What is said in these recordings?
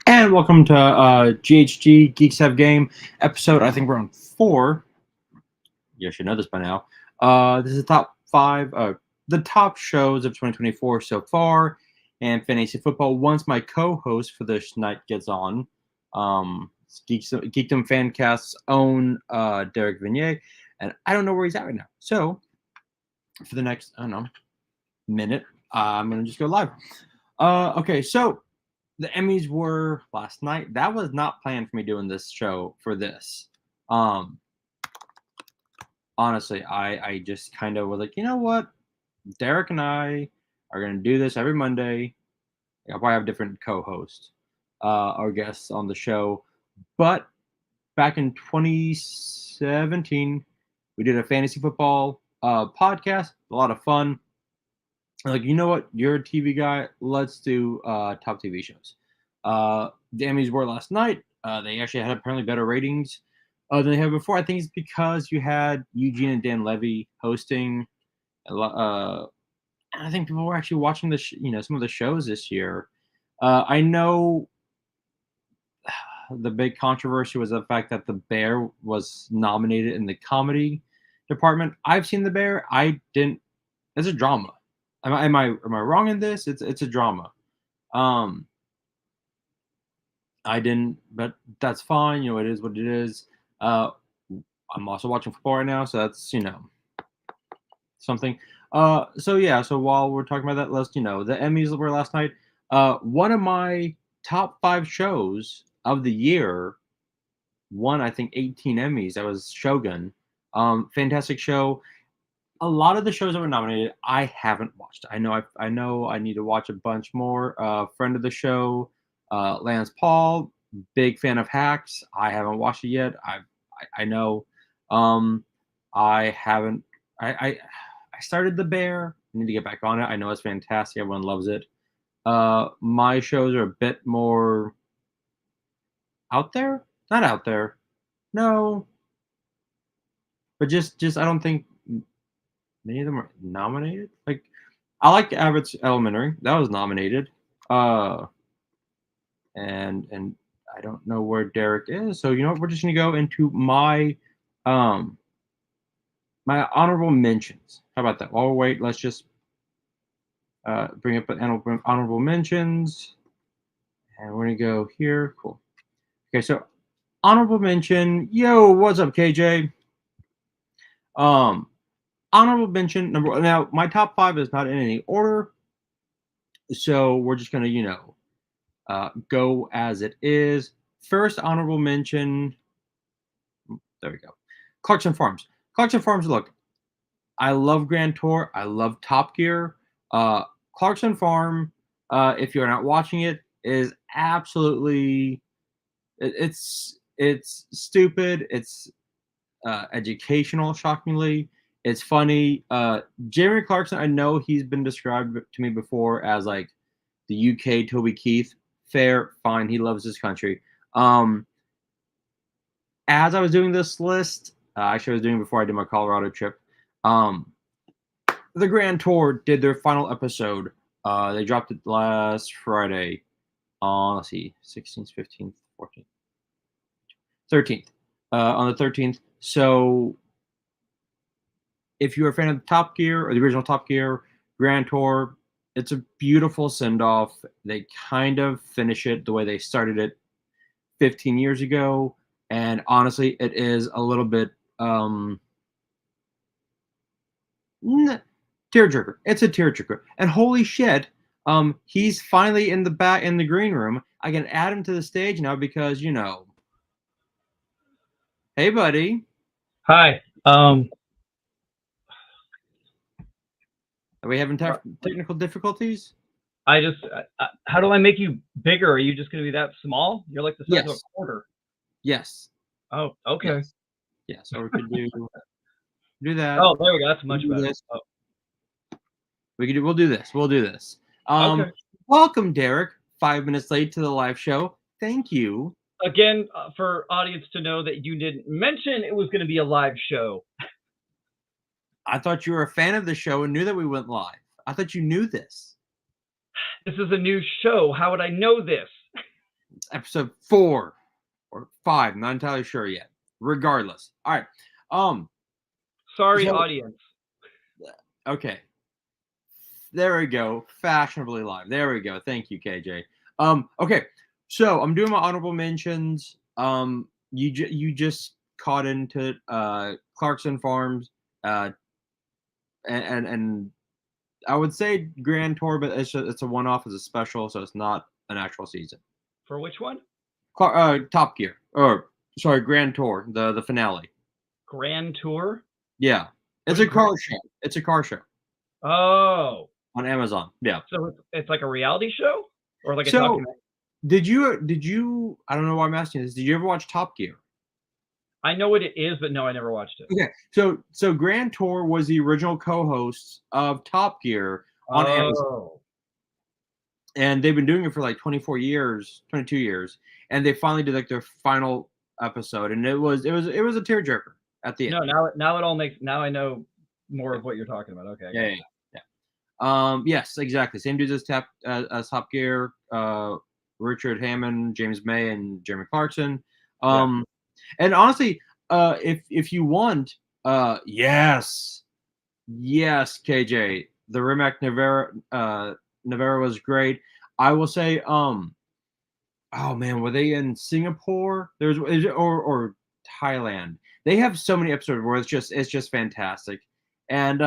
And welcome to GHG Geeks Have Game episode. I think we're on 4. You should know this by now. This is the top 5, the top shows of 2024 so far, and fantasy football. Once my co-host for this night gets on, Geekdom Fancast's own Derek Vigeant, and I don't know where he's at right now. So for the next, minute, I'm gonna just go live. Okay, so. The Emmys were last night. That was not planned for me doing this show for this. Honestly, I just kind of was like, you know what? Derek and I are going to do this every Monday. I'll probably have different co-hosts or guests on the show. But back in 2017, we did a fantasy football podcast. A lot of fun. Like, you know what? You're a TV guy. Let's do top TV shows. The Emmys were last night. They actually had apparently better ratings than they had before. I think it's because you had Eugene and Dan Levy hosting. I think people were actually watching some of the shows this year. I know the big controversy was the fact that The Bear was nominated in the comedy department. I've seen The Bear. I didn't. It's a drama. Am I wrong in this? It's a drama. I didn't, but that's fine. It is what it is. I'm also watching football right now, so that's something. So while we're talking about that, let's the Emmys were last night. One of my top 5 shows of the year won, I think, 18 Emmys. That was Shogun. Fantastic show. A lot of the shows that were nominated, I haven't watched. I know I need to watch a bunch more. Friend of the show, Lance Paul, big fan of Hacks. I haven't watched it yet. I know. I haven't. I started The Bear. I need to get back on it. I know it's fantastic. Everyone loves it. My shows are a bit more out there. Not out there. No. But just I don't think many of them are nominated. Like, I like Abbott's Elementary. That was nominated. And I don't know where Derek is. So what? We're just gonna go into my my honorable mentions. How about that? While we wait, let's just bring up an honorable mentions. And we're gonna go here. Cool. Okay, so honorable mention. Yo, what's up, KJ? Honorable mention number one. Now, my top 5 is not in any order, so we're just gonna go as it is. First honorable mention. There we go. Clarkson Farms. Clarkson Farms. Look, I love Grand Tour. I love Top Gear. Clarkson Farm. If you're not watching it, is absolutely. It's stupid. It's educational. Shockingly. It's funny. Jeremy Clarkson, I know he's been described to me before as like the UK Toby Keith. Fair, fine. He loves his country. As I was doing this list, actually I was doing it before I did my Colorado trip. The Grand Tour did their final episode. They dropped it last Friday on, let's see, 16th, 15th, 14th, 13th. On the 13th. So if you're a fan of Top Gear or the original Top Gear, Grand Tour, it's a beautiful send-off. They kind of finish it the way they started it 15 years ago. And honestly, it is a little bit tearjerker. It's a tearjerker. And holy shit, he's finally in the green room. I can add him to the stage now because Hey, buddy. Hi. Are we having technical difficulties? How do I make you bigger? Are you just going to be that small? You're like the size of a quarter. Yes. Oh, okay. Yeah, so we could do that. Oh, there we go. That's much better. Oh. We'll do this. Okay. Welcome, Derek. 5 minutes late to the live show. Thank you. Again, for audience to know that you didn't mention it was going to be a live show. I thought you were a fan of the show and knew that we went live. I thought you knew this. This is a new show. How would I know this? It's episode 4 or 5. I'm not entirely sure yet. Regardless. All right. Sorry, So, audience. okay. There we go. Fashionably live. There we go. Thank you, KJ. Okay. So I'm doing my honorable mentions. You just caught into Clarkson Farms, and I would say Grand Tour, but it's a one-off as a special, so it's not an actual season. For which one? Top Gear, or sorry, Grand Tour, the finale. Grand Tour? Yeah, it's a car show. It's a car show. Oh, on Amazon. Yeah. So it's like a reality show or like a documentary? Did you? I don't know why I'm asking this. Did you ever watch Top Gear? I know what it is, but no, I never watched it. Okay, so Grand Tour was the original co-host of Top Gear on Amazon. And they've been doing it for like 22 years, and they finally did like their final episode, and it was a tearjerker at the end. No, now it all makes. Now I know more of what you're talking about. Okay. Yeah. Yes, exactly. Same dudes as Top Gear, Richard Hammond, James May, and Jeremy Clarkson. And honestly, if you want, yes, KJ, the Rimac Navarra was great. I will say, oh man, were they in Singapore? Or Thailand? They have so many episodes where it's just fantastic, and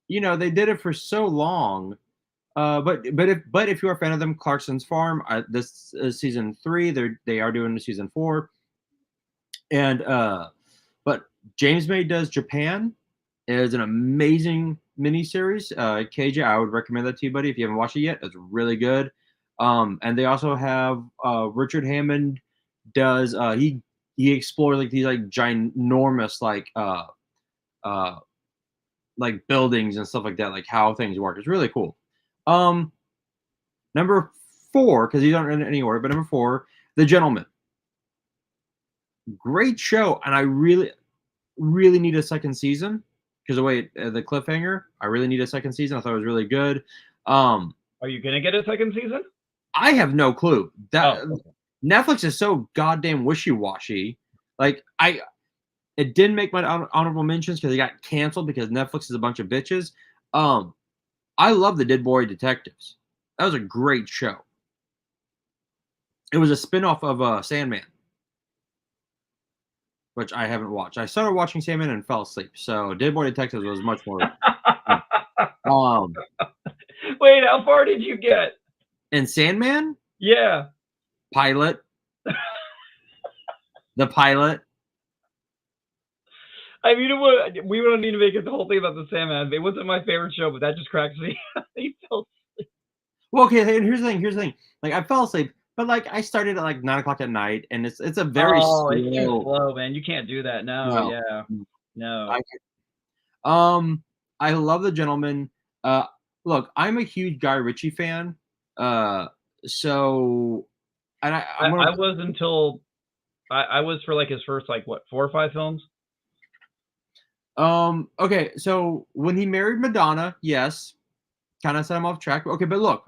they did it for so long. But if you're a fan of them, Clarkson's Farm, this is season 3. They are doing season 4, and but James May Does Japan is an amazing miniseries. KJ, I would recommend that to you, buddy, if you haven't watched it yet. It's really good. And they also have Richard Hammond does he explores like these like ginormous like buildings and stuff like that, like how things work. It's really cool. Number 4, because these aren't in any order, but number 4, The Gentleman. Great show, and I really need a second season because the way the cliffhanger. I really need a second season. I thought it was really good. Are you gonna get a second season? I have no clue. Netflix is so goddamn wishy-washy. Like it didn't make my honorable mentions because they got canceled because Netflix is a bunch of bitches. I love the Dead Boy Detectives. That was a great show. It was a spinoff of Sandman, which I haven't watched. I started watching Sandman and fell asleep. So Dead Boy Detectives was much more. Wait, how far did you get? In Sandman? Yeah. Pilot. The pilot. I mean, we don't need to make it the whole thing about the Sandman. It wasn't my favorite show, but that just cracks me. He fell asleep. Well, okay, and here's the thing. Like, I fell asleep, but like I stared at like 9 o'clock at night, and it's a very slow. It's too slow, man. You can't do that. No. I love The Gentleman. Look, I'm a huge Guy Ritchie fan. So, and I was until I was for like his first 4 or 5 films. Okay, so when he married Madonna, yes, kind of set him off track. Okay, but look.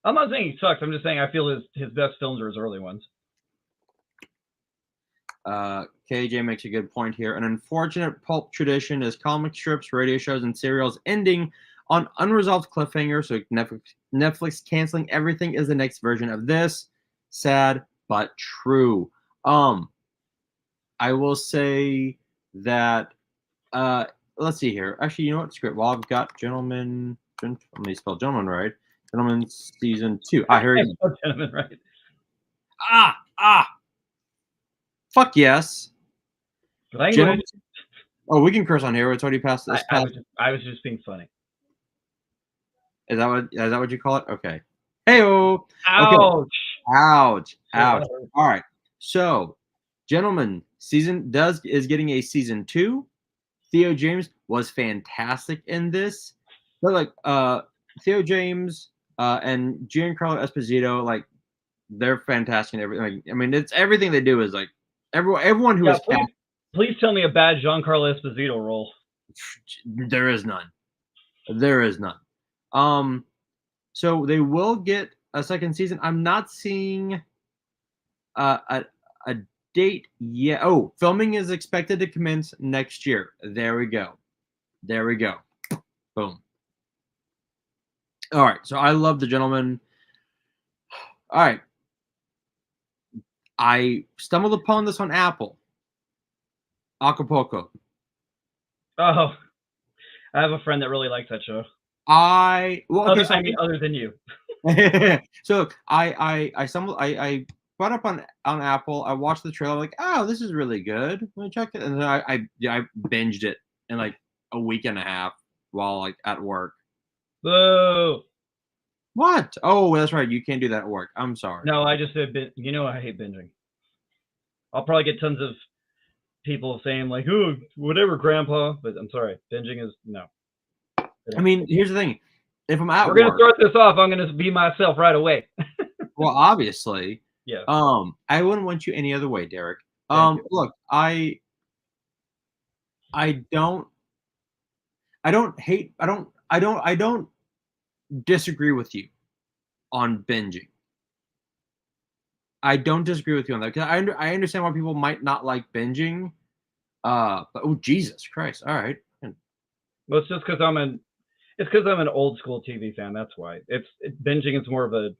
I'm not saying he sucks. I'm just saying I feel his best films are his early ones. KJ makes a good point here. An unfortunate pulp tradition is comic strips, radio shows, and serials ending on unresolved cliffhangers. So Netflix canceling everything is the next version of this. Sad but true. I will say that. Let's see here. Actually, you know what? Script. Well, I've got Gentleman. Let me spell Gentleman right. Gentleman season 2. I heard Gentleman right. Fuck yes. Language. Oh, we can curse on here. It's already past this. I was just being funny. Is that what you call it? Okay. Hey-o. Ouch. Okay. Ouch. All right. So, Gentleman is getting a season 2. Theo James was fantastic in this. But like Theo James and Giancarlo Esposito, like they're fantastic in everything. I mean, it's everything they do is like everyone who is cast. Please tell me a bad Giancarlo Esposito role. There is none. So they will get a second season. I'm not seeing a date yet. Oh, filming is expected to commence next year. There we go. There we go. Boom. All right. So I love The Gentleman. All right. I stumbled upon this on Apple. Acapulco. Oh, I have a friend that really likes that show. Other than you. So I stumbled. I brought up on Apple. I watched the trailer. Like, oh, this is really good. Let me check it. And then I binged it in like a week and a half while like at work. Boo! What? Oh, that's right. You can't do that at work. I'm sorry. No, I just said, I hate binging. I'll probably get tons of people saying like, "Oh, whatever, Grandpa," but I'm sorry, binging is no. I mean, here's the thing. If I'm at We're gonna start this off. I'm gonna be myself right away. Well, obviously. Yeah. I wouldn't want you any other way, Derek. Look, I don't disagree with you on binging. I don't disagree with you on that because I understand why people might not like binging. But oh Jesus Christ! All right. Well, it's just because I'm an old school TV fan. That's why binging is more of a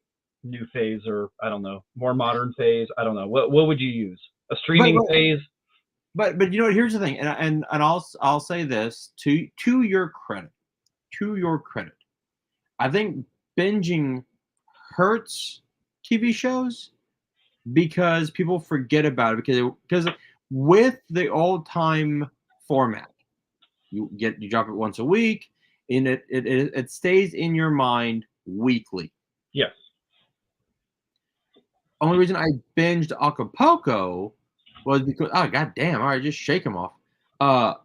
new phase, or I don't know, more modern phase. I don't know. What would you use? A streaming phase? But you know, here's the thing, and I'll say this to your credit. To your credit, I think binging hurts TV shows because people forget about it because with the old time format, you drop it once a week, and it stays in your mind weekly. Yes. Only reason I binged Acapulco was because god damn, all right, just shake them off.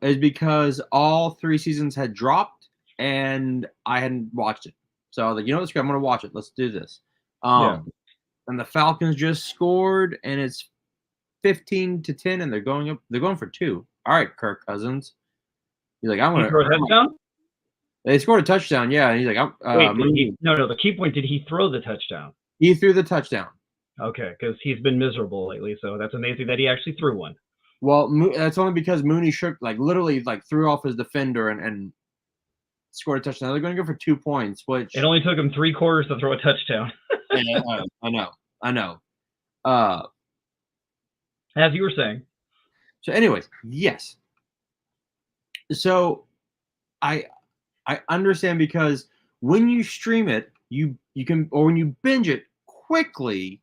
Is because all 3 seasons had dropped and I hadn't watched it. So I was like, you know what's good? I'm gonna watch it. Let's do this. And the Falcons just scored, and it's 15-10, and they're going up. They're going for 2. All right, Kirk Cousins. He's like, I'm gonna throw a touchdown. They scored a touchdown, yeah. And he's like, no. The key point: did he throw the touchdown? He threw the touchdown. Okay, because he's been miserable lately, so that's amazing that he actually threw one. Well, that's only because Mooney literally threw off his defender and scored a touchdown. They're going to go for 2 points, which it only took him 3 quarters to throw a touchdown. Yeah, I know. As you were saying. So, anyways, yes. So, I understand because when you stream it, you can, or when you binge it quickly,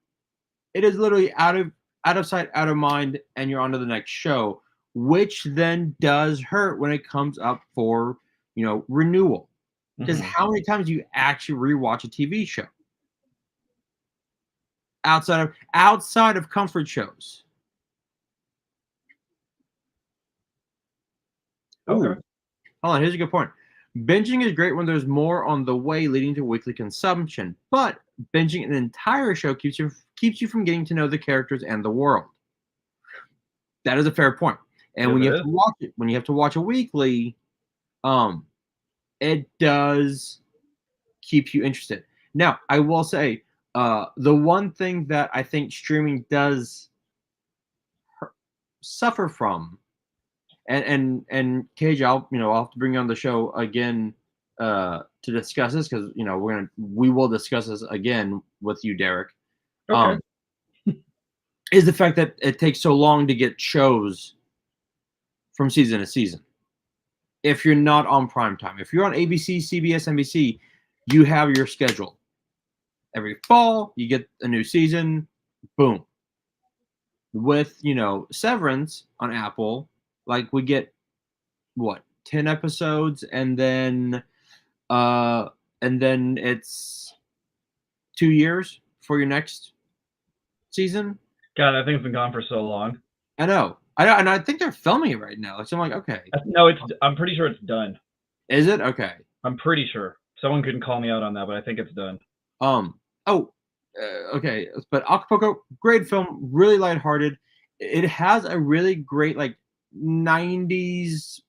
it is literally out of sight, out of mind, and you're on to the next show, which then does hurt when it comes up for renewal. Because how many times do you actually rewatch a TV show outside of comfort shows? Okay. Ooh. Hold on, here's a good point. Binging is great when there's more on the way, leading to weekly consumption. But binging an entire show keeps you from getting to know the characters and the world. That is a fair point. And when you have to watch it weekly, it does keep you interested. Now, I will say, the one thing that I think streaming does suffer from, and Cage, I'll have to bring you on the show again to discuss this because we will discuss this again with you, Derek. Okay. Is the fact that it takes so long to get shows from season to season. If you're not on primetime, if you're on ABC, CBS, NBC, you have your schedule. Every fall, you get a new season. Boom. With Severance on Apple, we get 10 episodes, and then it's 2 years for your next season. God, that thing's been gone for so long. I know. And I think they're filming it right now. So I'm like, okay. No, I'm pretty sure it's done. Is it? Okay. I'm pretty sure. Someone couldn't call me out on that, but I think it's done. Okay. But Acapulco, great film, really lighthearted. It has a really great 90s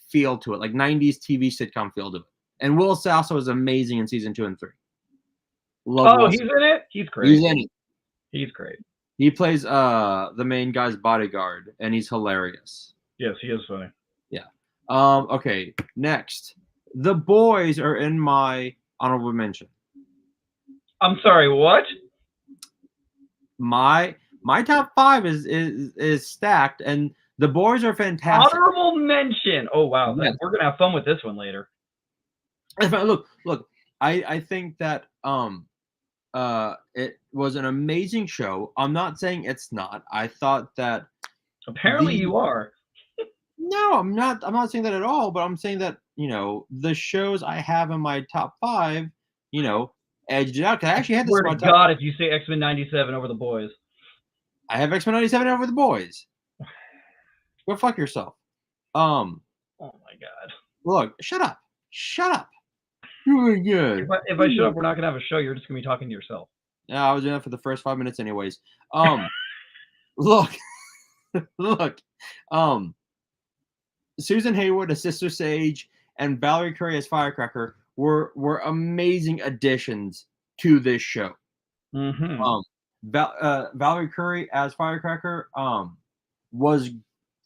feel to it, 90s TV sitcom feel to it. And Will Sasso is amazing in season 2 and 3. Love Oh, Will he's Smith. in it. He's great. He's in it. He's great. He plays the main guy's bodyguard, and he's hilarious. Yes, he is funny. Yeah. Okay. Next, The Boys are in my honorable mention. I'm sorry. What? My top 5 is stacked, and The Boys are fantastic. Honorable mention. Oh wow, Yes. we're gonna have fun with this one later. Look. I think that it was an amazing show. I'm not saying it's not. I thought that Apparently, you are. No, I'm not. I'm not saying that at all. But I'm saying that the shows I have in my top 5, edged it out. 'Cause I actually had this Swear in to my top. God, if you say X-Men '97 over The Boys. I have X-Men '97 over The Boys. Go fuck yourself. Oh my God. Look, shut up. Shut up. You're good. If I shut up, we're not gonna have a show. You're just gonna be talking to yourself. Yeah, I was doing that for the first 5 minutes, anyways. Look, look. Susan Hayward as Sister Sage and Valerie Curry as Firecracker were amazing additions to this show. Mm-hmm. Valerie Curry as Firecracker was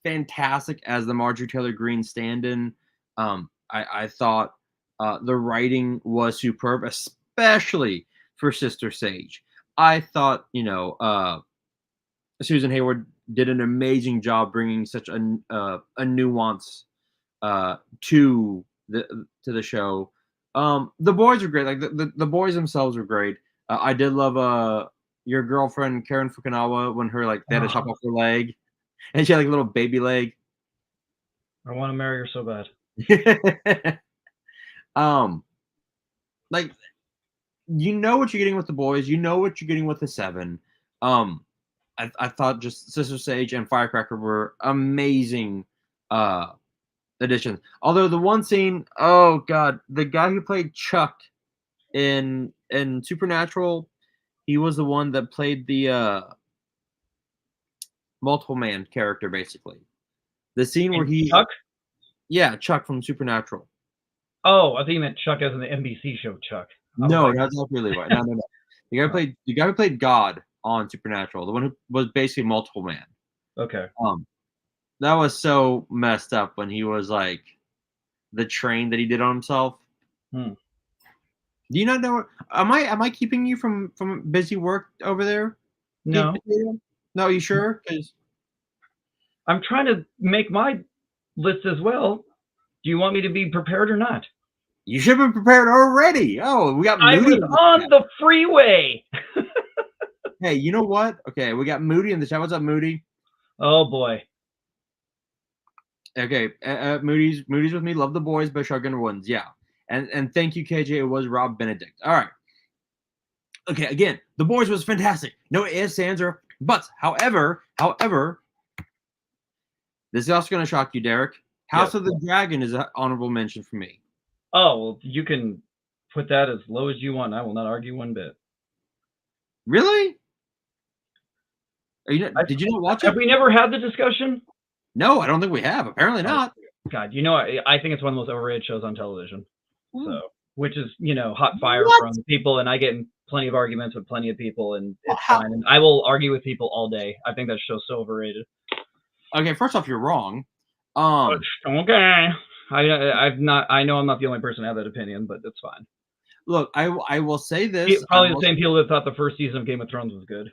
fantastic as the Marjorie Taylor Greene stand-in. I thought the writing was superb, especially for Sister Sage. I thought Susan Hayward did an amazing job bringing such a nuance to the show. The boys were great. Like the boys themselves were great. I did love your girlfriend Karen Fukunawa when they had to chop off her leg, and she had like a little baby leg. I want to marry her so bad. Like you know what you're getting with the boys. You know what you're getting with the 7. I thought just Sister Sage and Firecracker were amazing additions. Although the one scene, oh god, the guy who played Chuck in Supernatural, he was the one that played the multiple man character, basically. The scene where he Chuck? Yeah, Chuck from Supernatural. Oh, I think you meant Chuck as in the NBC show Chuck. No, that's not really right. No. The guy who played God on Supernatural, the one who was basically multiple man. Okay. That was so messed up when he was like the train that he did on himself. Hmm. Do you not know? Am I keeping you from busy work over there? No. No, you sure? Because I'm trying to make my list as well. Do you want me to be prepared or not? You should have been prepared already. Oh, we got Moody. I was on the freeway. Hey, you know what? Okay, we got Moody in the chat. What's up, Moody? Oh boy. Okay, Moody's with me. Love the boys, but Shotgun wins. Yeah, and thank you, KJ. It was Rob Benedict. All right. Okay, again, the boys was fantastic. No ifs, ands, or buts. However, this is also going to shock you, Derek. House of the Dragon is an honorable mention for me. Oh, well, you can put that as low as you want. I will not argue one bit. Really? Did you not watch it? Have we never had the discussion? No, I don't think we have. Apparently not. God, I think it's one of the most overrated shows on television. So, which is, hot fire from people, and I get in plenty of arguments with plenty of people, and it's fine. And I will argue with people all day. I think that show's so overrated. Okay, first off, you're wrong. Okay. I know I'm not the only person to have that opinion, but it's fine. Look, I will say this. Probably the same people that thought the first season of Game of Thrones was good.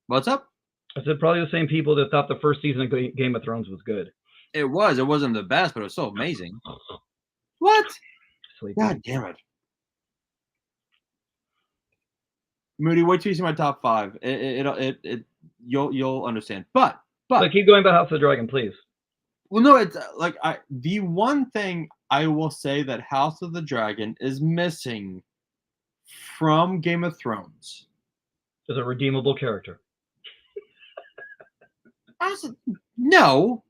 What's up? I said probably the same people that thought the first season of Game of Thrones was good. It was. It wasn't the best, but it was so amazing. What? Sleepy. God damn it. Moody, wait till you see my top 5. You'll understand. But keep going about House of the Dragon, please. Well, no, it's the one thing I will say that House of the Dragon is missing from Game of Thrones is a redeemable character. No,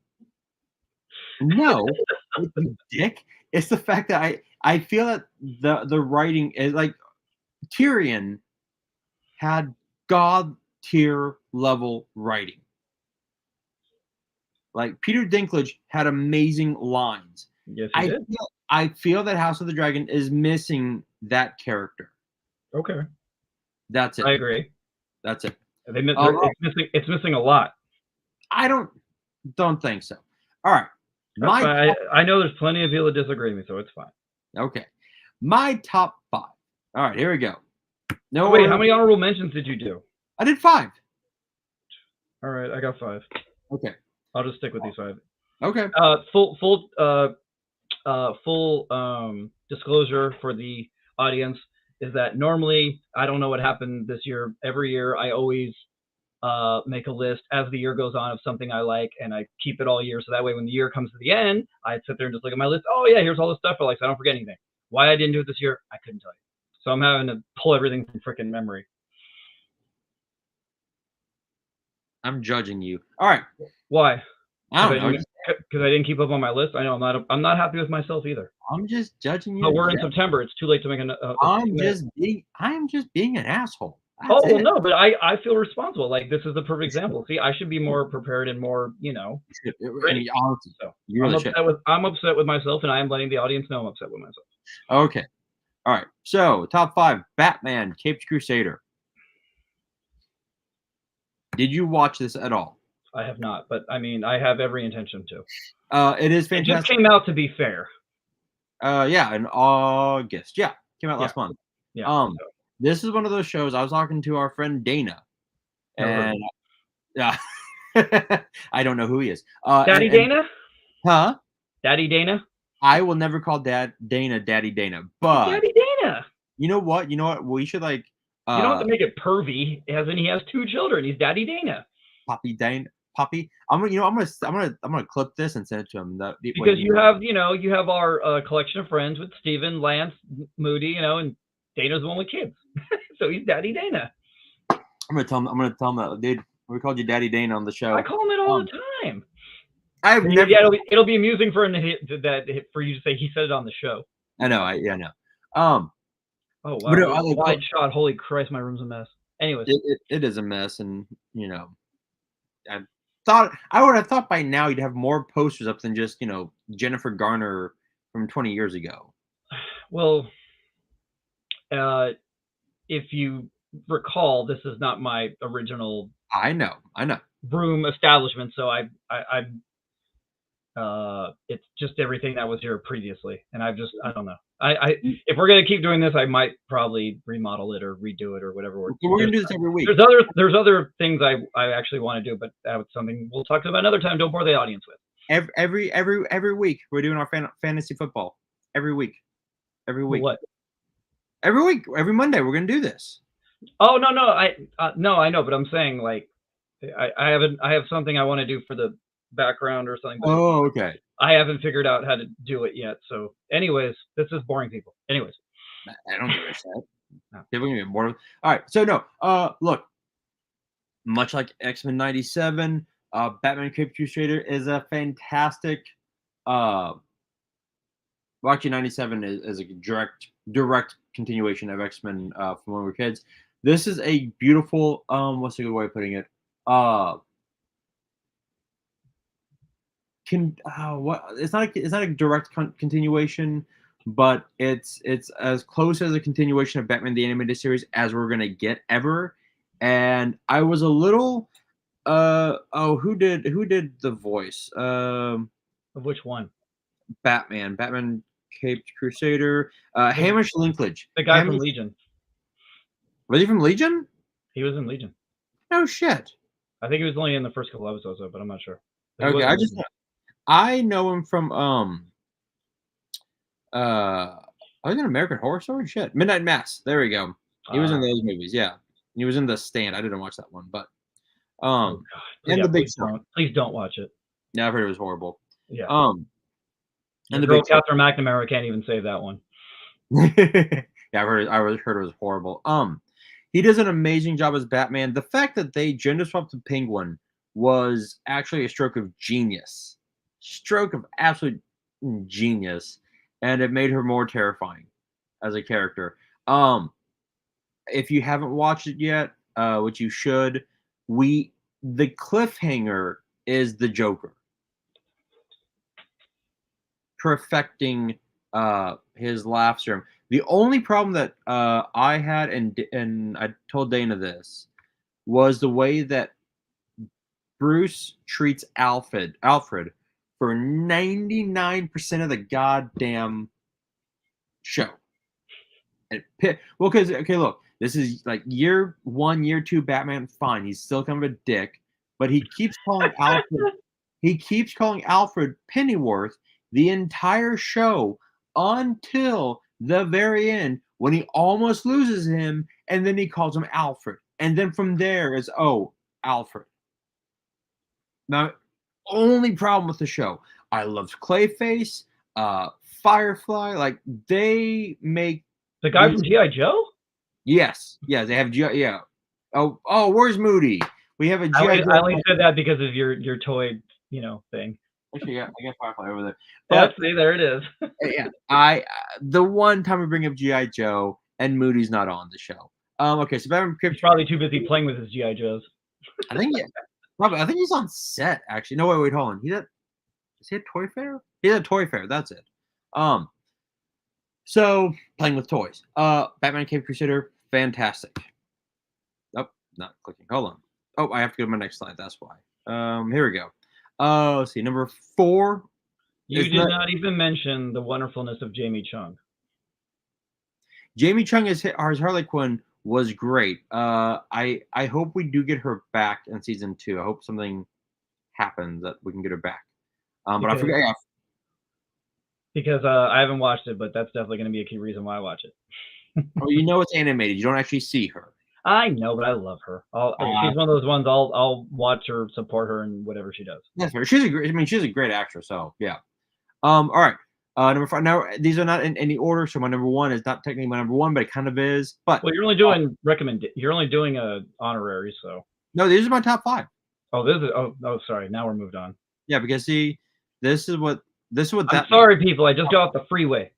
dick. It's the fact that I feel that the writing is like Tyrion had God tier level writing. Like Peter Dinklage had amazing lines. Yes, he did. I feel that House of the Dragon is missing that character. Okay. That's it. I agree. That's it. It's missing a lot. I don't think so. All right. That's fine. I know there's plenty of people that disagree with me, so it's fine. Okay. My top 5. All right, here we go. No. Wait, how many honorable mentions did you do? I did 5. All right, I got 5. Okay. I'll just stick with these 5. Okay. Full disclosure for the audience is that normally I don't know what happened this year. Every year I always make a list as the year goes on of something I like, and I keep it all year. So that way, when the year comes to the end, I sit there and just look at my list. Oh yeah, here's all the stuff I like, so I don't forget anything. Why I didn't do it this year, I couldn't tell you. So I'm having to pull everything from freaking memory. I'm judging you. All right. Why? I don't know. Because I didn't keep up on my list. I know I'm not happy with myself either. I'm just judging you. But we're in September. It's too late to make I'm just being an asshole. Well, no, but I feel responsible. Like, this is the perfect example. See, I should be more prepared and more, ready. So I'm upset with myself, and I am letting the audience know I'm upset with myself. Okay. All right. So, top 5, Batman, Caped Crusader. Did you watch this at all? I have not, but I mean, I have every intention to. It is fantastic. It just came out, to be fair. Yeah, in August. Yeah, came out last month. Yeah. This is one of those shows. I was talking to our friend Dana, and yeah, I don't know who he is. Daddy Dana? Huh? Daddy Dana? I will never call Dana Daddy Dana, but Daddy Dana. You know what? We should like. You don't have to make it pervy, as in he has 2 children. He's Daddy Dana. Poppy Dana. Poppy. I'm gonna clip this and send it to him. Because you have our collection of friends with Steven, Lance, Moody, and Dana's the one with kids. So he's Daddy Dana. I'm gonna tell him that, dude. We called you Daddy Dana on the show. I call him it all the time. I've never. Yeah, it'll be amusing for him for you to say he said it on the show. I know. I know. Oh wow! Wide shot. Holy Christ, my room's a mess. Anyways, it is a mess, and I would have thought by now you'd have more posters up than just Jennifer Garner from 20 years ago. Well, if you recall, this is not my original. I know. Room establishment, so it's just everything that was here previously, and I don't know. If we're gonna keep doing this, I might probably remodel it or redo it or whatever. We're gonna do this every week. There's other things I actually want to do, but that's something we'll talk about another time. Don't bore the audience with. Every week we're doing our fantasy football. Every week. What? Every week, every Monday, we're gonna do this. Oh no, I know, but I'm saying, like, I have something I want to do for the background or something. Oh, okay. I haven't figured out how to do it yet. So, anyways, this is boring people. Anyways, I don't give a shit. No. People gonna be bored. All right, so no. Look, much like X-Men '97, Batman Caped Crusader is a fantastic. Well, actually, '97 is a direct continuation of X-Men from when we were kids. This is a beautiful. What's a good way of putting it? It's not a direct continuation, but it's as close as a continuation of Batman the Animated Series as we're gonna get ever. And I was a little who did the voice of which one? Batman Caped Crusader, Hamish Linklage, the guy from Legion. Was he from Legion? He was in Legion. No shit. I think he was only in the first couple episodes, but I'm not sure. Okay, I know him from I was in American Horror Story. Shit, Midnight Mass. There we go. He was in those movies. Yeah, he was in The Stand. I didn't watch that one, but oh God. And the Big Stone. Please don't watch it. Yeah, I've heard it was horrible. Yeah. And the girl Catherine McNamara can't even save that one. Yeah, I heard it was horrible. He does an amazing job as Batman. The fact that they gender swapped the Penguin was actually a stroke of genius. Stroke of absolute genius. And it made her more terrifying as a character. If you haven't watched it yet, which you should, the cliffhanger is the Joker. Perfecting his laugh serum. The only problem that I had, and I told Dana this, was the way that Bruce treats Alfred for 99% of the goddamn show. Well, because okay, look, this is like year 1, year 2 Batman. Fine, he's still kind of a dick, but he keeps calling Alfred. He keeps calling Alfred Pennyworth the entire show until the very end when he almost loses him, and then he calls him Alfred, and then from there is Alfred. Now, only problem with the show, I loved Clayface, Firefly. Like they make the guy from G.I. Joe. Yes, they have G.I. Yeah. Oh, where's Moody? We have a G.I. Joe. I only said that because of your toy, thing. Actually, I got Firefly over there. But, see, there it is. Yeah, the one time we bring up G.I. Joe and Moody's not on the show. Okay, so Batman He's probably too busy playing with his G.I. Joes. I think probably. I think he's on set actually. No, wait, hold on. Is he at Toy Fair? He's at Toy Fair. That's it. So playing with toys. Batman Cape Crusader, fantastic. Oh, not clicking. Hold on. Oh, I have to go to my next slide. That's why. Here we go. Let's see. Number 4. You did not even mention the wonderfulness of Jamie Chung. Jamie Chung as Harley Quinn was great. I hope we do get her back in season 2. I hope something happens that we can get her back. But I forget. Yeah. Because I haven't watched it, but that's definitely going to be a key reason why I watch it. Oh, it's animated. You don't actually see her. I know, but I love her. She's one of those ones. I'll watch her, support her, and whatever she does. That's fair. She's a great actress. So yeah. All right. Number 5. Now these are not in any order, so my number 1 is not technically my number 1, but it kind of is. But well, you're only doing You're only doing honorary, so. No, these are my top 5. Oh, this is. Oh, sorry. Now we're moved on. Yeah, because see, this is what. I'm sorry, people. I just got off the freeway.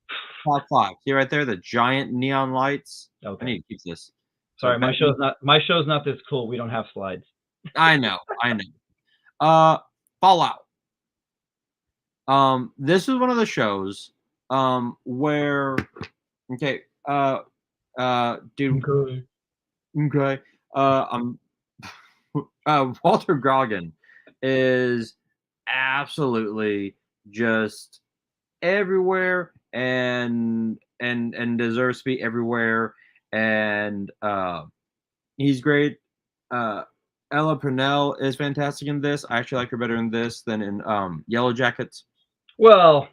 Top 5. See right there, the giant neon lights. Okay. I need to keep this. Sorry, my show's not this cool. We don't have slides. I know. Fallout. This is one of the shows where dude. Okay. Walter Goggin is absolutely just everywhere and deserves to be everywhere, and he's great. Ella Purnell is fantastic in this. I actually like her better in this than in Yellow Jackets. Well,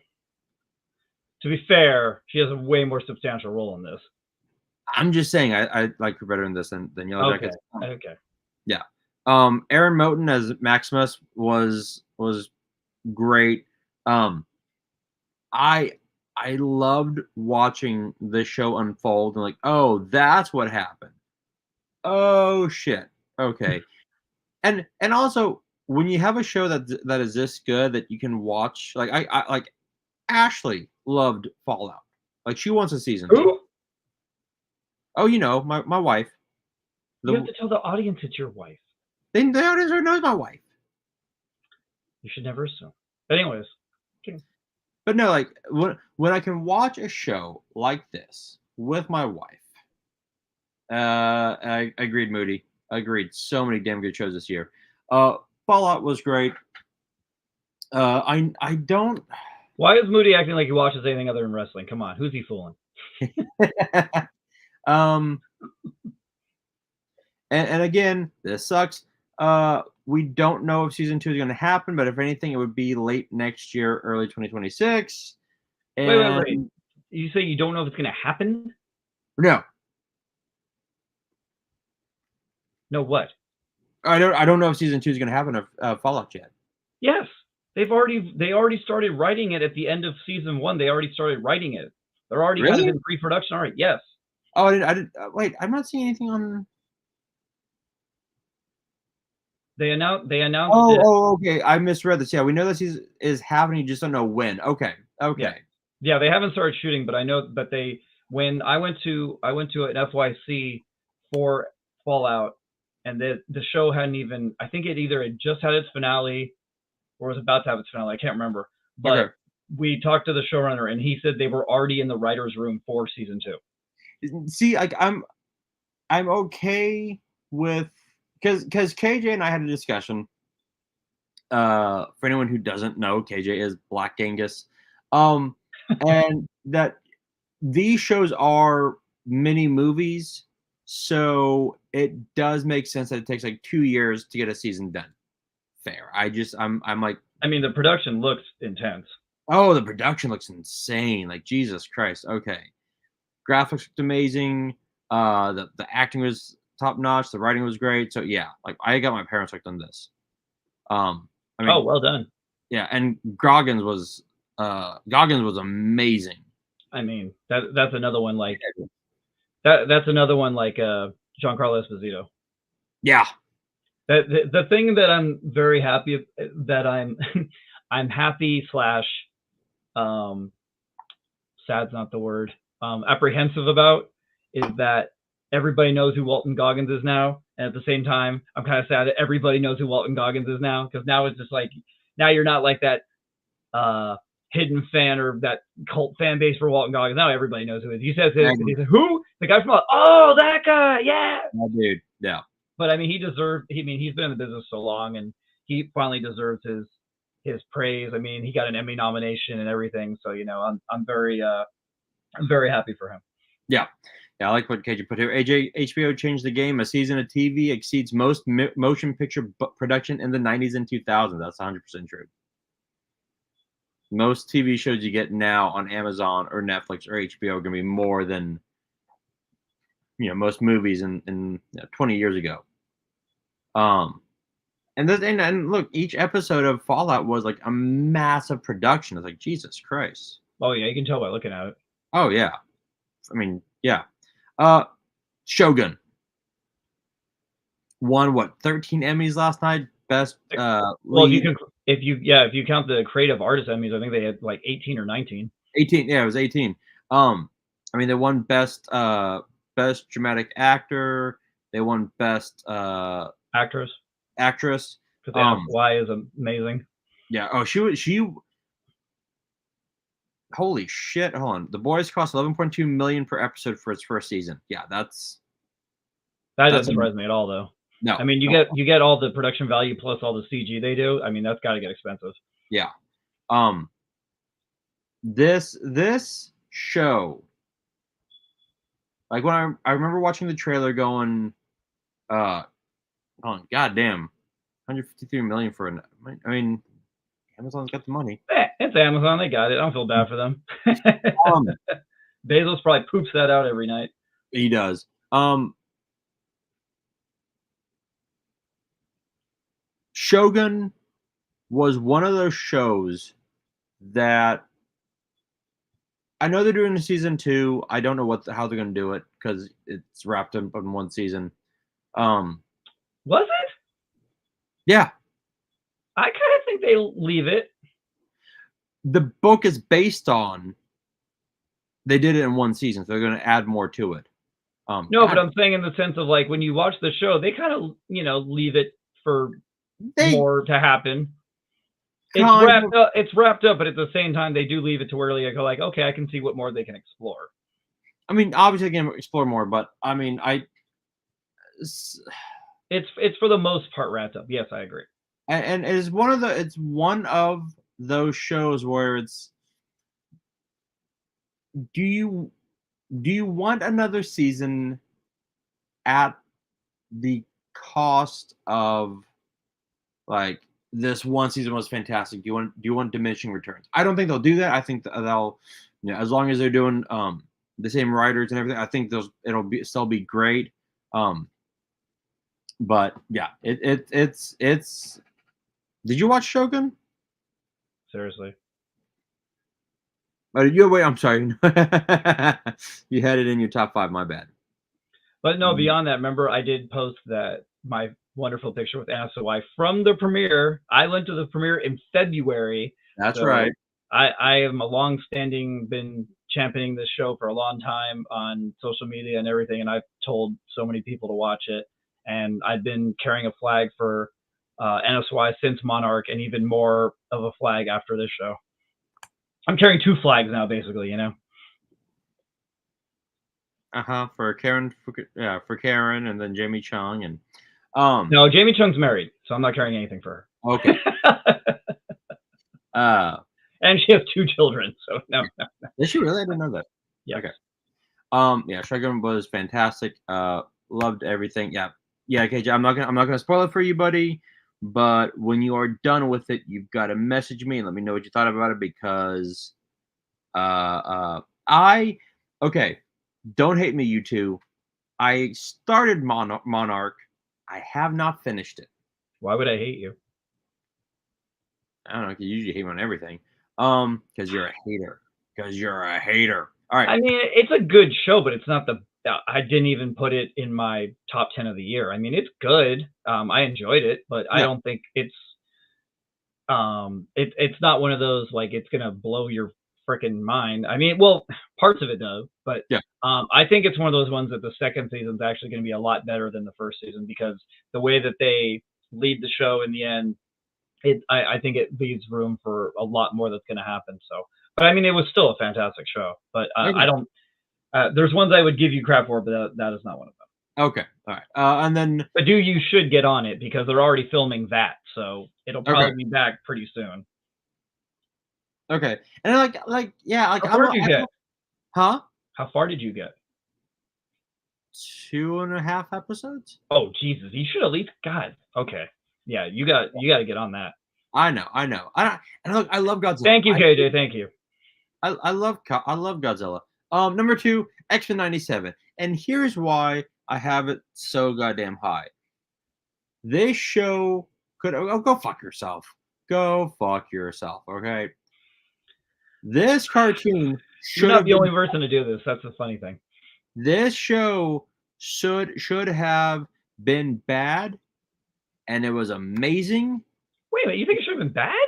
to be fair, she has a way more substantial role in this. I'm just saying I like her better in this than Yellow Jackets. Okay. Yeah. Aaron Moten as Maximus was great. I loved watching the show unfold and like, oh, that's what happened. Oh shit. Okay. and also when you have a show that is this good that you can watch, like I like Ashley loved Fallout. Like she wants a season. Who? Oh, my wife. You have to tell the audience it's your wife. The audience already knows my wife. You should never assume. But anyways. Okay. But no, like when I can watch a show like this with my wife. I agreed, Moody. Agreed. So many damn good shows this year. Fallout was great. I don't. Why is Moody acting like he watches anything other than wrestling? Come on, who's he fooling? And again, this sucks. We don't know if season 2 is going to happen, but if anything, it would be late next year, early 2026. Wait. You say you don't know if it's going to happen? No. No, what? I don't know if season 2 is going to happen of Fallout yet. Yes, they already started writing it at the end of season 1. They already started writing it. They're already kind of in pre-production. All right, yes. Oh, I didn't. Wait, I'm not seeing anything on. They announced. Oh, okay. I misread this. Yeah, we know this is happening. You just don't know when. Okay. Yeah, they haven't started shooting, but I know that when I went to an FYC for Fallout, and the show hadn't even. I think it either had just had its finale, or was about to have its finale. I can't remember, but we talked to the showrunner, and he said they were already in the writers' room for season 2. See, like I'm okay with because KJ and I had a discussion. For anyone who doesn't know, KJ is Black Genghis, and that these shows are mini movies, so it does make sense that it takes like 2 years to get a season done. Fair. I'm like, I mean, the production looks intense. oh, the production looks insane. Like Jesus Christ. Okay, graphics looked amazing. The acting was top notch. The writing was great. So yeah, like I got my parents hooked on this. I mean, Oh, well done. yeah, and Goggins was amazing. I mean, that's another one like that's another one like Giancarlo Esposito. Yeah. The thing that I'm very happy that I'm happy slash sad's not the word, apprehensive about is that everybody knows who Walton Goggins is now, and at the same time I'm kind of sad that everybody knows who Walton Goggins is now, because now it's just like, now you're not like that hidden fan or that cult fan base for Walton Goggins. Now everybody knows who he is. He says his, he says, who? The guy from, oh, that guy, yeah. Oh, dude, yeah. But I mean, he's been in the business so long, and he finally deserves his praise. I mean, he got an Emmy nomination and everything, so I'm very happy for him. Yeah, I like what KJ put here. HBO changed the game. A season of TV exceeds most motion picture production in the 90s and 2000s. That's 100% true. Most TV shows you get now on Amazon or Netflix or HBO are going to be more than most movies in 20 years ago. And look, each episode of Fallout was like a massive production. It's like, Jesus Christ. Oh yeah, you can tell by looking at it. Oh yeah, I mean, yeah. Shogun won 13 Emmys last night. Best well, if you count the creative artist Emmys, I think they had like 18 or 19. 18, yeah, it was 18. I mean, they won best dramatic actor. They won best actress. Because Anna Bly is amazing. Yeah. Oh, she. Holy shit! Hold on. The Boys cost $11.2 million per episode for its first season. Yeah, that doesn't surprise me at all, though. No. I mean, you get all the production value plus all the CG they do. I mean, that's got to get expensive. Yeah. This show, like when I remember watching the trailer, going, oh goddamn, $153 million for an. I mean, Amazon's got the money. It's Amazon. They got it. I don't feel bad for them. Bezos probably poops that out every night. He does. Shogun was one of those shows that I know they're doing a season 2. I don't know how they're going to do it because it's wrapped up in one season. Was it? Yeah. I kind of think they leave it. The book is based on. They did it in one season, so they're going to add more to it. No, but I'm saying in the sense of like when you watch the show, they kind of leave it for more to happen. It's wrapped up, but at the same time, they do leave it to where they go like, okay, I can see what more they can explore. I mean, obviously, they can explore more, but I mean, it's for the most part wrapped up. Yes, I agree. And it's one of those shows where it's. Do you want another season at the cost of like this one season was fantastic? Do you want diminishing returns? I don't think they'll do that. I think they'll, as long as they're doing the same writers and everything, I think it'll still be great. But yeah, it's. Did you watch Shogun? Seriously. Wait, I'm sorry. You had it in your top 5. My bad. But no, beyond that, remember I did post that my wonderful picture with Anna Sawai from the premiere. I went to the premiere in February. That's right. I am been championing this show for a long time on social media and everything, and I've told so many people to watch it. And I've been carrying a flag for Anna Sawai since Monarch, and even more of a flag after this show. I'm carrying 2 flags now, basically. For Karen, for Karen, and then Jamie Chung, and No, Jamie Chung's married, so I'm not carrying anything for her. okay. And she has 2 children, so no. Did she really? I didn't know that. Yeah. Okay. Yeah, Shotgun was fantastic. Loved everything. Yeah, KJ. I'm not gonna spoil it for you, buddy. But when you are done with it, you've got to message me and let me know what you thought about it because, okay. Don't hate me, you two. I started Monarch. I have not finished it. Why would I hate you? I don't know. You usually hate me on everything. Because you're a hater. Because you're a hater. All right. I mean, it's a good show, but it's not the. I didn't even put it in my top 10 of the year. I mean, it's good. I enjoyed it, but I don't think it's. It's not one of those like it's gonna blow your freaking mind. I mean, well, parts of it does, but I think it's one of those ones that the second season's actually going to be a lot better than the first season because the way that they lead the show in the end, I think it leaves room for a lot more that's going to happen. So, but I mean, it was still a fantastic show. But I don't. There's ones I would give you crap for, but that is not one of them. Okay, all right. And then, but you should get on it because they're already filming that, so it'll probably be back pretty soon. Okay, and how far did you get? Huh? How far did you get? 2.5 episodes. Oh Jesus, you should at least. God, okay, yeah, you got to get on that. I know. And look, I love Godzilla. Thank you, KJ. Thank you. I love Godzilla. Number 2, X-Men '97, and here's why I have it so goddamn high. This show could go fuck yourself. Go fuck yourself. Okay. This cartoon should. You're not the only person to do this. That's the funny thing. This show should have been bad, and it was amazing. Wait a minute, you think it should have been bad?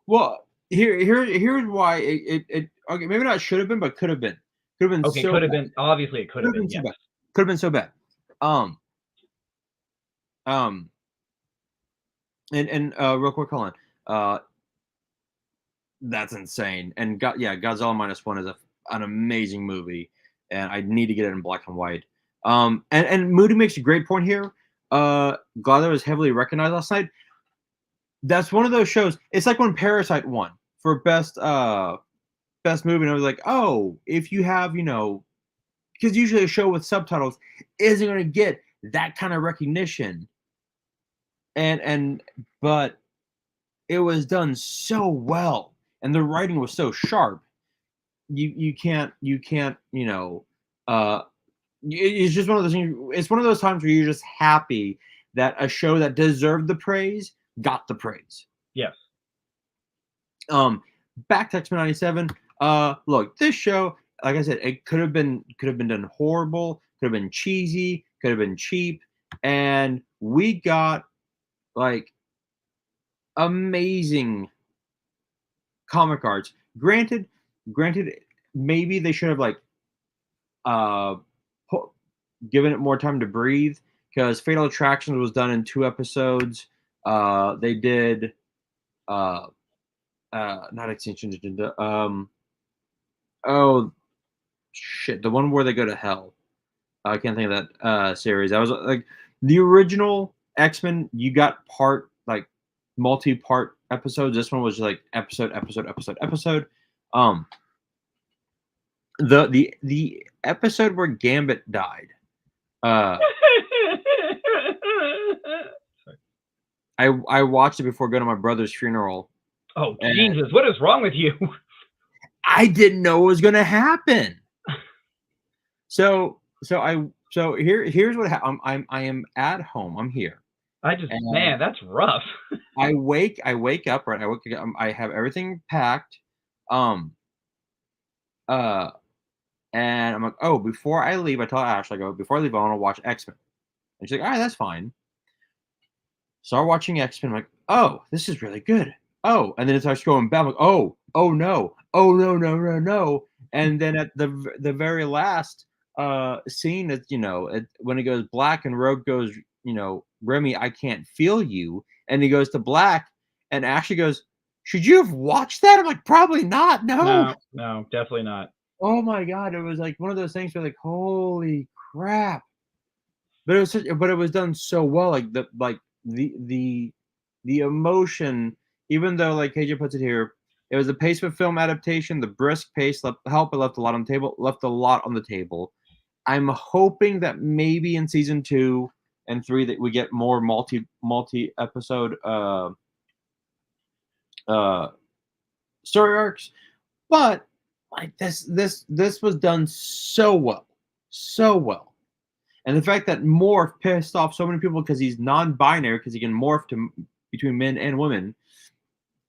Well, here's why it okay, maybe not should have been, but could have been. Could have been. Okay, could have been. Obviously, it could have been. So bad. Could have been so bad. And real quick, hold on. That's insane. And Godzilla -1 is an amazing movie, and I need to get it in black and white. And Moody makes a great point here. Glad that was heavily recognized last night. That's one of those shows. It's like when Parasite won for best movie, and I was like, oh, if you have, because usually a show with subtitles isn't going to get that kind of recognition. But it was done so well, and the writing was so sharp. You can't. It's just one of those things. It's one of those times where you're just happy that a show that deserved the praise got the praise. Yes. Back to X-Men '97. Look, this show, like I said, it could have been done horrible, could have been cheesy, could have been cheap, and we got like amazing comic arts. Granted, maybe they should have given it more time to breathe because Fatal Attractions was done in 2 episodes. They did not Extinction Agenda. Oh shit, the one where they go to hell. I can't think of that series. That was like the original X-Men. You got multi-part episodes. This one was just like episode. The episode where Gambit died. I watched it before going to my brother's funeral. Oh Jesus! What is wrong with you? I didn't know it was going to happen. So here's what happened. I am at home. I'm here. Man, that's rough. I wake up, right? I have everything packed. And I'm like, oh, before I leave, I tell Ash, I go, before I leave, I want to watch X-Men. And she's like, all right, that's fine. Start watching X-Men. I'm like, oh, this is really good. Oh, and then it starts going back. I'm like, oh no. And then at the very last scene, when it goes black and Rogue goes, Remy, I can't feel you. And he goes to black, and Ashley goes, should you have watched that? I'm like, probably not. No. No, definitely not. Oh my god, it was like one of those things where like, holy crap. But it was done so well. Like the emotion, even though like KJ puts it here, it was a pace of film adaptation. The brisk pace left a lot on the table. Left a lot on the table. I'm hoping that maybe in season 2 and 3 that we get more multi episode story arcs. But like this was done so well, so well. And the fact that Morph pissed off so many people because he's non-binary, because he can morph between men and women,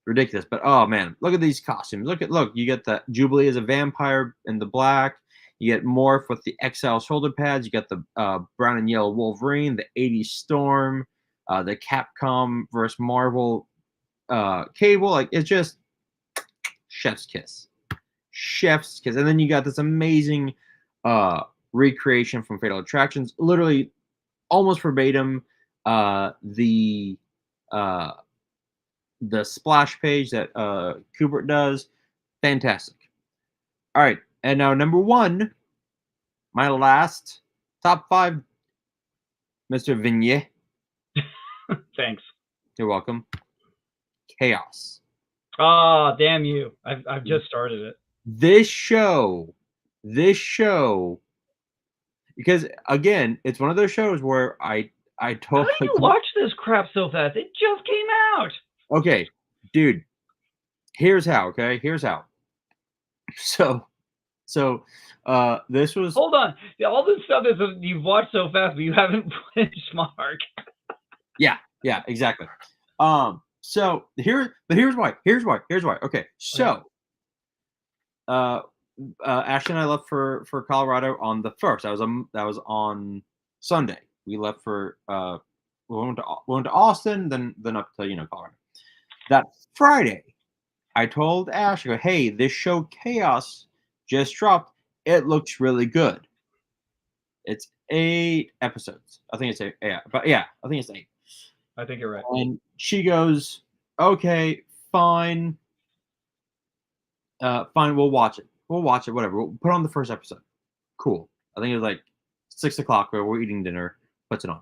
ridiculous. But oh man, look at these costumes. Look, you get the Jubilee as a vampire in the black. You get Morph with the XL shoulder pads. You got the brown and yellow Wolverine, the 80s Storm, the Capcom versus Marvel Cable. Like, it's just chef's kiss. Chef's kiss. And then you got this amazing recreation from Fatal Attractions, literally almost verbatim the splash page that Kubert does. Fantastic. All right, and now number 1, my last top 5, Mr. Vigeant. Thanks. You're welcome. Chaos. Ah, damn you! I've just started it. This show, because again, it's one of those shows where I totally. How do you watch this crap so fast? It just came out. Okay, dude. Here's how. Okay, here's how. So this was. Hold on. All this stuff is you've watched so fast, but you haven't finished Mark. Yeah, exactly. So here's why. Okay, so Ashley and I left for Colorado on the 1st. That was on Sunday. We left for we went to Austin, then up to Colorado. That Friday, I told Ash, I go, hey, this show Chaos just dropped. It looks really good. It's 8 episodes. I think it's 8. Yeah, but yeah, I think it's 8. I think you're right. And she goes, okay, fine. Fine, we'll watch it. Whatever. We'll put on the first episode. Cool. I think it was like 6 o'clock where we're eating dinner. Puts it on.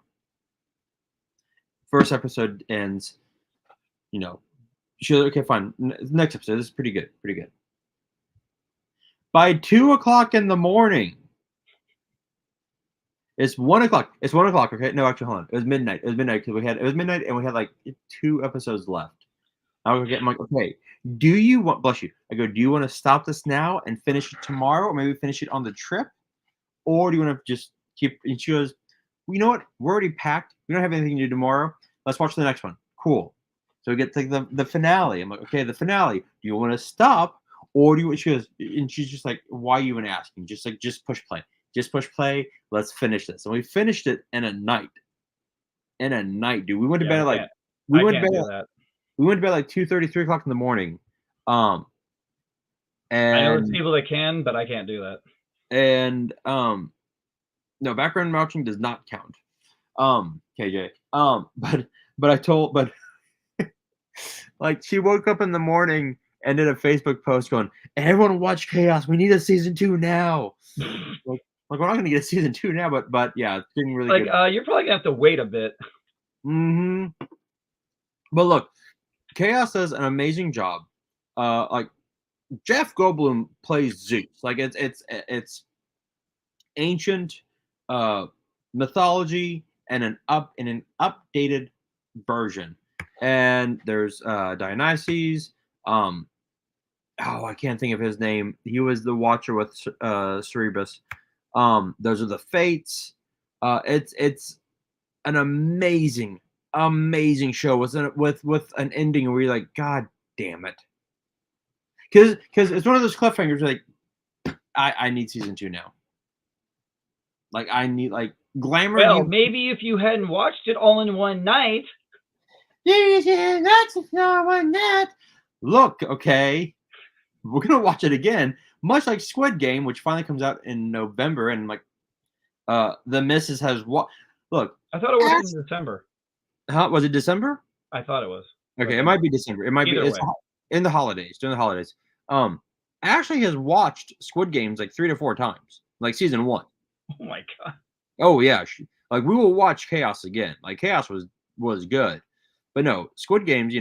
First episode ends. She's like, okay, fine. Next episode. This is pretty good. By 2 o'clock in the morning, it's 1 o'clock. It's 1 o'clock. Okay, no, actually, hold on. It was midnight. It was midnight and we had like 2 episodes left. I'm like, okay, do you want? Bless you. I go, do you want to stop this now and finish it tomorrow, or maybe finish it on the trip, or do you want to just keep? And she goes, well, you know what? We're already packed. We don't have anything to do tomorrow. Let's watch the next one. Cool. So we get to the finale. I'm like, okay, the finale. Do you want to stop, or do you? She goes, and she's just like, why are you even asking? Just push play. Just push play. Let's finish this. And we finished it in a night. Dude. We went to bed at like. We went to bed like 2:30, 3 o'clock in the morning. And I know there's people that can, but I can't do that. And no, background watching does not count. KJ. But like she woke up in the morning and did a Facebook post going, everyone watch Chaos. We need a season 2 now. like we're not gonna get a season 2 now, but yeah, it's getting really good. You're probably gonna have to wait a bit. Mm-hmm. But look, Chaos does an amazing job. Like Jeff Goldblum plays Zeus. Like it's ancient mythology and an updated version. And there's Dionysus. I can't think of his name. He was the Watcher with Cerebus. Those are the Fates. It's an amazing show with an ending where you're like, God damn it. Because it's one of those cliffhangers like, I need season 2 now. Like, I need, like, Glamour. Well, maybe if you hadn't watched it all in one night. Look, okay, we're going to watch it again, much like Squid Game, which finally comes out in November, and, like, the missus has what? Look. I thought it was in December. Was it December? I thought it was. Okay, it might be December. It might be. in the holidays, during the holidays. Ashley has watched Squid Games like 3 to 4 times, like season 1. Oh my god. Oh yeah, like we will watch Chaos again. Like Chaos was good, but no Squid Games.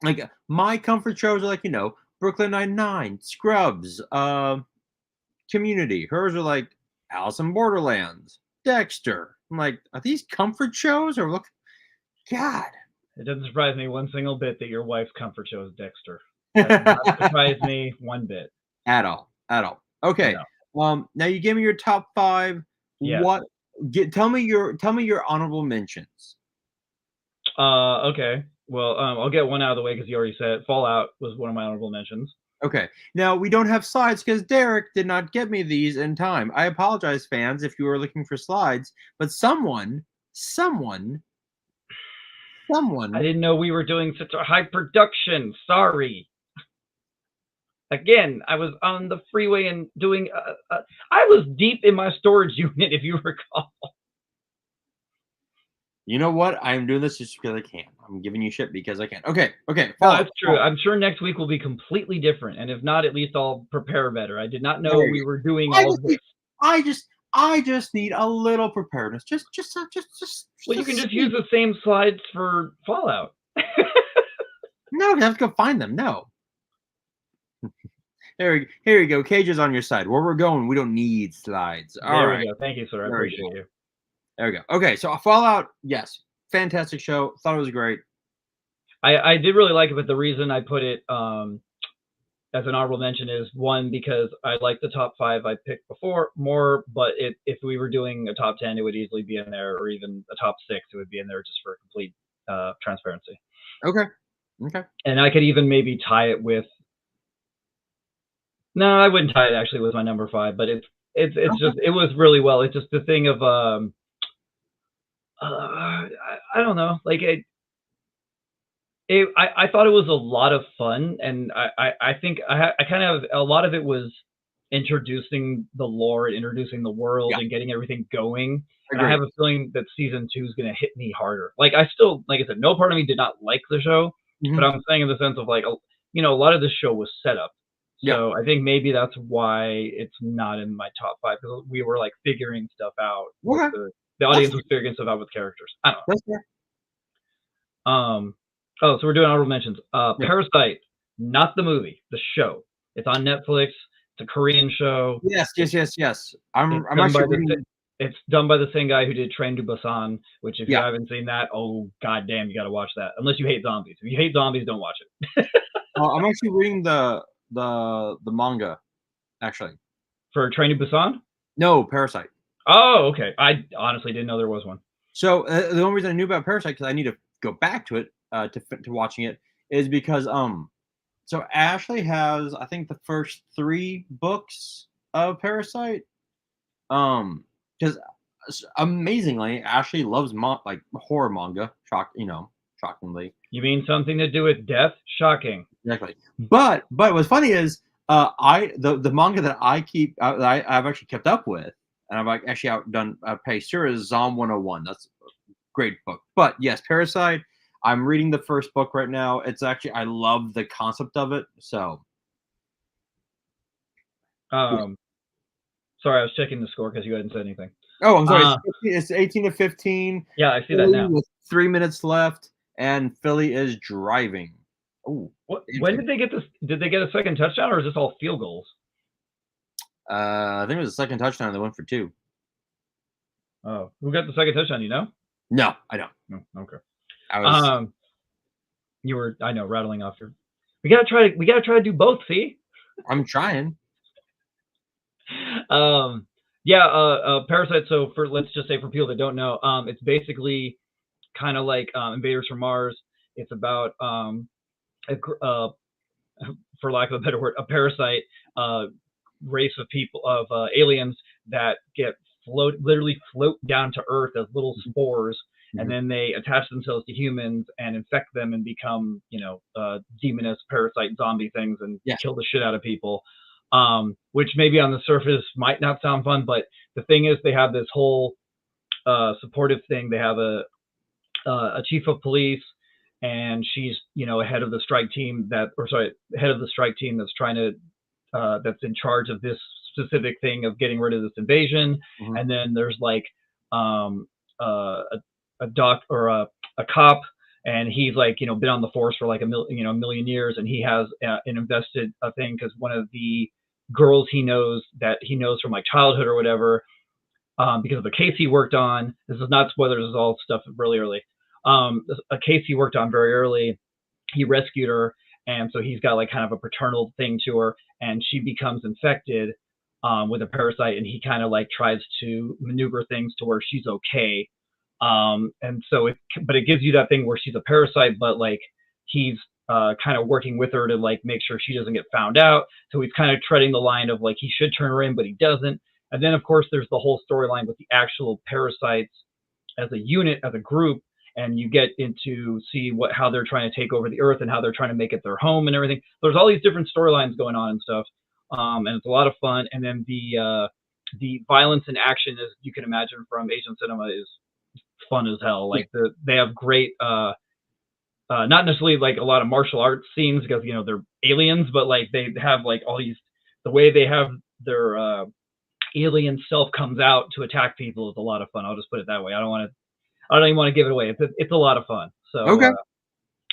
Like my comfort shows are like Brooklyn Nine-Nine, Scrubs, Community. Hers are like Alice in Borderlands, Dexter. I'm like, are these comfort shows or look? God, it doesn't surprise me one single bit that your wife's comfort show is Dexter. That does not surprise me one bit. At all. Okay. No. Now you gave me your top 5. Yes. Tell me your honorable mentions. Okay. Well, I'll get one out of the way because you already said Fallout was one of my honorable mentions. Okay. Now we don't have slides because Derek did not get me these in time. I apologize, fans, if you were looking for slides, but someone. I didn't know we were doing such a high production. Sorry. Again, I was on the freeway and doing. I was deep in my storage unit, if you recall. You know what? I'm doing this just because I can. I'm giving you shit because I can. Okay. No, that's true. I'm sure next week will be completely different, and if not, at least I'll prepare better. I did not know we were doing all of this. I just need a little preparedness. Just. Well, you can just use the same slides for Fallout. No, you have to go find them. No. Here you go. Cage is on your side. Where we're going, we don't need slides. All right. There we go. Thank you, sir. I appreciate you. There we go. Okay, so Fallout, yes, fantastic show. Thought it was great. I did really like it, but the reason I put it as an honorable mention is, one, because I like the top 5 I picked before more, but if we were doing a top 10, it would easily be in there, or even a top 6, it would be in there just for complete transparency. Okay. And I could even maybe tie it with. No, I wouldn't tie it actually with my number 5, but it's just, it was really well. It's just the thing of I don't know, like I thought it was a lot of fun, and I think I kind of, a lot of it was introducing the lore, introducing the world, and getting everything going. And I have a feeling that season 2 is going to hit me harder. Like I still, like I said, no part of me did not like the show, but I'm saying in the sense of like, a lot of this show was set up. So I think maybe that's why it's not in my top 5, because we were like figuring stuff out. Okay. The audience was figuring stuff out with characters. I don't know. That's fair. Oh, so we're doing honorable mentions. Parasite, not the movie, the show. It's on Netflix. It's a Korean show. Yes. I'm actually. It's done by the same guy who did Train to Busan, which if you haven't seen that, oh goddamn, you got to watch that. Unless you hate zombies. If you hate zombies, don't watch it. I'm actually reading the manga, actually. For Train to Busan? No, Parasite. Oh, okay. I honestly didn't know there was one. So the only reason I knew about Parasite, because I need to go back to it to watching it, is because so Ashley has, I think, the first 3 books of Parasite. Because amazingly, Ashley loves like horror manga. Shockingly. You mean something to do with death? Shocking. Exactly. But what's funny is the manga that I keep I've actually kept up with, and I've like actually outdone Pacer, is Zom 101. That's a great book. But yes, Parasite. I'm reading the first book right now. It's actually, I love the concept of it. So. Sorry, I was checking the score because you hadn't said anything. Oh, I'm sorry. It's 18 to 15. Yeah, I see that now. With 3 minutes left, and Philly is driving. Oh, when did they get this? Did they get a second touchdown, or is this all field goals? I think it was a second touchdown. They went for 2. Oh, who got the second touchdown? You know? No, I don't. Oh, okay. You were, I know, rattling off your. We gotta try to do both. See? I'm trying. Parasite. So let's just say for people that don't know, it's basically kind of like Invaders from Mars. It's about for lack of a better word, a parasite race of people, of aliens that literally float down to Earth as little spores, and then they attach themselves to humans and infect them and become, demonous parasite zombie things and kill the shit out of people. Which maybe on the surface might not sound fun, but the thing is, they have this whole supportive thing. They have a chief of police and she's, you know, head of the strike team head of the strike team that's trying to that's in charge of this specific thing of getting rid of this invasion. Mhm. And then there's like a doc or a cop, and he's like, you know, been on the force for like a million years, and he has an invested a thing because one of the girls he knows from like childhood or whatever, because of a case he worked on. This is not spoilers, this is all stuff really early. A case he worked on very early, he rescued her, and so he's got like kind of a paternal thing to her, and she becomes infected with a parasite, and he kind of like tries to maneuver things to where she's okay. And so but it gives you that thing where she's a parasite, but like he's kind of working with her to like make sure she doesn't get found out. So he's kind of treading the line of like he should turn her in, but he doesn't. And then of course there's the whole storyline with the actual parasites as a unit, as a group, and you get into see how they're trying to take over the earth and how they're trying to make it their home and everything. There's all these different storylines going on and stuff, and it's a lot of fun. And then the violence and action, as you can imagine from Asian cinema, is fun as hell. Like they have great, not necessarily like a lot of martial arts scenes because you know they're aliens, but like they have like all these, the way they have their alien self comes out to attack people is a lot of fun. I'll just put it that way. I don't even want to give it away. It's a lot of fun. So Okay.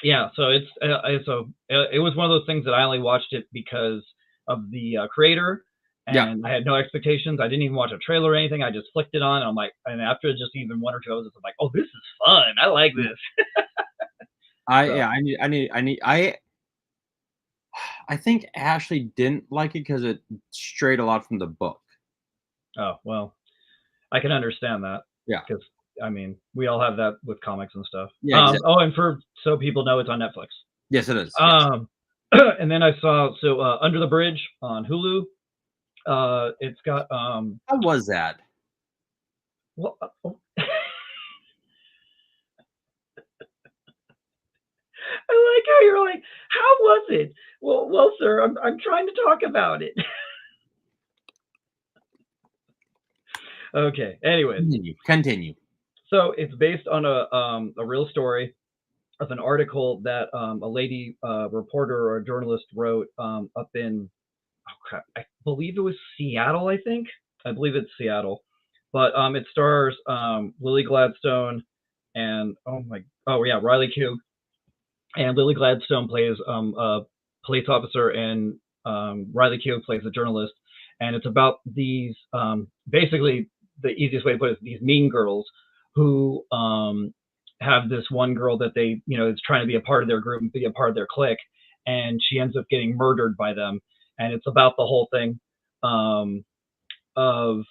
yeah, so it was one of those things that I only watched it because of the creator, and I had no expectations. I didn't even watch a trailer or anything. I just flicked it on, and I'm like, and after just even one or two episodes, I'm like, oh, this is fun. I like this. I think Ashley didn't like it because it strayed a lot from the book. Oh well, I can understand that. Yeah, because I mean, we all have that with comics and stuff. Yeah, exactly. Oh, and so people know, it's on Netflix. Yes, it is. And then I saw Under the Bridge on Hulu. It's got How was that? Well, I like how you're like, how was it? Well, sir, I'm trying to talk about it. Okay. Anyways, continue. So it's based on a real story of an article that a lady reporter or a journalist wrote up in, oh crap, I believe it was Seattle. I believe it's Seattle, but it stars Lily Gladstone and Riley Keough, and Lily Gladstone plays a police officer, and Riley Keough plays a journalist, and it's about these basically, the easiest way to put it is these mean girls who have this one girl that they, you know, is trying to be a part of their group and be a part of their clique, and she ends up getting murdered by them. And it's about the whole thing of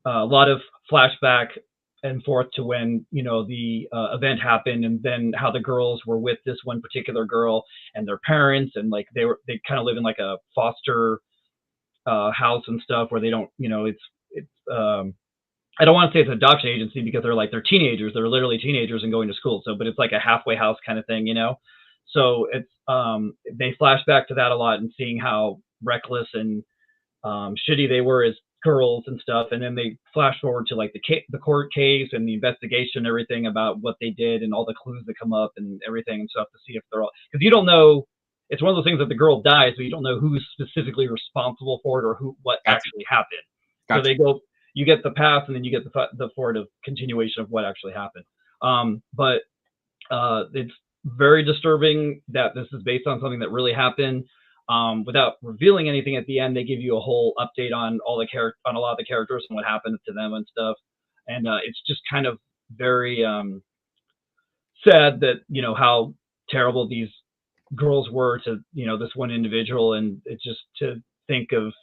a lot of flashback and forth to when, you know, the event happened, and then how the girls were with this one particular girl and their parents, and like they kind of live in like a foster house and stuff where they don't, you know, it's I don't want to say it's an adoption agency because they're teenagers. They're literally teenagers and going to school. So, but it's like a halfway house kind of thing, you know? So it's, they flash back to that a lot and seeing how reckless and shitty they were as girls and stuff. And then they flash forward to like the court case and the investigation and everything about what they did and all the clues that come up and everything and stuff to see if they're all, because you don't know, it's one of those things that the girl dies, but you don't know who's specifically responsible for it or what actually happened. So they go, you get the past, and then you get the forward of continuation of what actually happened. But it's very disturbing that this is based on something that really happened. Without revealing anything at the end, they give you a whole update on a lot of the characters and what happened to them and stuff. And it's just kind of very sad that, you know, how terrible these girls were to, you know, this one individual, and it's just to think of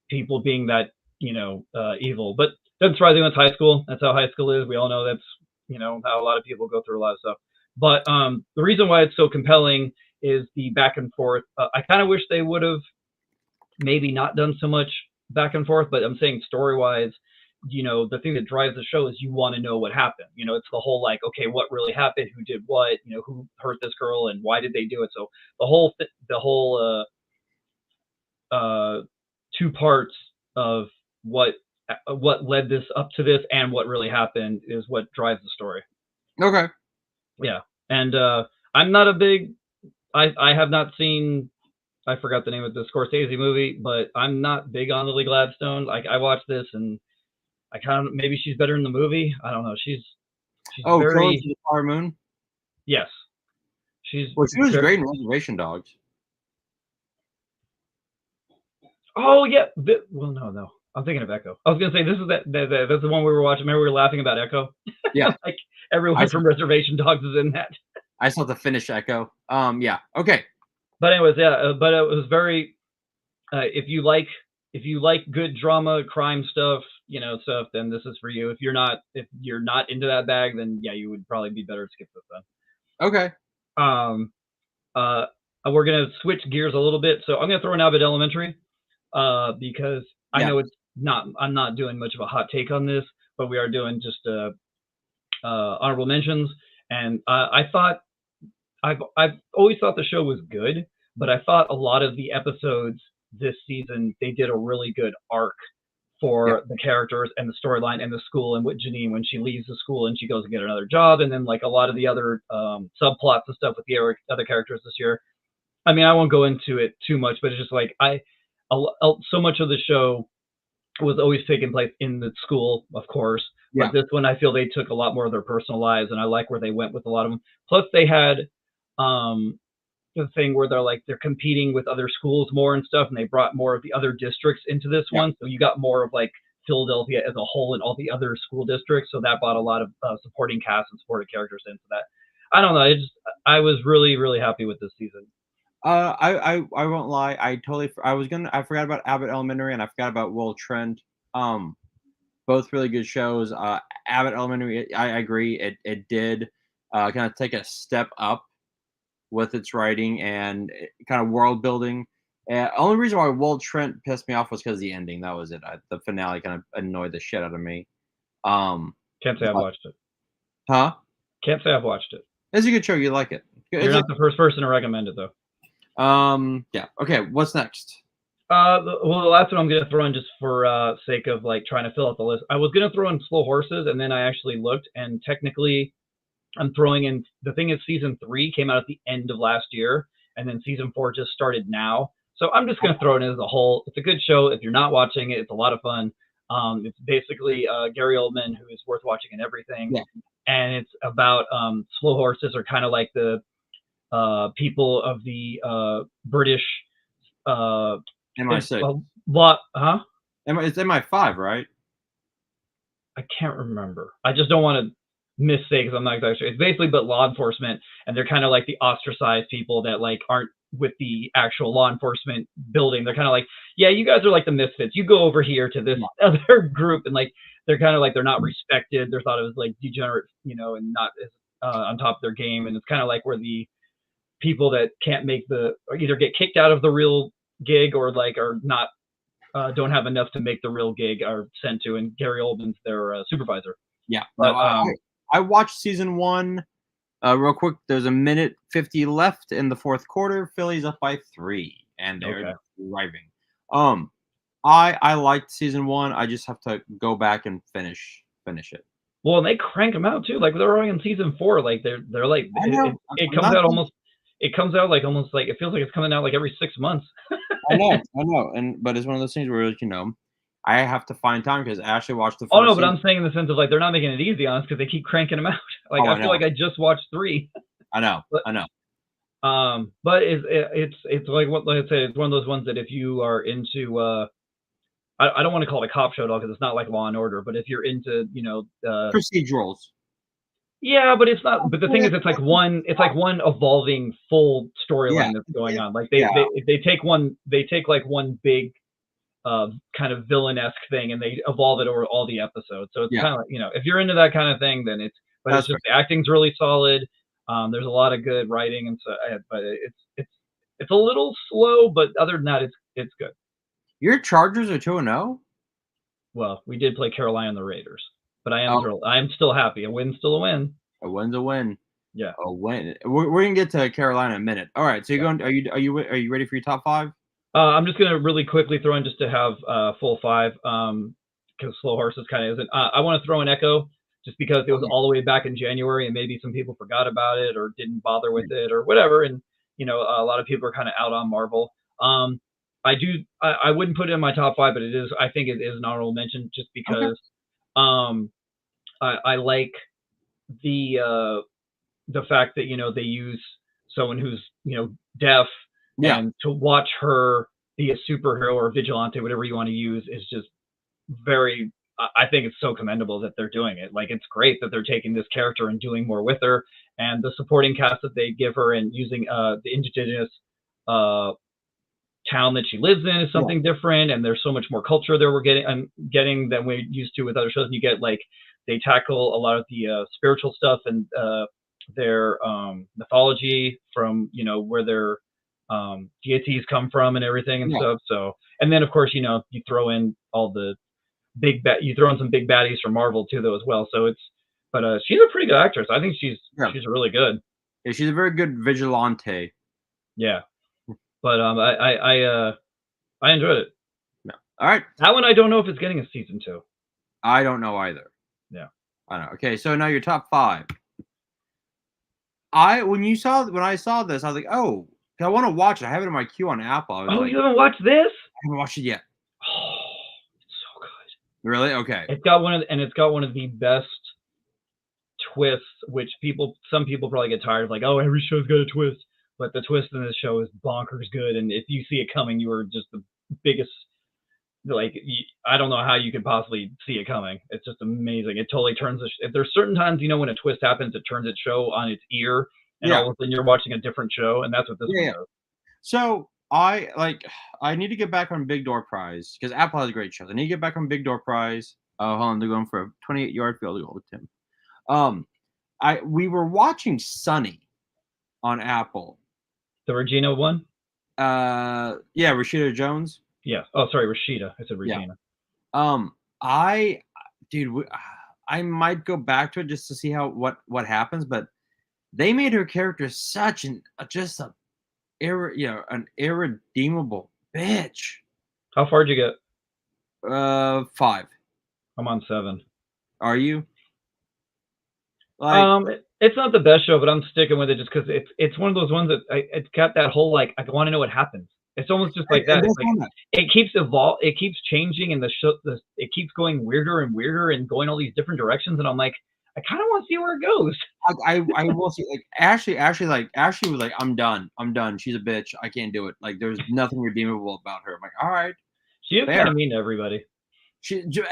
people being that, you know, evil. But that's surprising. That's high school. That's how high school is. We all know that's, you know, how a lot of people go through a lot of stuff. But the reason why it's so compelling is the back and forth. I kind of wish they would have maybe not done so much back and forth, but I'm saying story-wise, you know, the thing that drives the show is you want to know what happened. You know, it's the whole like, okay, what really happened? Who did what? You know, who hurt this girl and why did they do it? So the whole two parts of what led this up to this and what really happened is what drives the story. Okay. Yeah. And I'm not a big. I have not seen. I forgot the name of the Scorsese movie, but I'm not big on Lily Gladstone. Like I watched this and I kind of maybe she's better in the movie. I don't know. She's Oh, Killers of very the Flower Moon. yes. She's Well, she was very, great in Reservation Dogs. oh yeah. Well, no. I'm thinking of Echo. I was gonna say this is that's the one we were watching. Remember we were laughing about Echo? Yeah, Like everyone from Reservation Dogs is in that. I still have to finish Echo. Yeah. Okay. But anyways, yeah. But it was very. If you like good drama, crime stuff, stuff, then this is for you. If you're not into that bag, then yeah, you would probably be better to skip this then. Okay. We're gonna switch gears a little bit. So I'm gonna throw in Abbott Elementary, because I know it's not. I'm not doing much of a hot take on this, but we are doing just honorable mentions. And I thought I've always thought the show was good, but I thought a lot of the episodes this season they did a really good arc for the characters and the storyline and the school, and with Janine when she leaves the school and she goes and get another job, and then like a lot of the other subplots and stuff with the other characters this year. I mean, I won't go into it too much, but it's just like so much of the show was always taking place in the school, of course. But this one, I feel they took a lot more of their personal lives, and I like where they went with a lot of them. Plus, they had the thing where they're competing with other schools more and stuff, and they brought more of the other districts into this one, so you got more of like Philadelphia as a whole and all the other school districts. So that brought a lot of supporting cast and supporting characters into that. I don't know. I was really really happy with this season. I won't lie. I forgot about Abbott Elementary and I forgot about Will Trent. Both really good shows. Abbott Elementary, I agree. It did kind of take a step up with its writing and kind of world building. Only reason why Will Trent pissed me off was because of the ending. That was it. The finale kind of annoyed the shit out of me. Can't say I've watched it. Huh? Can't say I've watched it. It's a good show. You like it. You're not the first person to recommend it, though. Yeah. Okay. What's next? Well, the last one I'm going to throw in just for sake of like trying to fill out the list. I was going to throw in Slow Horses, and then I actually looked, and technically I'm throwing in, the thing is season 3 came out at the end of last year, and then season 4 just started now. So I'm just going to throw it in as a whole. It's a good show. If you're not watching it, it's a lot of fun. It's basically Gary Oldman, who is worth watching in everything. Yeah. And it's about slow horses are kind of like the people of the British MI6. Huh? It's MI5, right? I can't remember. I just don't want to missay because I'm not exactly sure. It's basically but law enforcement, and they're kind of like the ostracized people that like aren't with the actual law enforcement building. They're kind of like, yeah, you guys are like the misfits. You go over here to this other group, and like they're kind of like they're not respected. They're thought of as like degenerate, and not as on top of their game. And it's kind of like where the people that can't make or either get kicked out of the real gig or like are not don't have enough to make the real gig are sent to, and Gary Oldman's their supervisor. Yeah, but I watched season 1 real quick. There's a minute 50 left in the fourth quarter. Philly's up by 3, and they're driving. I liked season 1. I just have to go back and finish it. Well, and they crank them out too. Like they're already in season 4. Like they're like it comes out almost. It comes out like almost like it feels like it's coming out like every 6 months. I know, but it's one of those things where I have to find time because Ashley watched the first. Oh no, but I'm saying in the sense of like they're not making it easy on us because they keep cranking them out. Like I feel like I just watched 3. I know. But it's like what I said. It's one of those ones that if you are into, I don't want to call it a cop show at all because it's not like Law and Order. But if you're into, procedurals. Yeah, but it's not. But the thing is, it's like one evolving full storyline that's going on. Like they take like one big kind of villain-esque thing and they evolve it over all the episodes. So it's kind of like, if you're into that kind of thing, then it's just the acting's really solid. There's a lot of good writing and so, but it's a little slow, but other than that, it's good. Your Chargers are 2-0. Well, we did play Carolina and the Raiders. But I am still happy. A win's still a win. A win's a win. Yeah. A win. We're gonna get to Carolina in a minute. All right. So you're going. Are you ready for your top 5? I'm just gonna really quickly throw in just to have full 5. Because Slow Horses kind of isn't. I want to throw in Echo just because it was all the way back in January, and maybe some people forgot about it or didn't bother with it or whatever. And a lot of people are kind of out on Marvel. I wouldn't put it in my top 5, but I think it is an honorable mention just because I like the fact that they use someone who's deaf, and to watch her be a superhero or a vigilante, whatever you want to use, is just very. I think it's so commendable that they're doing it. Like, it's great that they're taking this character and doing more with her, and the supporting cast that they give her, and using the indigenous town that she lives in is something different, and there's so much more culture there we're getting than we're used to with other shows. And you get, like, they tackle a lot of the spiritual stuff and their mythology from where their deities come from and everything and stuff. So, and then of course you throw in all the you throw in some big baddies from Marvel too though as well. So but she's a pretty good actress. I think she's really good. Yeah, she's a very good vigilante. Yeah, but I enjoyed it. Yeah. All right. That one I don't know if it's getting a season 2. I don't know either. Yeah. I don't know. Okay, so now your top 5. When I saw this, I was like, oh, I want to watch it. I have it in my queue on Apple. You haven't watched this? I haven't watched it yet. Oh, it's so good. Really? Okay. It's got one of the best twists, which some people probably get tired of, like, oh, every show's got a twist. But the twist in this show is bonkers good, and if you see it coming, you are just the biggest. Like, I don't know how you could possibly see it coming. It's just amazing. It totally turns there's certain times, when a twist happens, it turns its show on its ear, and all of a sudden you're watching a different show, and that's what this one does. So I need to get back on Big Door Prize, because Apple has great shows. I need to get back on Big Door Prize. Hold on, they're going for a 28-yard field goal with Tim. We were watching Sunny on Apple. The Regina one? Rashida Jones. Yeah. Oh, sorry, Rashida. I said Regina. Yeah. I might go back to it just to see what happens, but they made her character such an irredeemable bitch. How far did you get? 5. I'm on 7. Are you? It's not the best show, but I'm sticking with it just because it's one of those ones that it's got that whole, like, I want to know what happens. It's almost just like that. It's like, it keeps it keeps changing, and it keeps going weirder and weirder and going all these different directions. And I'm like, I kind of want to see where it goes. I will see. Like, Ashley was like, I'm done. She's a bitch. I can't do it. Like, there's nothing redeemable about her. I'm like, all right. She is kind of mean to everybody.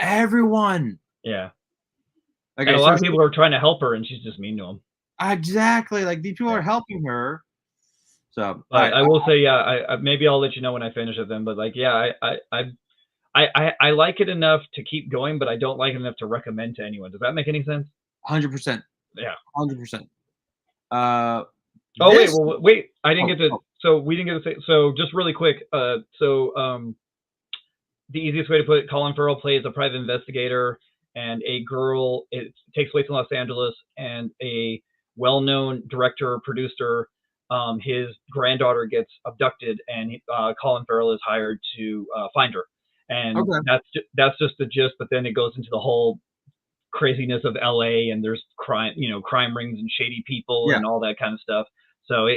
Everyone. Yeah. Okay, and a lot of people are trying to help her, and she's just mean to them. Exactly. Like, these people are helping her. So I will say, I maybe I'll let you know when I finish it then. But, like, yeah, I like it enough to keep going, but I don't like it enough to recommend to anyone. Does that make any sense? 100%. Yeah. 100%. Wait. I didn't get to. So we didn't get to say. So just really quick. The easiest way to put it: Colin Farrell plays a private investigator, and a girl. It takes place in Los Angeles, and a well-known director, producer. His granddaughter gets abducted, and Colin Farrell is hired to find her. And that's just the gist. But then it goes into the whole craziness of LA, and there's crime rings and shady people and all that kind of stuff. So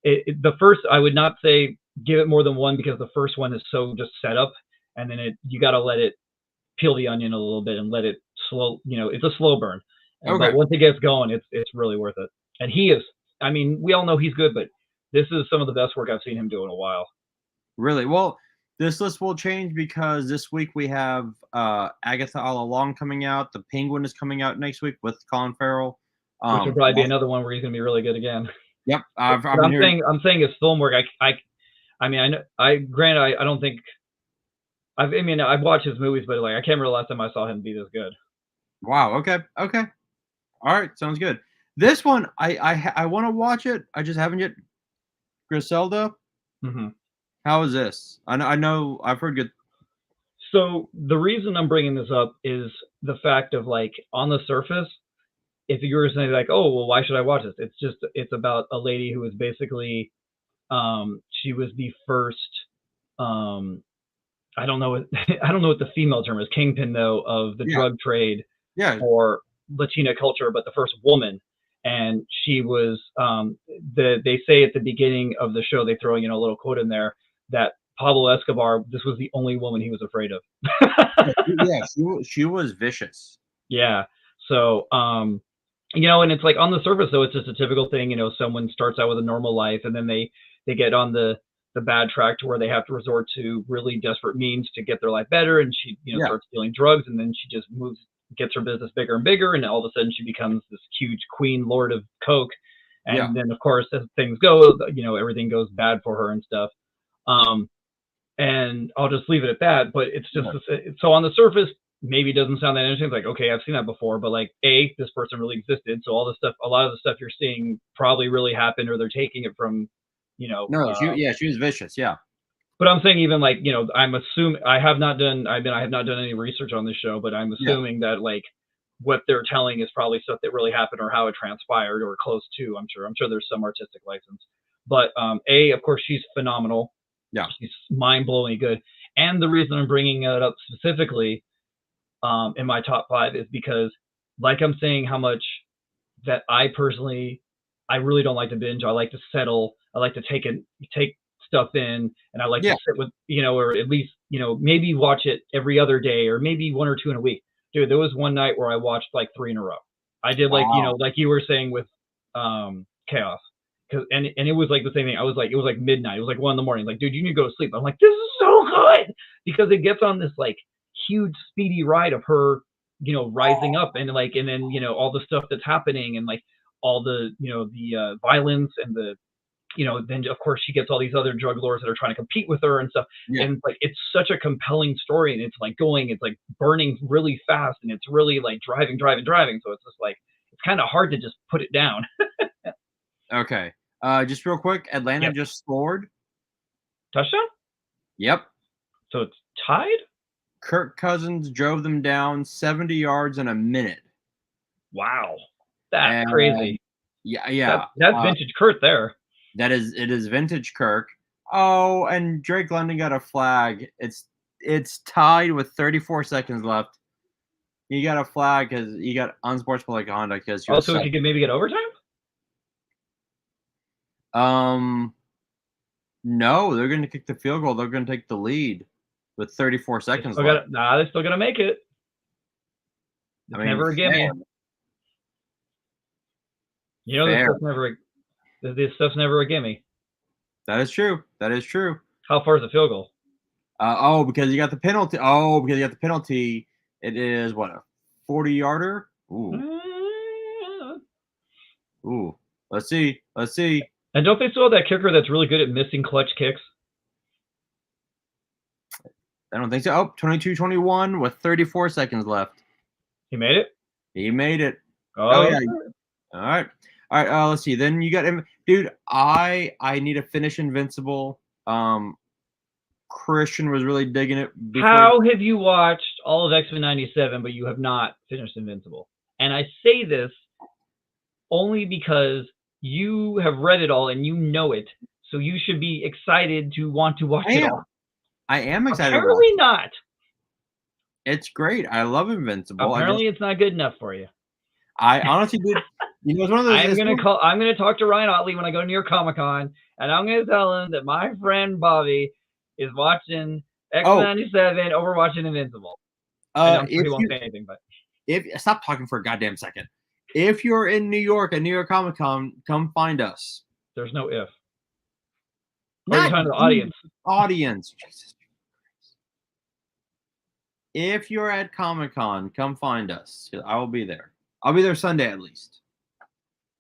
the first, I would not say give it more than 1, because the first one is so just set up, and then you got to let it peel the onion a little bit and let it slow. It's a slow burn. But once it gets going, it's really worth it. And he is. I mean, we all know he's good, but this is some of the best work I've seen him do in a while. Really? Well, this list will change because this week we have Agatha All Along coming out. The Penguin is coming out next week with Colin Farrell. Which will probably be another one where he's going to be really good again. Yep. I'm saying his film work. I don't think. I've watched his movies, but like I can't remember the last time I saw him be this good. Wow. Okay. All right. Sounds good. This one, I want to watch it. I just haven't yet. Griselda. Mm-hmm. How is this? I know I've heard good. So the reason I'm bringing this up is the fact of, like, on the surface, if you were saying like, oh, well, why should I watch this? It's about a lady who was basically, she was the first, I don't know what the female term is, kingpin though, of the drug trade. Yeah. For Latina culture, but the first woman. And she was they say at the beginning of the show, they throw a little quote in there that Pablo Escobar, this was the only woman he was afraid of. Yeah, she was vicious. Yeah. So and it's like on the surface though, it's just a typical thing. Someone starts out with a normal life and then they get on the bad track to where they have to resort to really desperate means to get their life better. And she starts dealing drugs, and then she just gets her business bigger and bigger, and all of a sudden she becomes this huge queen lord of coke. And then of course as things go, everything goes bad for her and stuff. And I'll just leave it at that. But it's just so on the surface, maybe it doesn't sound that interesting. It's like, okay, I've seen that before, but like, this person really existed, so a lot of the stuff you're seeing probably really happened, or they're taking it from No, she was vicious. Yeah. But I'm saying even like, I'm assuming I have not done any research on this show, but I'm assuming that like what they're telling is probably stuff that really happened or how it transpired or close to. I'm sure there's some artistic license. But of course, she's phenomenal. Yeah. She's mind-blowingly good. And the reason I'm bringing it up specifically in my top 5 is because, like I'm saying, how much that I really don't like to binge. I like to settle. I like to take stuff in, and I like to sit with, or at least, maybe watch it every other day, or maybe 1 or 2 in a week. Dude, there was one night where I watched like 3 in a row. I did like, like you were saying with Chaos. And it was like the same thing. It was like midnight. It was like 1 a.m. Like, dude, you need to go to sleep. I'm like, this is so good, because it gets on this like huge speedy ride of her, rising up, and then all the stuff that's happening, and like all the the violence, and the then of course she gets all these other drug lords that are trying to compete with her and stuff. And like, it's such a compelling story, and it's like burning really fast, and it's really like driving. So it's just like, it's kind of hard to just put it down. Okay. Just real quick, Atlanta just scored. Touchdown? Yep. So it's tied? Kirk Cousins drove them down 70 yards in a minute. Wow. That's crazy. Yeah. That's vintage Kurt there. It is vintage Kirk. Oh, and Drake London got a flag. It's tied with 34 seconds left. He got a flag because he got unsportsmanlike conduct. So he could maybe get overtime? No, they're going to kick the field goal. They're going to take the lead with 34 seconds left. They're still going to make it. It's never a gimme. This stuff's never a gimme. That is true. How far is the field goal? Because you got the penalty. It is what, a 40-yarder? Ooh. Let's see. And don't they still have that kicker that's really good at missing clutch kicks? I don't think so. Oh, 22-21 with 34 seconds left. He made it? Oh yeah. All right. Let's see. Then you got him. Dude, I need to finish Invincible. Christian was really digging it. How have you watched all of X-Men 97, but you have not finished Invincible? And I say this only because you have read it all and you know it, so you should be excited to want to watch it all. I am excited. Apparently not. It's great. I love Invincible. Apparently it's not good enough for you. I honestly did. It's one of those. I'm gonna talk to Ryan Otley when I go to New York Comic Con, and I'm gonna tell him that my friend Bobby is watching X-97 over watching Invincible. I'm sure he won't say anything, but stop talking for a goddamn second. If you're in New York at New York Comic Con, come find us. There's no if. Not talking to the audience. Audience. Jesus Christ. If you're at Comic Con, come find us. I will be there. I'll be there Sunday at least.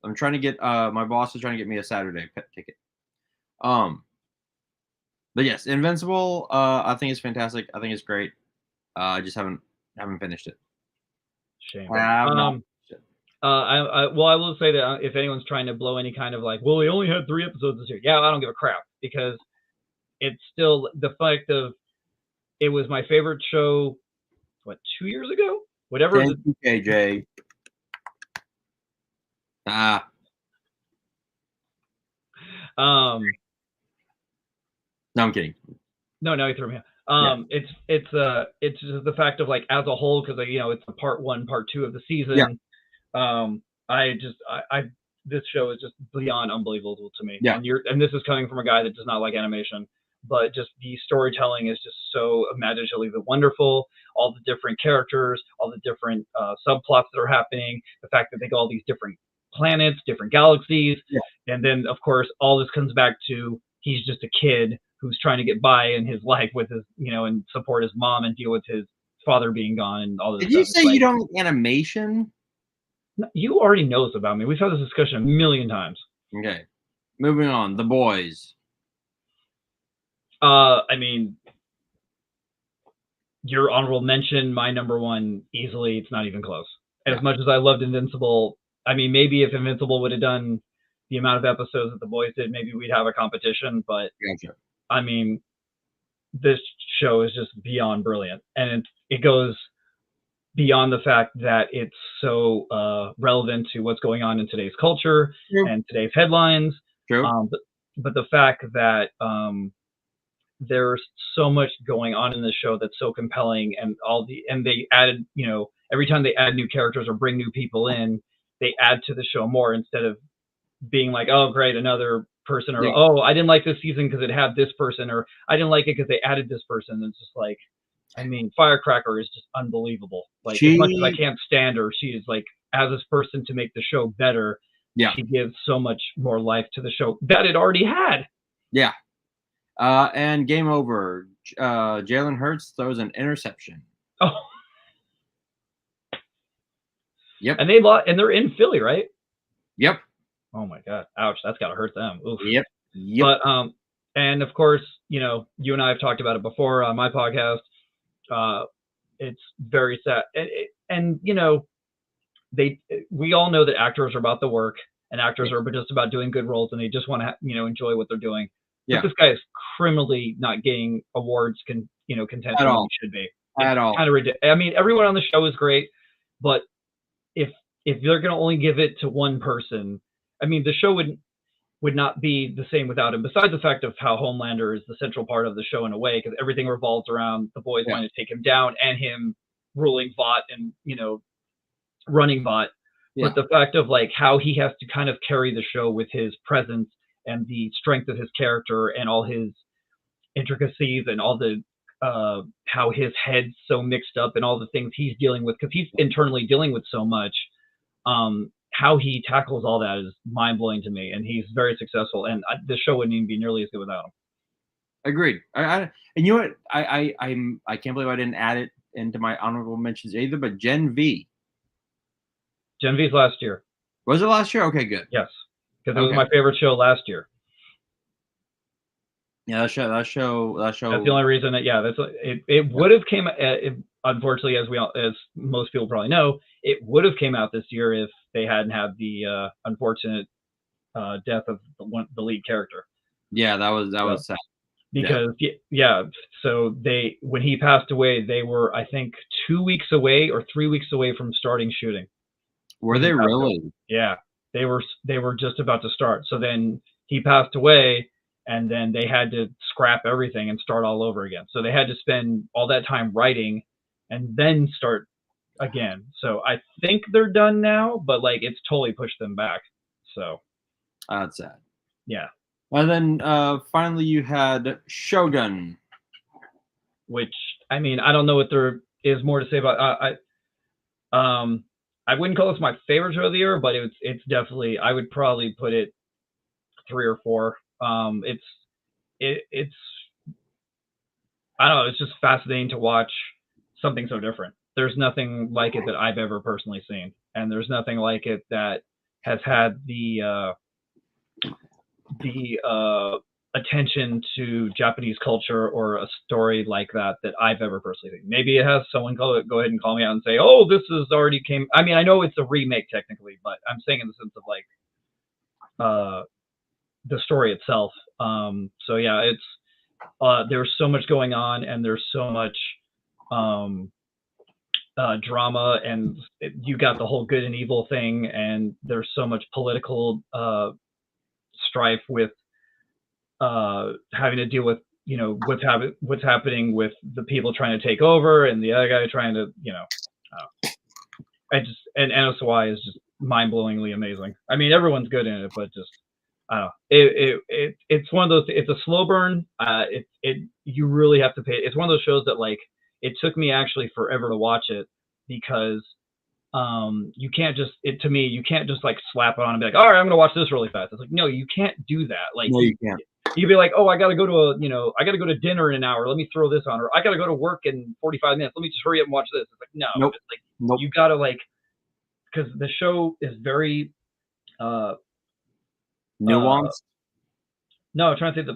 I'm trying to get my boss is trying to get me a Saturday ticket. But yes, Invincible. I think it's fantastic. I think it's great. I just haven't finished it. Shame. I will say that if anyone's trying to blow any kind of like, well, we only had 3 episodes this year. Yeah, I don't give a crap, because it's still the fact of it was my favorite show. What, 2 years ago? Whatever. Thank you, KJ. No, I'm kidding. No, he threw me out. It's just the fact of like as a whole, because it's the part 1, part 2 of the season. I this show is just beyond unbelievable to me. Yeah. And this is coming from a guy that does not like animation, but just the storytelling is just so imaginatively wonderful. All the different characters, all the different subplots that are happening, the fact that they go all these different planets, different galaxies, and then of course all this comes back to he's just a kid who's trying to get by in his life with his, and support his mom and deal with his father being gone and all this Did stuff. you say you don't like animation? You already know this about me. We've had this discussion a million times. Okay. Moving on. The Boys. I mean, your honorable mention, my number one, easily. It's not even close. As much as I loved Invincible, I mean, maybe if Invincible would have done the amount of episodes that The Boys did, maybe we'd have a competition. But Gotcha. I mean, this show is just beyond brilliant, and it goes beyond the fact that it's so relevant to what's going on in today's culture and today's headlines. True. But the fact that there's so much going on in this show that's so compelling, and they added, every time they add new characters or bring new people in, they add to the show more instead of being like, oh great, another person, or oh, I didn't like this season because it had this person, or I didn't like it because they added this person. It's just like, I mean, Firecracker is just unbelievable. Like, as much as I can't stand her, she is like, as this person to make the show better. Yeah. She gives so much more life to the show that it already had. Yeah. And game over. Jalen Hurts throws an interception. Oh. Yep. And they're in Philly, right? Yep. Oh my God. Ouch. That's gotta hurt them. Oof. Yep. But and of course, you and I have talked about it before on my podcast. It's very sad. And we all know that actors are about the work, and actors are just about doing good roles, and they just want to enjoy what they're doing. But this guy is criminally not getting awards contention at all. He should be. At all. Kind of ridiculous. I mean, everyone on the show is great, but if they're going to only give it to one person, I mean, the show would not be the same without him. Besides the fact of how Homelander is the central part of the show in a way, because everything revolves around the Boys wanting to take him down and him ruling Vought and running Vought. But the fact of like how he has to kind of carry the show with his presence and the strength of his character and all his intricacies and all the how his head's so mixed up and all the things he's dealing with, because he's internally dealing with so much. How he tackles all that is mind-blowing to me, and he's very successful, and the show wouldn't even be nearly as good without him. Agreed. And you know what? I can't believe I didn't add it into my honorable mentions either, but Gen V's last year. Was it last year? Okay, good. Yes, because it was my favorite show last year. Yeah, that show. That's the only reason that it would have came. Unfortunately, as most people probably know, it would have came out this year if they hadn't had the unfortunate death of the lead character. Yeah, that was sad. Because so when he passed away, they were, I think, 2 weeks away or 3 weeks away from starting shooting. Were they really? Yeah, they were just about to start. So then he passed away, and then they had to scrap everything and start all over again. So they had to spend all that time writing and then start again. So I think they're done now, but like it's totally pushed them back. So that's sad. Yeah. And then finally you had Shogun, which, I mean, I don't know what there is more to say about. I wouldn't call this my favorite show of the year, but it's definitely, I would probably put it 3 or 4. It's I don't know, it's just fascinating to watch something so different. There's nothing like it that I've ever personally seen, and there's nothing like it that has had the attention to Japanese culture or a story like that I've ever personally seen. Maybe it has. Someone go ahead and call me out and say, oh, this is already came. I mean, I know it's a remake technically, but I'm saying in the sense of like the story itself. So yeah, it's there's so much going on, and there's so much drama, and you got the whole good and evil thing, and there's so much political strife with having to deal with what's happening with the people trying to take over and the other guy trying to and NSY is just mind-blowingly amazing. I mean, everyone's good in it, but just I don't know. It's one of those. It's a slow burn. You really have to pay. It's one of those shows that like it took me actually forever to watch it because you can't just you can't just like slap it on and be like, all right, I'm gonna watch this really fast. It's like, no, you can't do that. Like, No, you can't. You'd be like, oh, I gotta go to I gotta go to dinner in an hour. Let me throw this on, or I gotta go to work in 45 minutes. Let me just hurry up and watch this. It's like, no, Nope. it's like Nope. you gotta like, because the show is very nuanced. no, I'm trying to say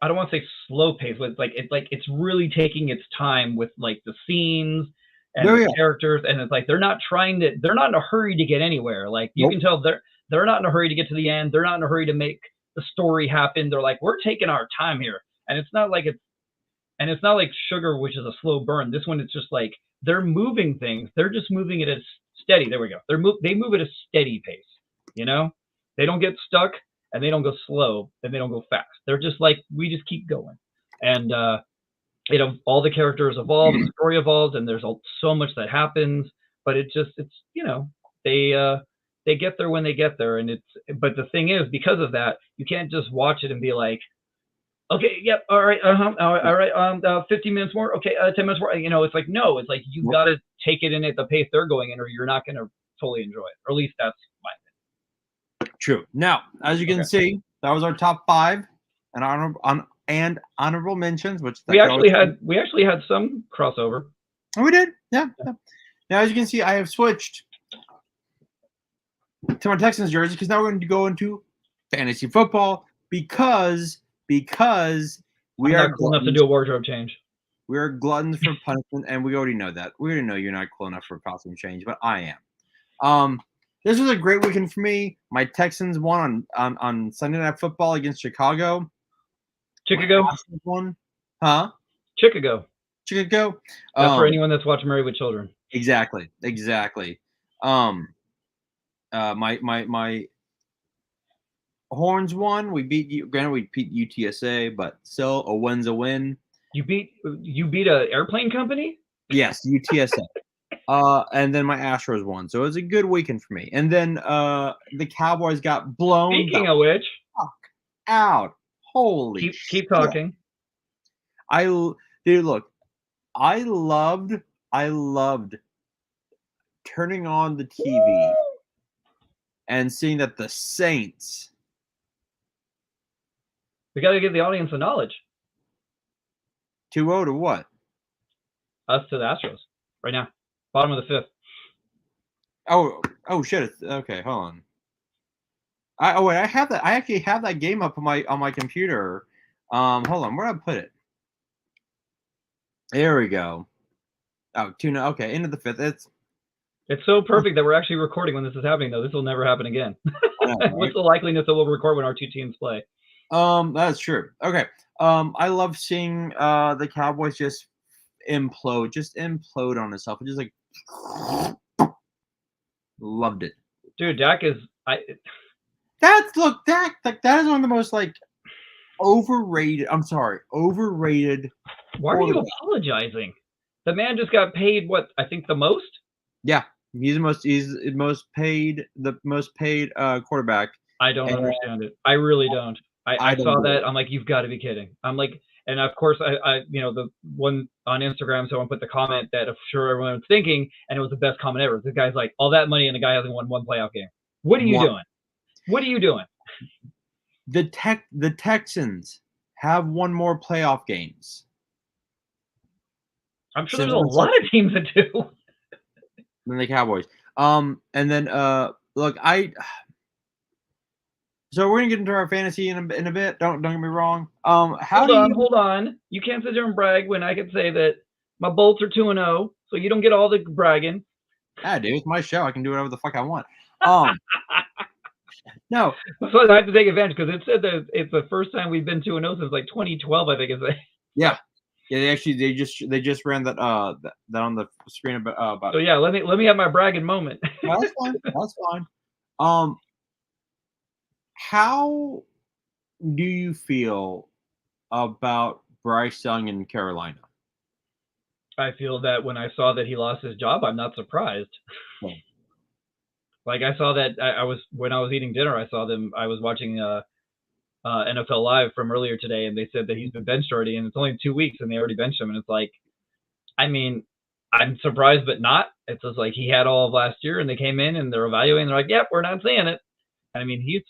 I don't want to say slow pace, but it's really taking its time with like the scenes and the characters, and it's like they're not in a hurry to get anywhere. Like you can tell they're not in a hurry to get to the end. They're not in a hurry to make the story happen. They're like, we're taking our time here, and it's not like Sugar, which is a slow burn. This one, it's just like they're moving things. They're just moving it at steady. There we go. They move at a steady pace. You know, they don't get stuck. And they don't go slow, and they don't go fast. They're just like, we just keep going. And all the characters evolve, and the story evolves, and there's so much that happens. But it's they get there when they get there. And but the thing is, because of that, you can't just watch it and be like, okay, yep, all right, all right, 15 minutes more, okay, 10 minutes more. It's like, no, it's like you got to take it in at the pace they're going in, or you're not going to fully enjoy it. Or at least that's my opinion. True. Now, as you can see, that was our top 5 and honorable mentions, which we actually had some crossover. Oh, we did, yeah. Now, as you can see, I have switched to my Texans jersey because now we're going to go into fantasy football because we I'm are not cool enough to do a wardrobe change. We are gluttons for punishment, and we already know that. We already know you're not cool enough for a costume change, but I am. This was a great weekend for me. My Texans won on Sunday Night Football against Chicago. Chicago? Won. Huh? Chicago. Chicago. That's for anyone that's watching Married with Children. Exactly. My Horns won. We beat you. Granted, we beat UTSA, but still a win's a win. You beat an airplane company? Yes, UTSA. And then my Astros won, so it was a good weekend for me. And then the Cowboys got blown. Speaking of which, fuck out! Holy keep talking. Dude, look, I loved turning on the TV and seeing that the Saints. We got to give the audience the knowledge. 2-0 to what? Us to the Astros right now. Bottom of the 5th. Oh shit! Okay, hold on. I have that. I actually have that game up on my computer. Hold on. Where did I put it? There we go. Oh, 2-0. Okay, into the 5th. It's so perfect that we're actually recording when this is happening, though. This will never happen again. Know, right? What's the likeliness that we'll record when our two teams play? That's true. Okay. I love seeing the Cowboys just implode on itself. Just like loved it. Dude, Dak is Dak, that is one of the most like overrated. I'm sorry, overrated. Why are you apologizing? The man just got paid what I think the most. Yeah, he's the most paid quarterback. I don't understand it. I really don't. I saw that. I'm like, you've got to be kidding. I'm like, and of course, I the one on Instagram, someone put the comment that I'm sure everyone was thinking, and it was the best comment ever. The guy's like, all that money, and the guy hasn't won one playoff game. What are you doing? What are you doing? The Texans have won more playoff games. I'm sure there's a lot of teams that do. Than the Cowboys. And then look, so we're gonna get into our fantasy in a bit. Don't get me wrong. Hold on. You can't sit there and brag when I can say that my Bolts are 2-0, so you don't get all the bragging. Ah, dude, it's my show. I can do whatever the fuck I want. No. So I have to take advantage because it said that it's the first time we've been 2-0 since like 2012, I think it's like. Yeah. Yeah, they just ran that that on the screen about. So yeah, let me have my bragging moment. That's fine. That's fine. How do you feel about Bryce Young in Carolina? I feel that when I saw that he lost his job, I'm not surprised. Like I saw that I was when I was eating dinner, I saw them. I was watching NFL Live from earlier today, and they said that he's been benched already, and it's only 2 weeks, and they already benched him, and it's like, I mean, I'm surprised, but not. It's just like he had all of last year, and they came in and they're evaluating. They're like, "Yep, we're not seeing it." I mean, he's.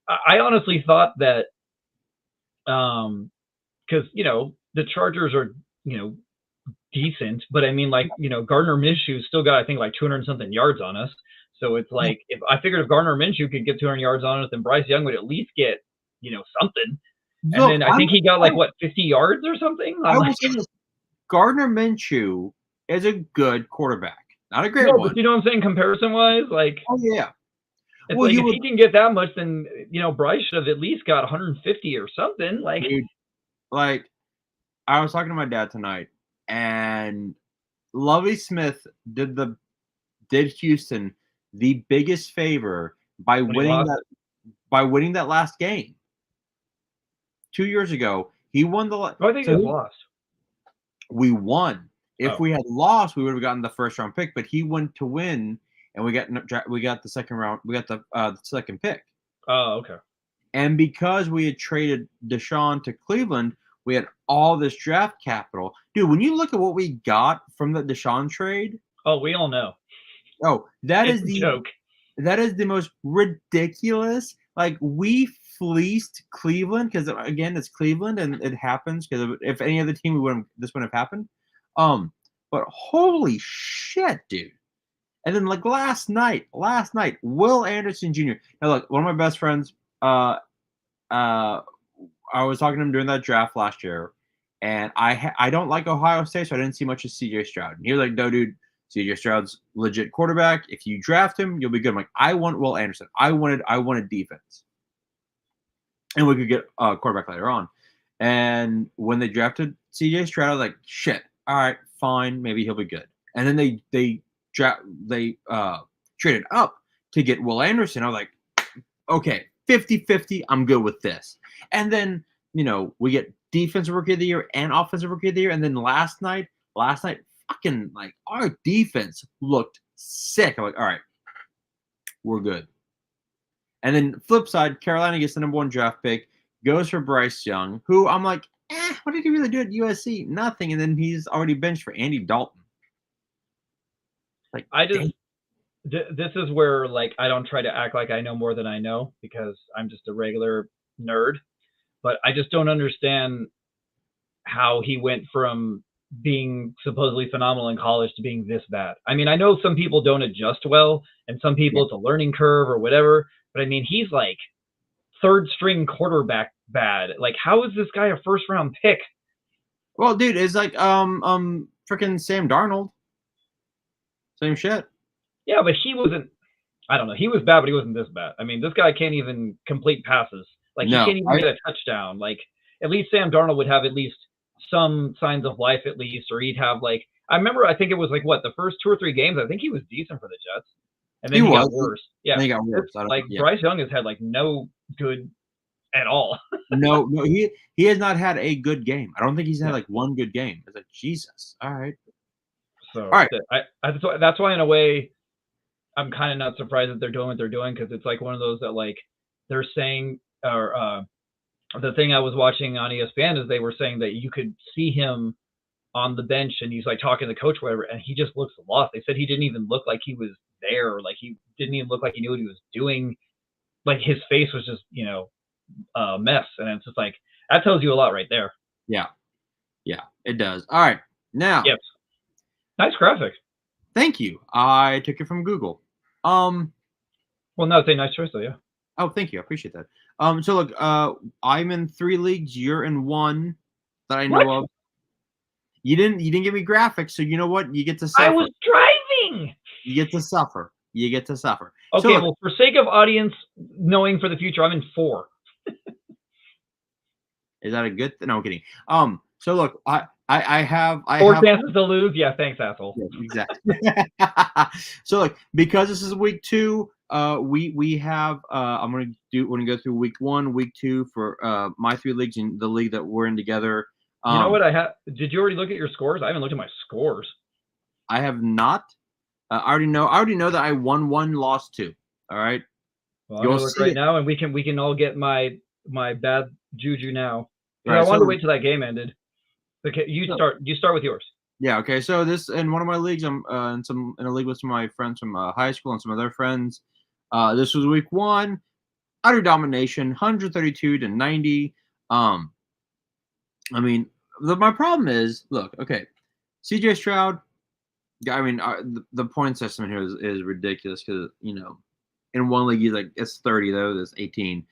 I honestly thought that, because the Chargers are decent, but I mean, like Gardner Minshew still got I think like 200 something yards on us. So it's like if I figured if Gardner Minshew could get 200 yards on us, then Bryce Young would at least get something. And Look, then I think he got like what 50 yards or something. I will say this: Gardner Minshew is a good quarterback, not a great one. But you know what I'm saying? Comparison wise, like Oh yeah. it's like if he can get that much, then Bryce should have at least got 150 or something. Like, dude, like I was talking to my dad tonight, and Lovie Smith did Houston the biggest favor by winning that last game. 2 years ago, he won the. I think he lost. We won. If we had lost, we would have gotten the first round pick. But he went to win, and we got the second round. We got the second pick. Oh, okay. And because we had traded Deshaun to Cleveland, we had all this draft capital. Dude, when you look at what we got from the Deshaun trade. Oh, we all know. Oh, it's a joke. That is the most ridiculous. Like, we fleeced Cleveland because, again, it's Cleveland and it happens because if any other team, this wouldn't have happened. But holy shit, dude. And then, like, last night, Will Anderson Jr. Now, look, one of my best friends, I was talking to him during that draft last year, and I don't like Ohio State, so I didn't see much of C.J. Stroud. And he was like, no, dude, C.J. Stroud's legit quarterback. If you draft him, you'll be good. I'm like, I want Will Anderson. I wanted defense. And we could get a quarterback later on. And when they drafted C.J. Stroud, I was like, shit, all right, fine, maybe he'll be good. And then they traded up to get Will Anderson. I was like, okay, 50-50, I'm good with this. And then, we get defensive rookie of the year and offensive rookie of the year. And then last night, fucking, like, our defense looked sick. I'm like, all right, we're good. And then flip side, Carolina gets the number 1 draft pick, goes for Bryce Young, who I'm like, what did he really do at USC? Nothing. And then he's already benched for Andy Dalton. Like, this is where, like, I don't try to act like I know more than I know because I'm just a regular nerd. But I just don't understand how he went from being supposedly phenomenal in college to being this bad. I mean, I know some people don't adjust well, and some people it's a learning curve or whatever. But I mean, he's like third string quarterback bad. Like, how is this guy a first round pick? Well, dude, it's like freaking Sam Darnold. Same shit. Yeah, but he wasn't. I don't know. He was bad, but he wasn't this bad. I mean, this guy can't even complete passes. Like, he can't even get a touchdown. Like, at least Sam Darnold would have at least some signs of life, at least, or he'd have like. I remember. I think it was like the first 2 or 3 games. I think he was decent for the Jets, and then he got worse. Yeah, he got worse. Bryce Young has had like no good at all. no, he has not had a good game. I don't think he's had like one good game. It's like, Jesus. All right. So all right. That's why in a way I'm kind of not surprised that they're doing what they're doing, because it's like one of those that like they're saying, or the thing I was watching on ESPN is they were saying that you could see him on the bench and he's like talking to the coach, whatever, and he just looks lost. They said he didn't even look like he was there. Like, he didn't even look like he knew what he was doing. Like, his face was just, a mess. And it's just like, that tells you a lot right there. Yeah. Yeah, it does. All right. Now. Yep. Nice graphic. Thank you. I took it from Google. Well, no, it's a nice choice though, yeah. Oh, thank you. I appreciate that. So look, I'm in 3 leagues. You're in 1 that I know of. You didn't give me graphics, so you know what? You get to suffer. I was driving. You get to suffer. Okay, so, well, for sake of audience knowing for the future, I'm in 4. Is that a good thing? No, I'm kidding. So look, I have 4 chances to lose. Yeah, thanks, asshole. Yeah, exactly. So look, because this is week 2, we have I'm gonna go through week 1, week 2 for my 3 leagues and the league that we're in together. You know what I have? Did you already look at your scores? I haven't looked at my scores. I have not. I already know that I won 1, lost 2. All right. Well, I'm You'll gonna look see right it. now, and we can all get my bad juju now. Right. I wanted So to wait till that game ended. Okay, you start with yours. yeah. Okay. So this in one of my leagues, I'm in a league with some of my friends from high school and some other friends. This was week 1. Utter domination, 132 to 90. Um, I mean, my problem is, look, okay, CJ Stroud. I mean, the point system here is ridiculous because in one league he's like it's 30 though, there's 18.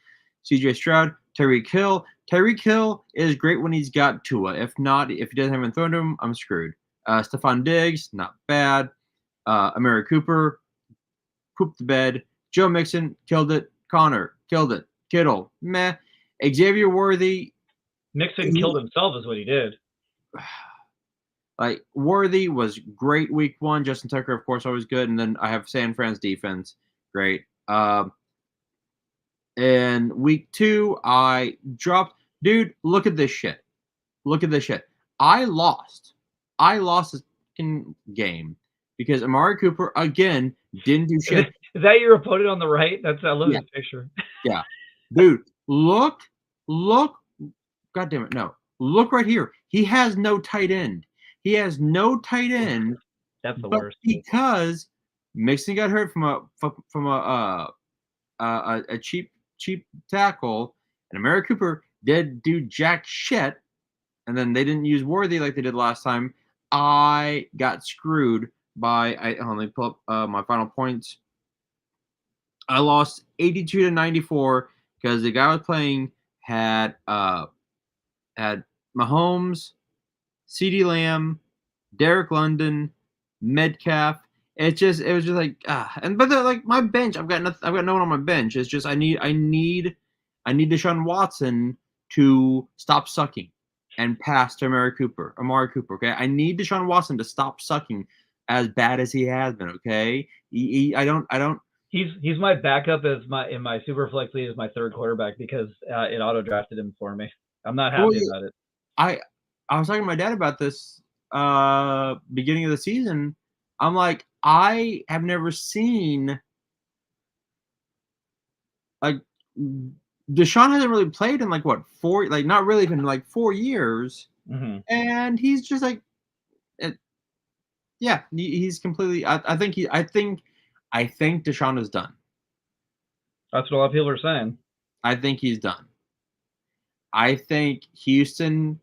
CJ Stroud, Tyreek Hill. Tyreek Hill is great when he's got Tua. If not, if he doesn't have him thrown to him, I'm screwed. Stephon Diggs, not bad. Amari Cooper, pooped the bed. Joe Mixon, killed it. Connor, killed it. Kittle, meh. Xavier Worthy, Mixon killed himself is what he did. like Worthy was great week 1. Justin Tucker, of course, always good. And then I have San Fran's defense, great. And week 2, I dropped. Dude, look at this shit. Look at this shit. I lost this game because Amari Cooper again didn't do shit. Is that your opponent on the right? I love Yeah. his picture. Yeah, dude, look. God damn it, no. Look right here. He has no tight end. He has no tight end. That's the but worst. Because Mixon got hurt from a cheap tackle, and Amari Cooper did do jack shit, and then they didn't use Worthy like they did last time. I got screwed by. Let me pull up my final points. I lost 82 to 94 because the guy I was playing had Mahomes, CeeDee Lamb, Derek London, Metcalf. It was just like but like my bench, I've got no one on my bench. It's just I need Deshaun Watson to stop sucking and pass to Amari Cooper. Okay, I need Deshaun Watson to stop sucking as bad as he has been. Okay, I don't. He's my backup in my super flex league as my third quarterback because it auto drafted him for me. I'm not happy about it. I was talking to my dad about this beginning of the season. I'm like, I have never seen like Deshaun hasn't really played in like what 4 like not really even like 4 years, and he's just like, yeah, he's completely. I think Deshaun is done. That's what a lot of people are saying. I think he's done. I think Houston.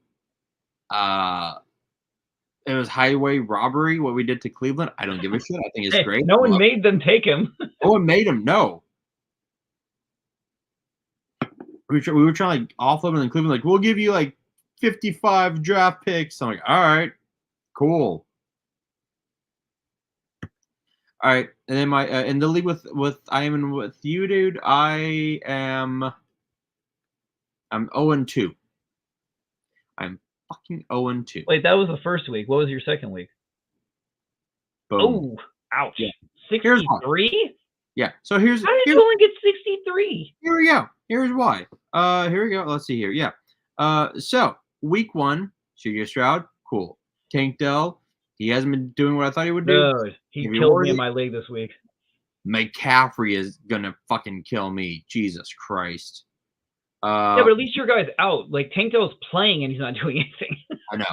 It was highway robbery what we did to Cleveland. I don't give a shit. I think it's great. No one made them take him. No one made him. No. We were trying to like offload him, and Cleveland like, we'll give you like 55 draft picks. I'm like, all right, cool. All right, and then my in the league with I am in with you, dude. I'm 0-2. I'm fucking 0-2. Wait, that was the first week. What was your second week? Boom. Oh, ouch. Yeah. 63? Yeah. So how did you only get 63? Here we go. Here's why. Here we go. Let's see here. Yeah. So week 1, CJ Stroud, cool. Tank Dell, he hasn't been doing what I thought he would do. Dude, he killed me in my league this week. McCaffrey is gonna fucking kill me. Jesus Christ. Yeah, but at least your guy's out. Like Tank Dell's playing and he's not doing anything. I know.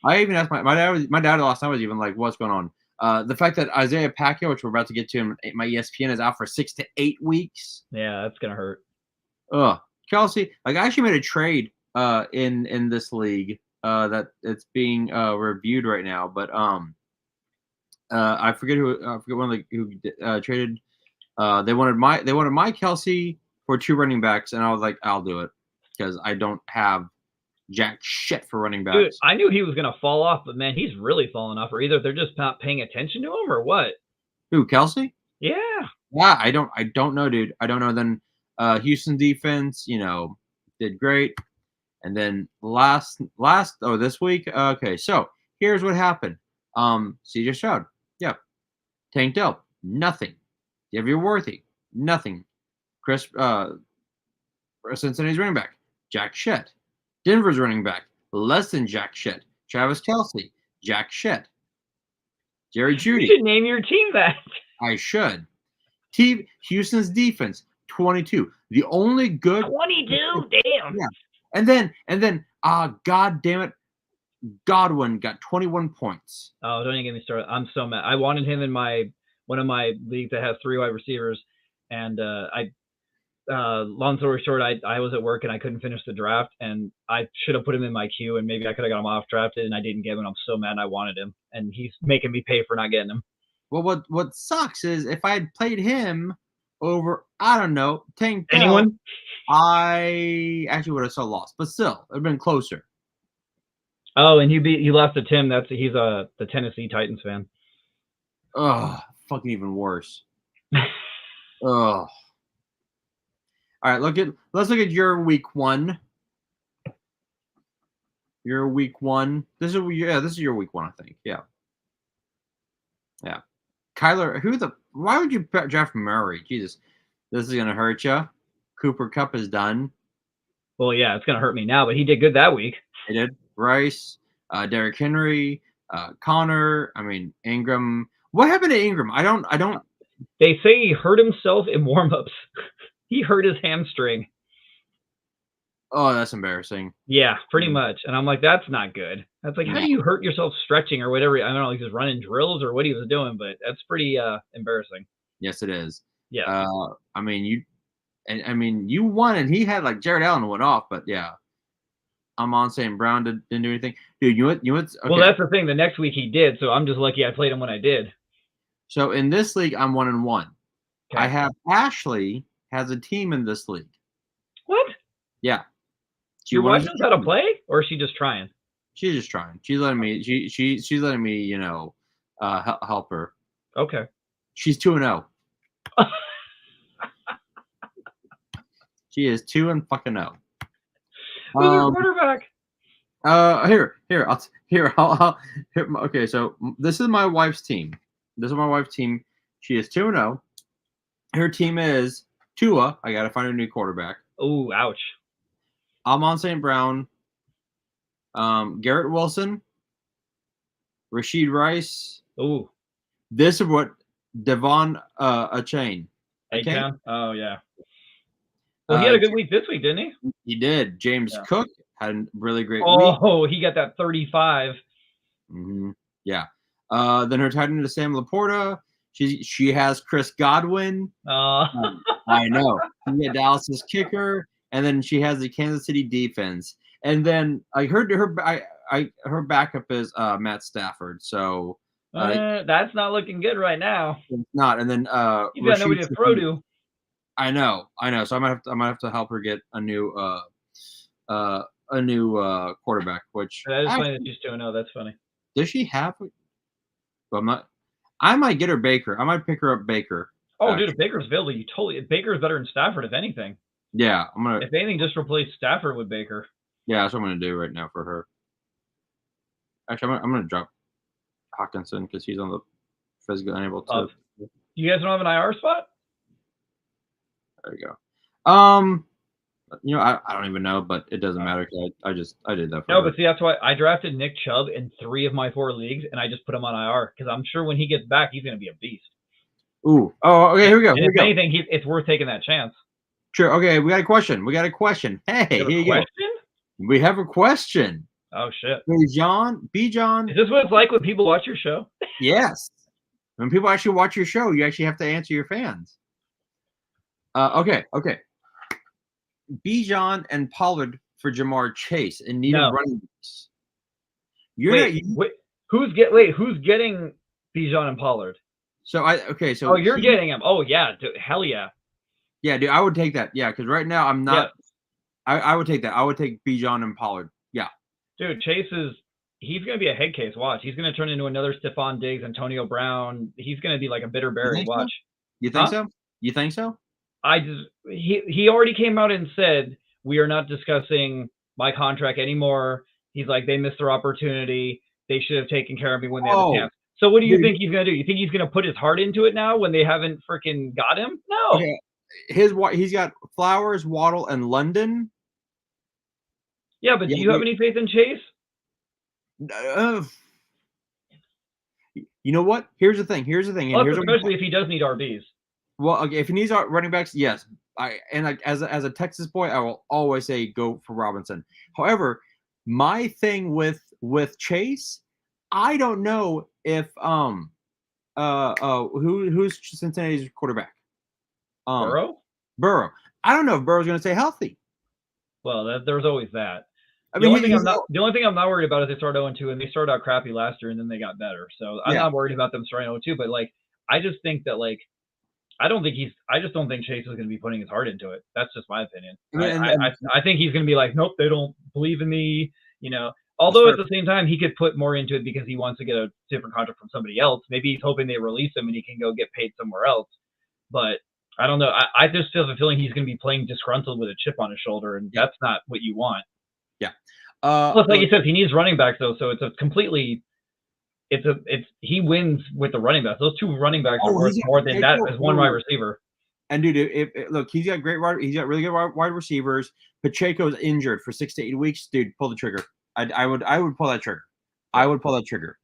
I even asked my dad last night was even like, what's going on? The fact that Isaiah Pacquiao, which we're about to get to, my ESPN is out for 6 to 8 weeks. Yeah, that's gonna hurt. Kelsey, like I actually made a trade in this league that it's being reviewed right now, but I forget one who traded. They wanted my Kelsey for 2 running backs, and I was like, I'll do it because I don't have jack shit for running backs. Dude, I knew he was gonna fall off, but man, he's really fallen off. Or either they're just not paying attention to him, or what? Who, Kelsey? Yeah. Yeah, I don't know, dude. I don't know. Then Houston defense, did great. And then this week, okay. So here's what happened. CJ Stroud, yeah. Tank Dell, nothing. Xavier Worthy, nothing. Cincinnati's running back, jack shit. Denver's running back, less than jack shit. Travis Kelsey, jack shit. Jerry You Jeudy. should name your team that. I should. Houston's defense, 22. The only good 22? Damn. Yeah. And then God damn it, Godwin got 21 points. Oh, don't even get me started. I'm so mad. I wanted him in one of my leagues that has 3 wide receivers, and long story short, I was at work and I couldn't finish the draft, and I should have put him in my queue, and maybe I could have got him off drafted, and I didn't get him. I'm so mad. I wanted him, and he's making me pay for not getting him. Well, what sucks is if I had played him over, I don't know, Tank Dell, Anyone? I actually would have still lost, but still, it'd been closer. Oh, and you lost to Tim. He's the Tennessee Titans fan. Ugh, fucking even worse. Ugh. All right, let's look at your week 1. Your week 1. This is your week 1, I think. Yeah. Kyler, why would you draft Murray? Jesus, this is gonna hurt you. Cooper Kupp is done. Well, yeah, it's gonna hurt me now, but he did good that week. He did. Rice, Derrick Henry, Connor. Ingram. What happened to Ingram? I don't. They say he hurt himself in warm-ups. He hurt his hamstring. Oh, that's embarrassing. Yeah, pretty much. And I'm like, that's not good. That's like, how do you hurt yourself stretching or whatever? I don't know, like just running drills or what he was doing, but that's pretty embarrassing. Yes, it is. Yeah. You won, and he had like Jared Allen went off, but yeah. Amon St. Brown didn't do anything. Dude, you went. Okay. Well, that's the thing. The next week he did, so I'm just lucky I played him when I did. So in this league, I'm 1-1. Okay. I have Ashley has a team in this league. What? Yeah. Your wife knows how to play, or is she just trying? She's just trying. She's letting me. She's letting me. Help her. Okay. She's 2-0. She is 2-0. Who's your quarterback? Okay, so this is my wife's team. She is 2-0. Her team is Tua. I gotta find a new quarterback. Oh, ouch. Amon St. Brown, Garrett Wilson, Rashid Rice. Oh. This is what Devon Achane. Okay. Oh yeah. Well, he had a good week this week, didn't he? He did. James Cook had a really great week. Oh, he got that 35. Mm-hmm. Yeah. Then her tight end is Sam Laporta. She has Chris Godwin. I know. She had Dallas's kicker, and then she has the Kansas City defense. And then I heard her backup is Matt Stafford. So that's not looking good right now. It's not. And then you got nobody to throw to. I know. So I might have to help her get a new quarterback. Which that is funny that she's 2-0. That's funny. Does she have? Well, I'm not. I might get her Baker. I might pick her up Baker. Oh, dude, if Baker's available, Baker's better than Stafford, if anything. Yeah, I'm gonna. If anything, just replace Stafford with Baker. Yeah, that's what I'm gonna do right now for her. Actually, I'm gonna drop Hawkinson because he's on the physically unable to. You guys don't have an IR spot? There you go. I don't even know, but it doesn't matter because I did that for her. But see, that's why I drafted Nick Chubb in 3 of my 4 leagues, and I just put him on IR because I'm sure when he gets back, he's going to be a beast. Ooh. Oh, okay, here we go. And if anything, it's worth taking that chance. Sure. Okay, we got a question. Hey, here you go. We have a question. Oh, shit. B-John. Is this what it's like when people watch your show? Yes. When people actually watch your show, you actually have to answer your fans. Okay. Bijan and Pollard for Jamar Chase in need of running backs. Who's getting Bijan and Pollard? So you're getting him. Oh yeah, dude, hell yeah. Yeah, dude, I would take that. Yeah, because right now I'm not. Yeah. I would take that. I would take Bijan and Pollard. Yeah. Dude, Chase he's going to be a head case. Watch. He's going to turn into another Stephon Diggs, Antonio Brown. He's going to be like a bitter berry. Watch. You think so? You think so? He already came out and said, we are not discussing my contract anymore. He's like, they missed their opportunity. They should have taken care of me when they had the chance. So what do you think he's going to do? You think he's going to put his heart into it now when they haven't freaking got him? No. Okay. He's got Flowers, Waddle, and London. Yeah, but do you have any faith in Chase? You know what? Here's the thing. And Plus, here's especially if he does need RBs. well, okay, if he needs running backs, yes. As a Texas boy, I will always say go for Robinson. However, my thing with Chase, I don't know if who's Cincinnati's quarterback? Burrow? Burrow. I don't know if Burrow's going to stay healthy. Well, there's always that. I The mean, only thing I'm not worried about is they started 0-2 and they started out crappy last year and then they got better. So I'm not worried about them starting 0-2. But like, I just think that like, I just don't think Chase is going to be putting his heart into it. That's just my opinion. I think he's going to be like, nope, they don't believe in me. You know, although at the same time he could put more into it because he wants to get a different contract from somebody else. Maybe he's hoping they release him and he can go get paid somewhere else. But I don't know. I just have a feeling he's going to be playing disgruntled with a chip on his shoulder, and that's not what you want. Yeah. Plus, like you said, he needs running backs though, so it's a completely. He wins with the running backs. Those two running backs are worth more than that as one wide receiver. And dude, look, he's got really good wide receivers. Pacheco's injured for 6 to 8 weeks. Dude, pull the trigger. I would pull that trigger. I would pull that trigger.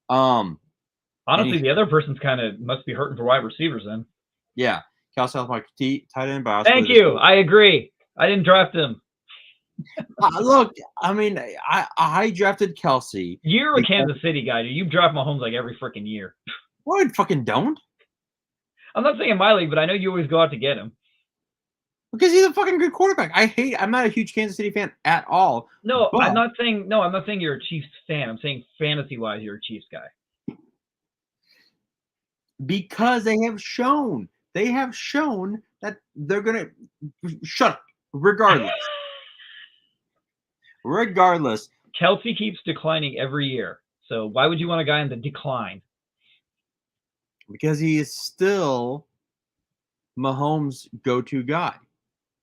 Honestly, the other person's kind of must be hurting for wide receivers then. Yeah. Cal South Mike tight end by Thank you. I agree. I didn't draft him. Look, I mean, I drafted Kelsey. You're a Kansas City guy, dude. You draft Mahomes like every freaking year. Well, I fucking don't. I'm not saying in my league, but I know you always go out to get him. Because he's a fucking good quarterback. I'm not a huge Kansas City fan at all. No, I'm not saying you're a Chiefs fan. I'm saying fantasy-wise, you're a Chiefs guy. Because they have shown that they're gonna shut up regardless. Regardless, Kelsey keeps declining every year. So why would you want a guy in the decline? Because he is still Mahomes' go-to guy.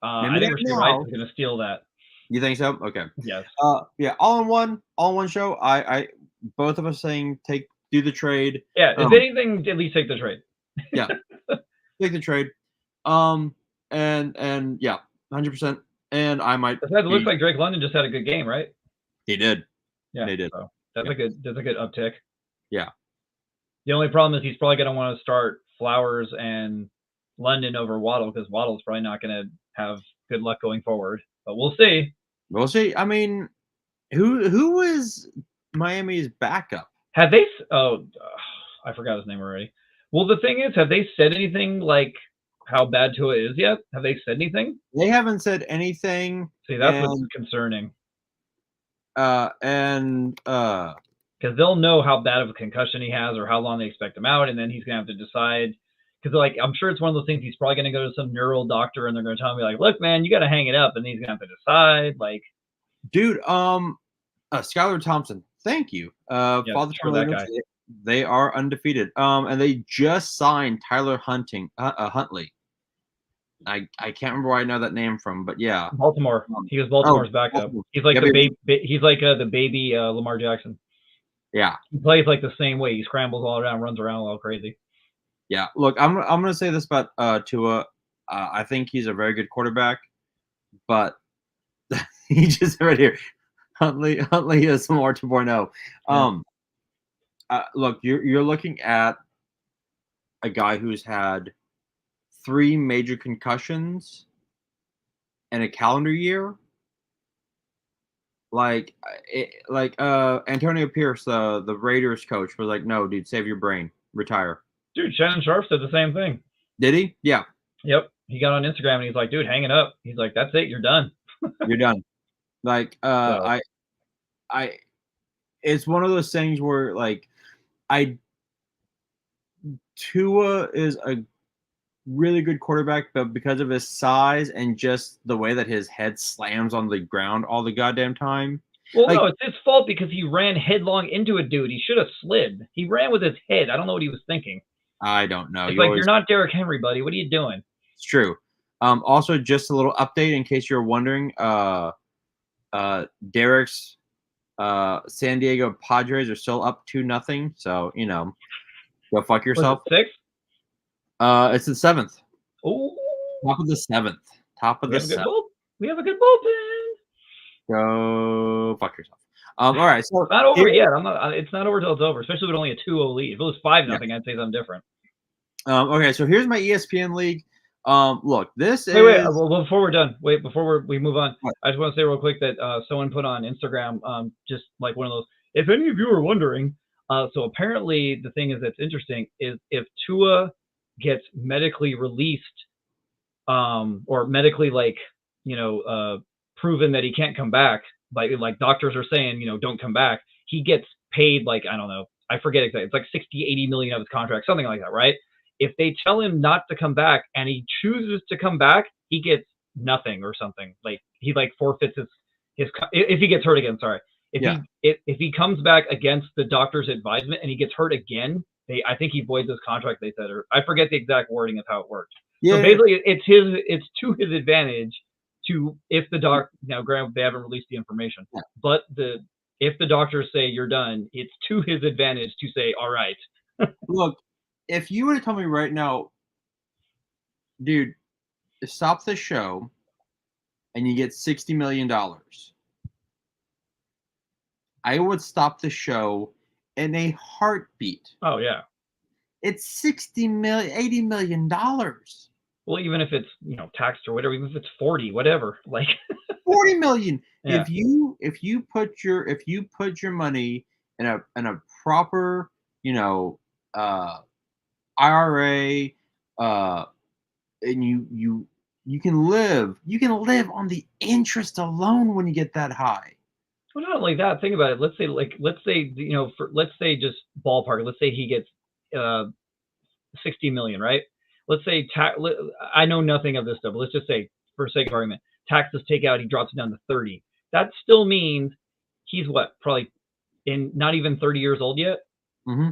I think Rasheed Rice is going to steal that. You think so? Okay. Yes. Yeah. All in one show. I both of us saying do the trade. Yeah. If anything, at least take the trade. Yeah. Take the trade. And yeah, 100%. And I might. It looks like Drake London just had a good game, right? He did. Yeah. They did. So that's a good uptick. Yeah. The only problem is he's probably going to want to start Flowers and London over Waddle because Waddle's probably not going to have good luck going forward. But we'll see. We'll see. I mean, who is Miami's backup? Have they? Oh, I forgot his name already. Well, the thing is, have they said anything like how bad Tua is yet? Have they said anything? They haven't said anything. See, that's what's concerning. Because they'll know how bad of a concussion he has or how long they expect him out, and then he's gonna have to decide. Because like I'm sure it's one of those things he's probably gonna go to some neural doctor, and they're gonna tell him like, "Look, man, you got to hang it up," and he's gonna have to decide. Like, dude, Skylar Thompson, thank you. Father that guy. They are undefeated. And they just signed Tyler Huntley. I can't remember where I know that name from, but yeah, Baltimore. He was Baltimore's backup. He's like the baby Lamar Jackson. Yeah, he plays like the same way. He scrambles all around, runs around all crazy. Yeah, look, I'm gonna say this about Tua. I think he's a very good quarterback, but he just right here, Huntley is Lamar 2.0. Look, you're looking at a guy who's had 3 major concussions in a calendar year. Like Antonio Pierce, the Raiders coach, was like, "No, dude, save your brain, retire." Dude, Shannon Sharp said the same thing. Did he? Yeah. Yep. He got on Instagram and he's like, "Dude, hang it up." He's like, "That's it, you're done." You're done. Like, it's one of those things where like, Tua is a really good quarterback, but because of his size and just the way that his head slams on the ground all the goddamn time. Well, no, it's his fault because he ran headlong into a dude. He should have slid. He ran with his head. I don't know what he was thinking. I don't know. It's you're not Derrick Henry, buddy. What are you doing? It's true. Also, just a little update in case you're wondering. Derek's San Diego Padres are still up 2-0. So, go fuck yourself. Was it 6? It's the 7th. Oh, top of the 7th. Top of the 7th. We have a good bullpen. Go fuck yourself. All right, so Not over yet. It's not over till it's over, especially with only a 2-0 lead. If it was 5-0, yeah. I'd say something different. Okay, so here's my ESPN league. Look, this Wait. is Well, before we're done, before we move on, what? I just want to say real quick that someone put on Instagram, just like one of those. If any of you are wondering, so apparently the thing is that's interesting is if Tua gets medically released, or medically proven that he can't come back, like doctors are saying, don't come back, he gets paid like, I don't know, I forget exactly, it's like 60-80 million of his contract, something like that, right? If they tell him not to come back and he chooses to come back, he gets nothing or something. Like he forfeits his if he gets hurt again. Sorry, if he comes back against the doctor's advisement and he gets hurt again, I think he voids his contract. They said, or I forget the exact wording of how it works. Yeah, so basically, it's to his advantage to, if the doc, now granted they haven't released the information, but if the doctors say you're done, it's to his advantage to say, all right. Look, if you were to tell me right now, dude, stop the show and you get $60 million, I would stop the show in a heartbeat. Oh yeah. It's $60 million, $80 million. Well, even if it's taxed or whatever, even if it's 40, whatever, like 40 million. Yeah. If you put your money in a proper IRA, and you can live on the interest alone when you get that high. Well, not like that. Think about it. Let's say just ballpark. Let's say he gets 60 million, right? Let's say I know nothing of this stuff, but let's just say, for sake of argument, taxes take out, he drops it down to 30. That still means he's probably not even 30 years old yet. Mm-hmm.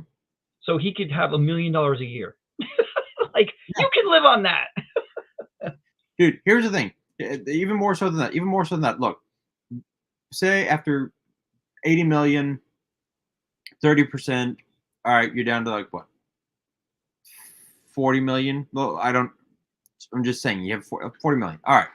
So he could have $1 million a year. You can live on that. Dude, here's the thing. Even more so than that. Look, say after 80 million, 30%, all right, you're down to like what? 40 million? Well, I'm just saying you have 40 million. All right.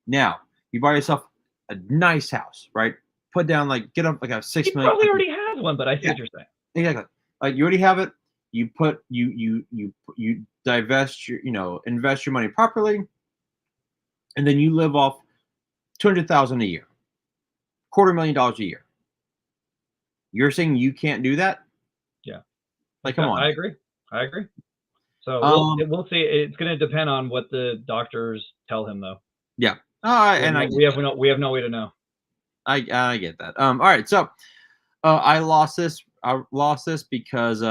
Now, you buy yourself a nice house, right? Put down get up like a 6 he million. Probably already has one, but I see what you're saying. Exactly. Like you already have it. You divest invest your money properly, and then you live off $200,000 a year, $250,000 a year. You're saying you can't do that? Yeah. Come on. I agree. So we'll see. It's going to depend on what the doctors tell him, though. Yeah. We have no way to know. I get that. All right. So I lost this. Because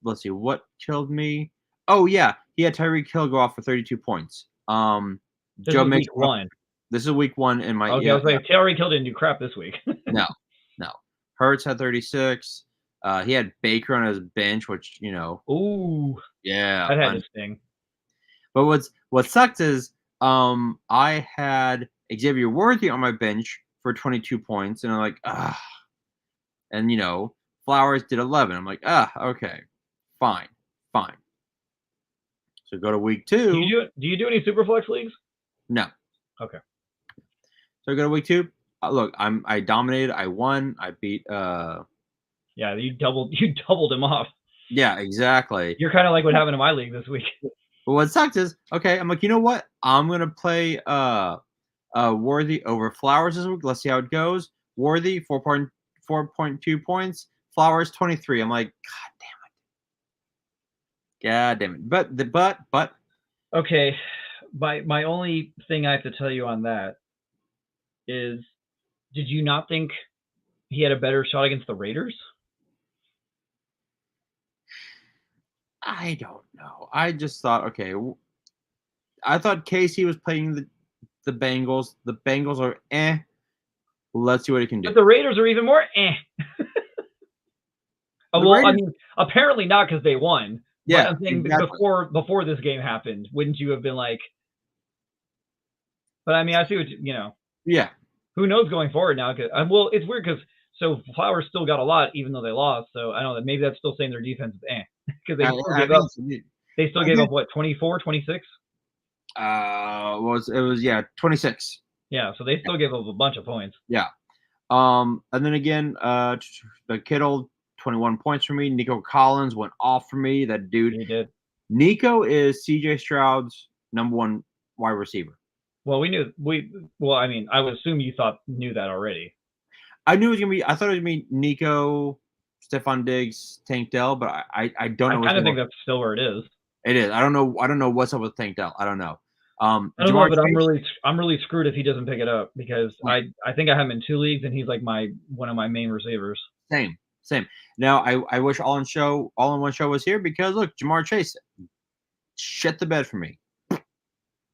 let's see what killed me. Oh yeah, he had Tyreek Hill go off for 32 points. This is week 1. This is week 1 in my. Okay, I was like, Tyreek Hill didn't do crap this week. No. Hurts had 36. He had Baker on his bench, which Ooh. Yeah. That had a sting. But what sucked is I had Xavier Worthy on my bench for 22 points, and I'm like, ah. And Flowers did 11. I'm like, okay, fine. So go to week 2. Do you do any Superflex leagues? No. Okay. So go to week 2. Look, I dominated. I won. I beat. Yeah, you doubled him off. Yeah, exactly. You're kind of like what happened in my league this week. But what sucked is, okay, I'm like, you know what? I'm gonna play Worthy over Flowers this week. Let's see how it goes. Worthy 4.2 points. Flowers 23. I'm like, God damn it. But okay, my only thing I have to tell you on that is, did you not think he had a better shot against the Raiders? I don't know. I just thought, okay, I thought Casey was playing the Bengals. The Bengals are Let's see what he can do. But the Raiders are even more Well, I mean, apparently not, because they won. Yeah, but I'm saying exactly. Before this game happened, wouldn't you have been like? But I mean, I see what Yeah. Who knows going forward now? Cause well, it's weird because Flowers still got a lot even though they lost. So I don't know. Maybe that's still saying their defense is because they still gave up. They still gave up what, 24, 26? It was 26. Yeah, so they still gave up a bunch of points. Yeah. And then again, the Kittle, 21 points for me. Nico Collins went off for me. That dude. He did. Nico is CJ Stroud's number 1 wide receiver. Well, I mean, I would assume you knew that already. I knew it was gonna be. I thought it was gonna be Nico, Stephon Diggs, Tank Dell, but I don't know. I kind of think that's still where it is. It is. I don't know what's up with Tank Dell. I don't know. I don't know, but I'm really screwed if he doesn't pick it up because I think I have him in 2 leagues and he's like one of my main receivers. Same. Now I wish All in One Show was here because look, Jamar Chase shit the bed for me.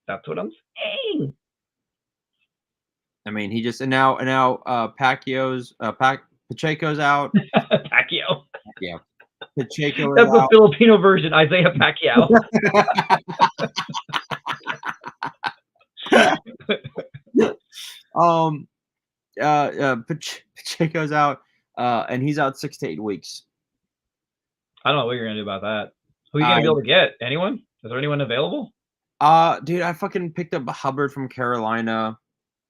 That's what I'm saying. I mean, he just now Pacheco's out. Pacquiao. Yeah. Pacheco. That's the Filipino version. Isaiah Pacquiao. Pacheco's out, and he's out 6 to 8 weeks. I don't know what you're gonna do about that. Who are you gonna be able to get? Anyone? Is there anyone available? Dude, I fucking picked up Hubbard from Carolina.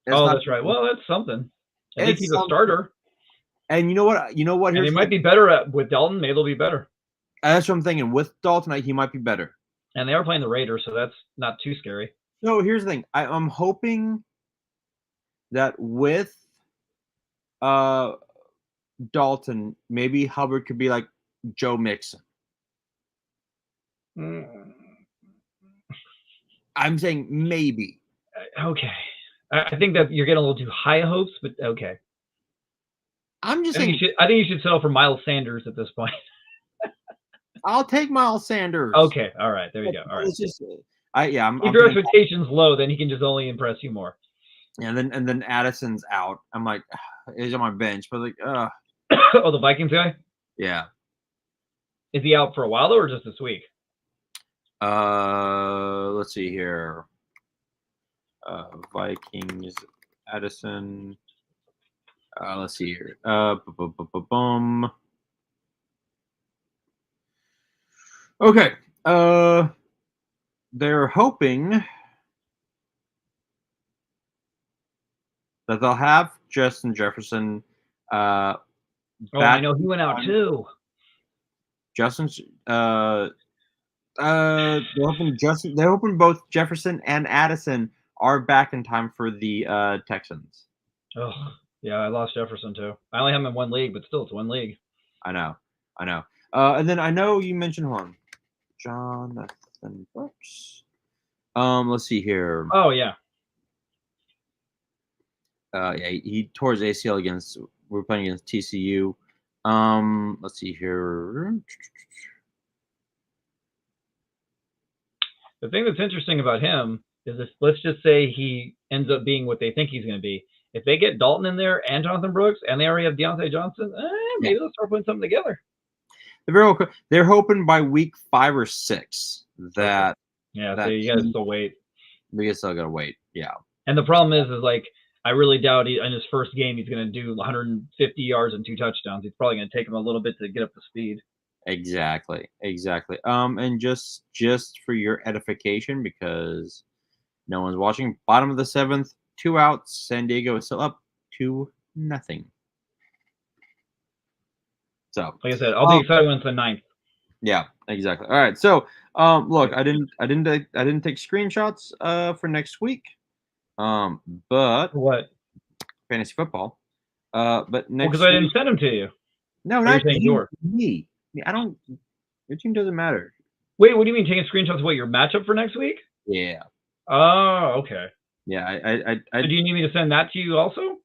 That's right. Well, that's something. I think he's a starter. And you know what? And he might be better with Dalton. Maybe they'll be better. That's what I'm thinking. With Dalton, he might be better. And they are playing the Raiders, so that's not too scary. No, here's the thing. I'm hoping that with Dalton, maybe Hubbard could be like Joe Mixon. I'm saying maybe. Okay. I think that you're getting a little too high hopes, but okay. I'm just saying. I think you should settle for Miles Sanders at this point. I'll take Miles Sanders. Okay. All right. There you go. All right. It's just, if your expectations low, then he can just only impress you more. Yeah, and then Addison's out. I'm like, he's on my bench, but like, Oh, the Vikings guy? Yeah. Is he out for a while though, or just this week? Let's see here. Vikings, Addison. Let's see here. Okay. They're hoping that they'll have Justin Jefferson. I know he went out too. Justin's. They're hoping both Jefferson and Addison are back in time for the Texans. Oh, yeah, I lost Jefferson too. I only have him in 1 league, but still, it's 1 league. I know. And then I know you mentioned Jonathan Brooks. Let's see here. Oh yeah. He tore his ACL we're playing against TCU. Let's see here. The thing that's interesting about him is this, let's just say he ends up being what they think he's going to be. If they get Dalton in there and Jonathan Brooks, and they already have Deontay Johnson, maybe they'll start putting something together. They're hoping by week 5 or 6 that. Yeah, so you guys still wait. We still gotta wait. Yeah. And the problem is like I really doubt in his first game he's going to do 150 yards and 2 touchdowns. He's probably going to take him a little bit to get up to speed. Exactly. And just for your edification, because no one's watching, bottom of the 7th, 2 outs. San Diego is still up 2-0. So, like I said, I'll be excited when it's the 9th. Yeah, exactly. All right. So, look, I didn't take screenshots for next week. But what? Fantasy football. But next because I didn't send them to you. No, not me. I don't. Your team doesn't matter. Wait, what do you mean taking screenshots of what your matchup for next week? Yeah. Oh, okay. Yeah, So do you need me to send that to you also?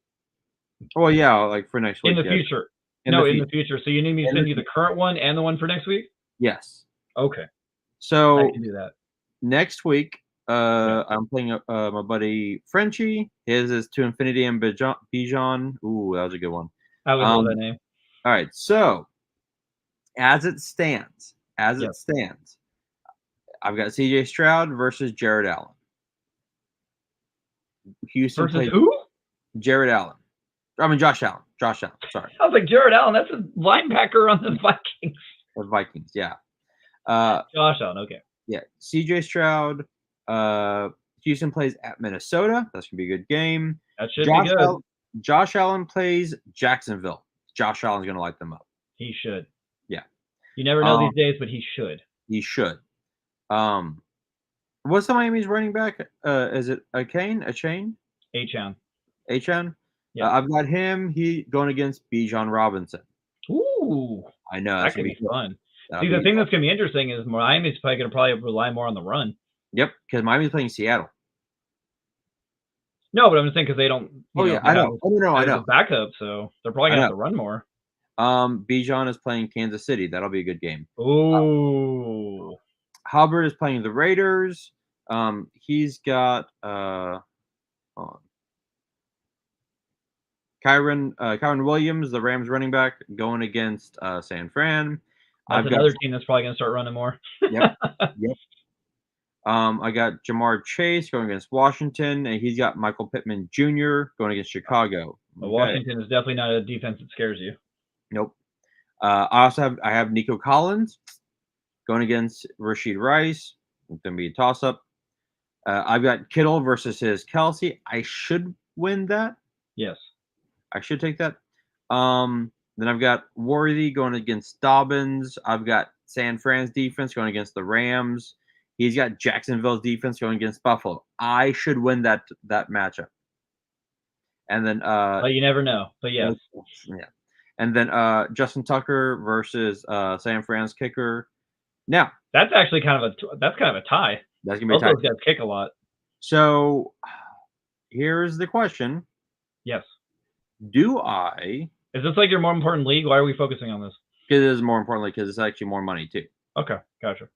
Well, yeah, like for next week. In the future. In the future. So you need me to send you the current one and the one for next week? Yes. Okay. So I can do that. Next week, I'm playing my buddy Frenchie. His is To Infinity and Bijan. Ooh, that was a good one. I would love that name. All right, so as it stands, I've got CJ Stroud versus Jared Allen. Houston versus who? Jared Allen. I mean Josh Allen. Sorry. I was like Jared Allen. That's a linebacker on the Vikings. The Vikings, yeah. Josh Allen. Okay. Yeah, CJ Stroud. Houston plays at Minnesota. That's gonna be a good game. That should be good. Josh Allen plays Jacksonville. Josh Allen's going to light them up. He should. Yeah. You never know these days, but he should. He should. What's the Miami's running back? Is it a Chain? H-N. H-N? Yeah. I've got him. He going against Bijan Robinson. Ooh. I know. That could be fun. See, the thing that's going to be interesting is Miami's probably going to rely more on the run. Yep, because Miami's playing Seattle. No, but I'm just saying because they don't. I know. I know. Backup, so they're probably going to have to run more. Bijan is playing Kansas City. That'll be a good game. Ooh. Hubbard is playing the Raiders. He's got hold on. Kyron Williams, the Rams running back, going against San Fran. That's another team that's probably going to start running more. Yep. I got Jamar Chase going against Washington, and he's got Michael Pittman Jr. going against Chicago. Well, Washington is definitely not a defense that scares you. Nope. I have Nico Collins going against Rashid Rice. It's going to be a toss-up. I've got Kittle versus his Kelsey. I should win that. Yes. I should take that. Then I've got Worthy going against Dobbins. I've got San Fran's defense going against the Rams. He's got Jacksonville's defense going against Buffalo. I should win that matchup. And then but you never know. But yes. Yeah. And then Justin Tucker versus San Fran's kicker. Now that's actually kind of a tie. That's gonna be a tie. Those guys kick a lot. So here's the question. Yes. Is this like your more important league? Why are we focusing on this? Because it is more importantly because it's actually more money too. Okay, gotcha.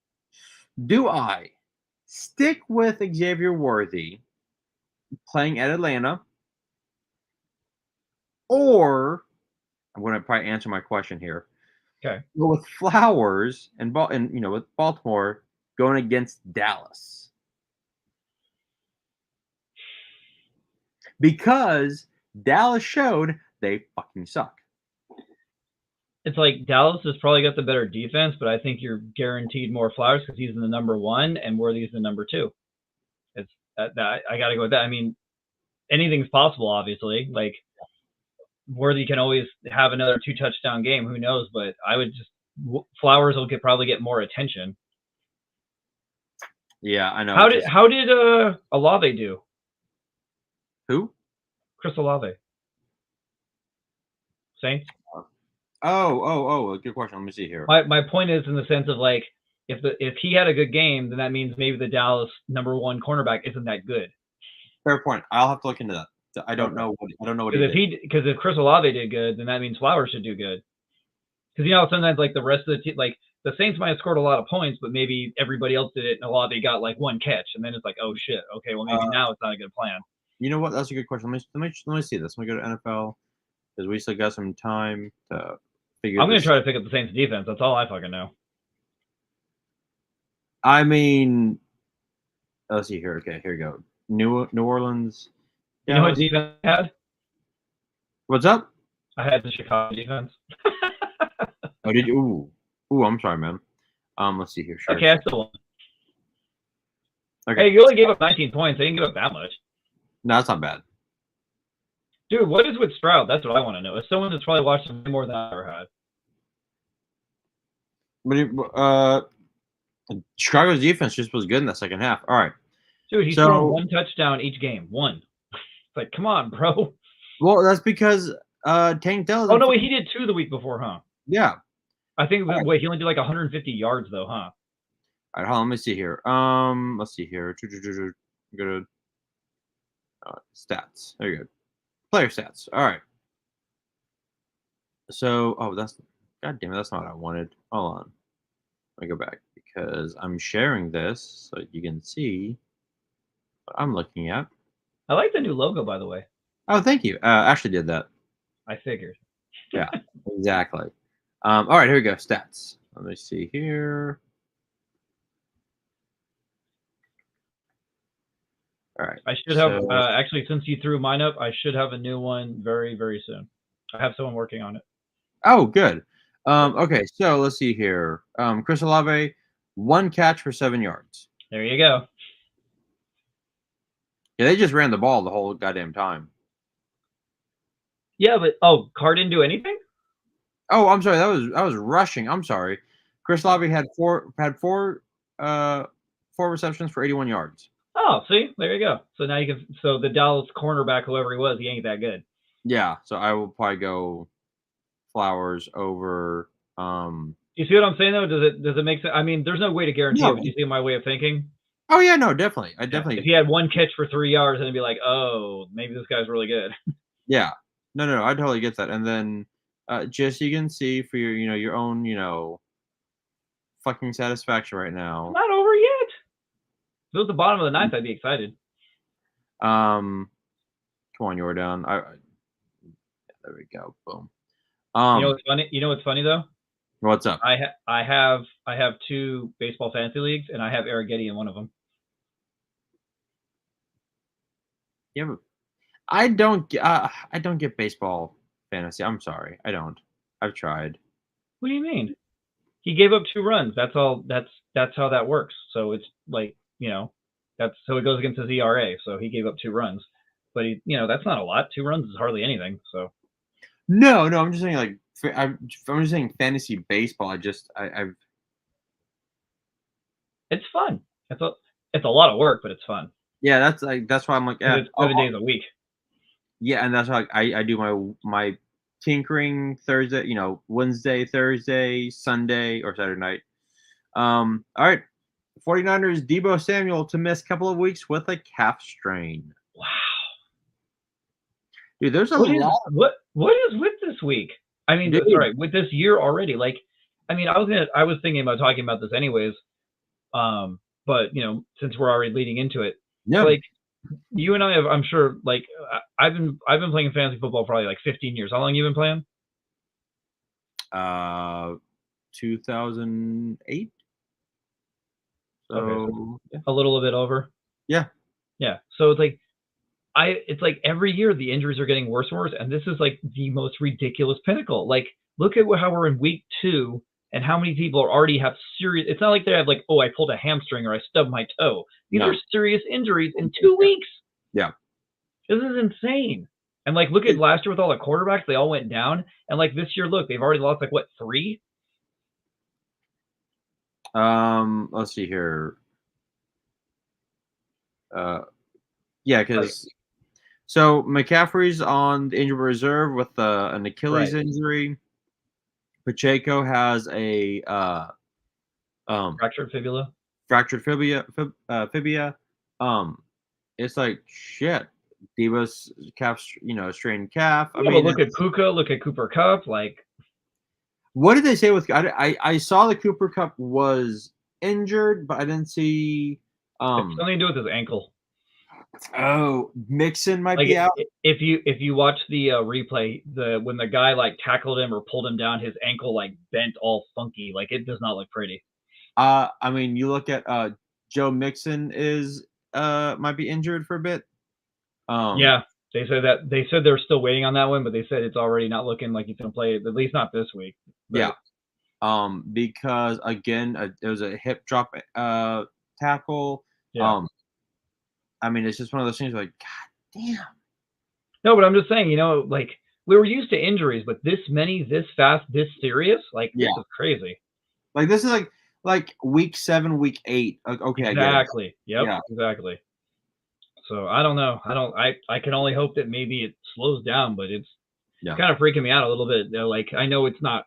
Do I stick with Xavier Worthy playing at Atlanta, or I'm going to probably answer my question here. Okay. Go with Flowers and with Baltimore going against Dallas, because Dallas showed they fucking suck. It's like Dallas has probably got the better defense, but I think you're guaranteed more Flowers because he's in the number 1 and Worthy's the number 2. It's that I got to go with that. I mean, anything's possible, obviously. Like Worthy can always have another 2-touchdown game. Who knows? But I would just Flowers will probably get more attention. Yeah, I know. How did Olave do? Who? Chris Olave. Saints. Oh, good question. Let me see here. My point is in the sense of like if he had a good game, then that means maybe the Dallas number 1 cornerback isn't that good. Fair point. I'll have to look into that. I don't know what he did. Because if Chris Olave did good, then that means Flowers should do good. Because sometimes like the rest of the team, like the Saints might have scored a lot of points, but maybe everybody else did it, and Olave got like 1 catch, and then it's like, oh shit, okay, well maybe now it's not a good plan. You know what? That's a good question. Let me see this. Let me go to NFL because we still got some time to figure. I'm going to try to pick up the Saints defense. That's all I fucking know. I mean, let's see here. Okay, here we go. New Orleans. You know what defense I had? What's up? I had the Chicago defense. Oh, did you? Ooh, I'm sorry, man. Let's see here. Sure. Okay, I still won. Okay. Hey, you only gave up 19 points. They didn't give up that much. No, that's not bad. Dude, what is with Stroud? That's what I want to know. As someone that's probably watched him more than I ever had. But Chicago's defense just was good in the second half. All right. Dude, he's thrown 1 touchdown each game. 1. It's like, come on, bro. Well, that's because Tank Dell. Oh, no, wait, he did 2 the week before, huh? Yeah. I think, wait, he only did like 150 yards, though, huh? All right, hold on. Let me see here. Let's see here. Go to stats. There you go. Player stats. All right. So, God damn it. That's not what I wanted. Hold on. Let me go back because I'm sharing this so you can see what I'm looking at. I like the new logo, by the way. Oh, thank you. Ashley did that. I figured. Yeah, exactly. All right, here we go. Stats. Let me see here. All right. I should have actually, since you threw mine up, I should have a new one very, very soon. I have someone working on it. Oh, good. Okay, so let's see here. Chris Olave, 1 catch for 7 yards. There you go. Yeah, they just ran the ball the whole goddamn time. Yeah, but Carr didn't do anything. Oh, I'm sorry. That was rushing. I'm sorry. Chris Olave had four receptions for 81 yards. Oh, see, there you go. So now you can. So the Dallas cornerback, whoever he was, he ain't that good. Yeah, so I will probably go Flowers over. You see what I'm saying though? Does it make sense? I mean, there's no way to guarantee it, No. but you see my way of thinking? Oh yeah, no, definitely. I Yeah. definitely. If he had one catch for 3 yards, then it'd be like, oh, maybe this guy's really good. Yeah. No, I totally get that. And then just so you can see for your your own fucking satisfaction right now. Not over yet. If it was the bottom of the ninth, I'd be excited. Come on, you're down. There we go. Boom. You know what's funny? You know what's funny though? What's up? I have 2 baseball fantasy leagues, and I have Eric Getty in one of them. Yeah, but I don't get baseball fantasy. I'm sorry, I don't. I've tried. What do you mean? He gave up 2 runs. That's all. That's how that works. So it's like that's so it goes against his ERA. So he gave up 2 runs, but that's not a lot. 2 runs is hardly anything. So No, I'm just saying I'm just saying fantasy baseball. I've. it's fun. It's a lot of work, but it's fun. Yeah, that's why I'm like, yeah, It's 7 days a week. yeah, and that's why I do my tinkering Thursday, Wednesday, Thursday, Sunday, or Saturday night. All right. 49ers Deebo Samuel to miss a couple of weeks with a calf strain. Wow. Dude, there's a lot. What is with this week? I mean, Dude. sorry, with this year already. Like, I mean, I was thinking about talking about this anyways. But since we're already leading into it, Yeah. like you and I have, I'm sure, like I've been playing fantasy football probably like 15 years. How long you been playing? 2008. So Okay, so a little bit over. Yeah. Yeah. So it's like every year the injuries are getting worse and worse, and this is like the most ridiculous pinnacle. Like, look at how we're in week 2 and how many people already have serious. It's not like they have like, oh, I pulled a hamstring or I stubbed my toe. These are serious injuries in 2 weeks. Yeah. This is insane. And like, look at last year with all the quarterbacks, they all went down. And like this year, look, they've already lost like what, 3? Let's see here. Yeah, because so McCaffrey's on the injured reserve with an Achilles injury. Pacheco has a fractured fibula. Fibia. It's like shit. Deebo's calf, strained calf. I mean, but look at Puka, look at Cooper Kupp. Like, what did they say with? I saw the Cooper Kupp was injured, but I didn't see. It's something to do with his ankle. Oh, Mixon might be out. If you watch the replay, when the guy like tackled him or pulled him down, his ankle like bent all funky. Like, it does not look pretty. I mean, you look at Joe Mixon might be injured for a bit. Yeah, they said they're still waiting on that one, but they said it's already not looking like he's gonna play, at least not this week. But, yeah. Because again, it was a hip drop tackle. Yeah. I mean, it's just one of those things like, God damn. No, but I'm just saying, like, we were used to injuries, but this many, this fast, this serious, like, this is crazy. Like, this is like week 7, week 8. Okay, exactly. I get it. Yep. Yeah. Exactly. So I don't know. I can only hope that maybe it slows down, but it's kind of freaking me out a little bit. Like, I know it's not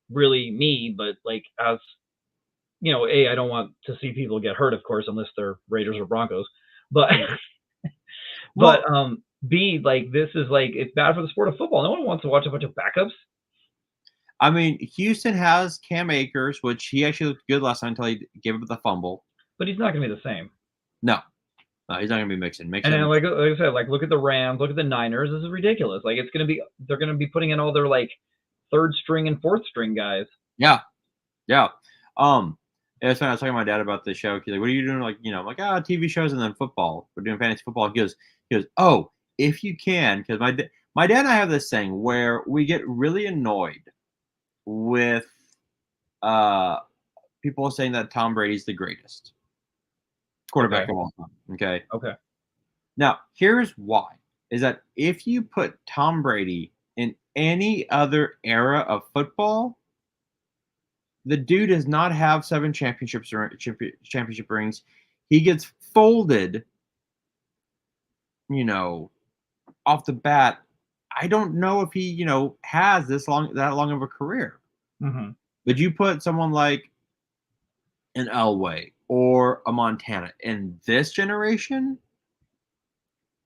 really me, but like, as I don't want to see people get hurt, of course, unless they're Raiders or Broncos. But B, like, this is like, it's bad for the sport of football. No one wants to watch a bunch of backups. I mean, Houston has Cam Akers, which he actually looked good last night until he gave up the fumble. But he's not going to be the same. No, he's not going to be mixing. And then, like I said, like, look at the Rams, look at the Niners. This is ridiculous. Like, they're going to be putting in all their like 3rd string and 4th string guys. Yeah. It's funny. I was talking to my dad about the show. He's like, "What are you doing?" Like, I'm like, TV shows and then football. We're doing fantasy football. He goes, "Oh, if you can," because my dad and I have this thing where we get really annoyed with people saying that Tom Brady's the greatest quarterback of all time. Okay. Okay. Now, here's why. is that if you put Tom Brady in any other era of football, the dude does not have 7 championship rings. He gets folded, off the bat. I don't know if he, has that long of a career. Mm-hmm. But you put someone like an Elway or a Montana in this generation,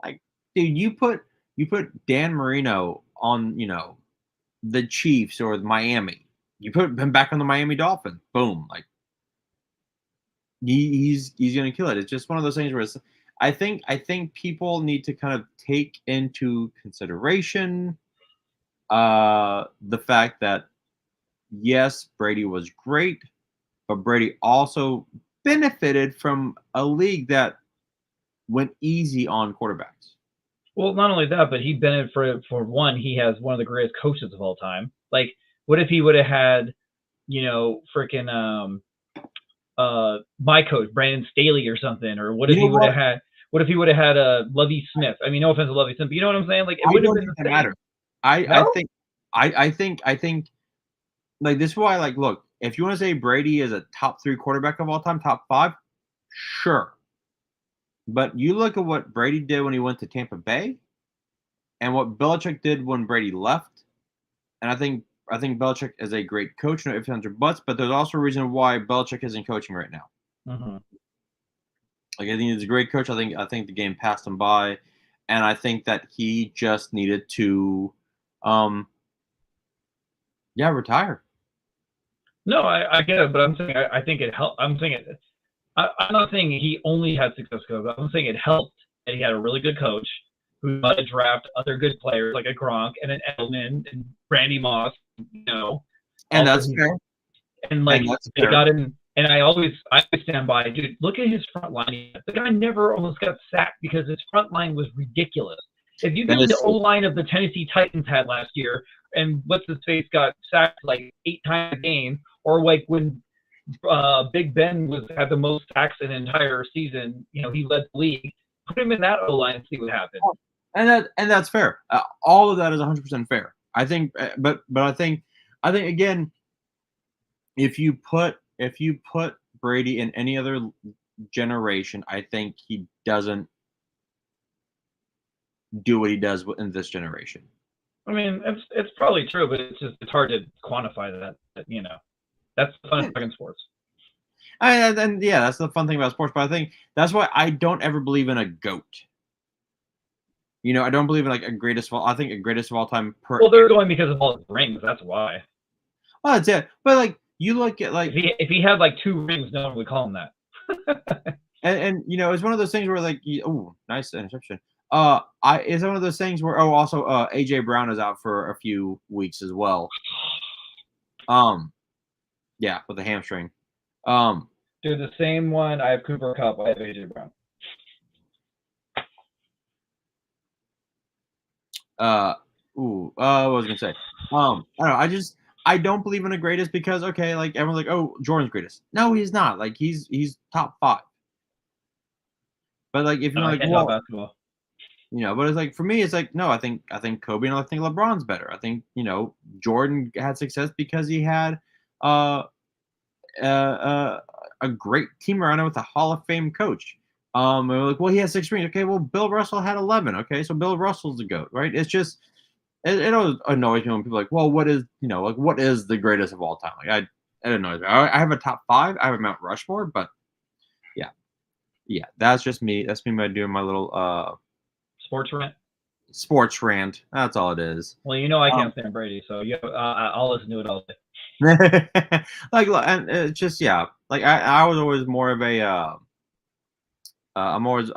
like, dude, you put Dan Marino on, the Chiefs or Miami. You put him back on the Miami Dolphins. Boom, like he's gonna kill it. It's just one of those things where I think people need to kind of take into consideration the fact that yes, Brady was great, but Brady also benefited from a league that went easy on quarterbacks. Well, not only that, but he benefited for one. He has one of the greatest coaches of all time. Like, what if he would have had, freaking my coach Brandon Staley or something, or what if he would have had? What if he would have had Lovie Smith? I mean, no offense to Lovie Smith, but you know what I'm saying? Like, it would have been the same. Matter. I think like this is why, like, look, if you want to say Brady is a top 3 quarterback of all time, top 5, sure. But you look at what Brady did when he went to Tampa Bay and what Belichick did when Brady left. And I think Belichick is a great coach, no ifs, ands, or buts, but there's also a reason why Belichick isn't coaching right now. Mm-hmm. Like, I think he's a great coach. I think the game passed him by, and I think that he just needed to retire. No, I get it, but I'm saying I think it helped. I'm not saying he only had success because I'm saying it helped that he had a really good coach who let him draft other good players like a Gronk and an Edelman and Randy Moss, And that's fair. And like they got him. And I stand by, dude. Look at his front line. The guy never almost got sacked because his front line was ridiculous. If you give me the O line of the Tennessee Titans had last year, and what's his face got sacked like 8 times a game, or like when Big Ben had the most sacks in an entire season, he led the league. Put him in that O line and see what happens. And that's fair. All of that is 100% fair. I think, but I think again, if you put Brady in any other generation, I think he doesn't do what he does in this generation. I mean, it's probably true, but it's hard to quantify that. That's the fun of fucking sports. And that's the fun thing about sports. But I think that's why I don't ever believe in a GOAT. I don't believe in like a greatest of all. I think a greatest of all time. Well, they're going because of all his rings. That's why. Well, that's it. But like you look at like if he had like 2 rings, no one would call him that. and it's one of those things where like nice interception. It's one of those things where also AJ Brown is out for a few weeks as well. Yeah, with the hamstring. Dude, the same one. I have Cooper Kupp. I have AJ Brown. What was I gonna say? I don't know. I don't believe in a greatest because like everyone's like, oh, Jordan's greatest. No, he's not. Like he's top 5. But like if you're like, well, basketball. But it's like for me, it's like no, I think Kobe and I think LeBron's better. I think Jordan had success because he had a great team around him with a Hall of Fame coach. We're like, well, he has 6 rings. Okay, well, Bill Russell had 11. Okay, so Bill Russell's the GOAT, right? It's just it always annoys me when people are like, well, what is what is the greatest of all time? Like it annoys me. I have a top 5. I have a Mount Rushmore, but yeah, that's just me. That's me by doing my little sports rant. Sports rant. That's all it is. Well, I can't stand Brady, so I'll listen to it all day. Like, and it's just like I was always more of a I've always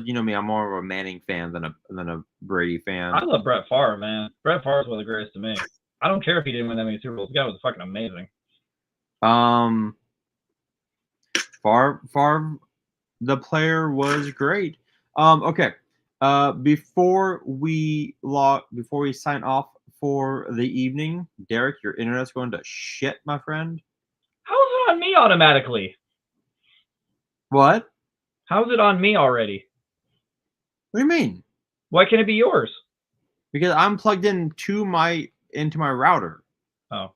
me. I'm more of a Manning fan than a Brady fan. I love Brett Favre, man. Brett Favre is one of the greatest to me. I don't care if he didn't win that many Super Bowls. The guy was fucking amazing. Favre, the player was great. Okay. Before we sign off for the evening, Derek, your internet's going to shit, my friend. How's it on me automatically? What? How's it on me already? What do you mean? Why can't it be yours? Because I'm plugged into my router. Oh,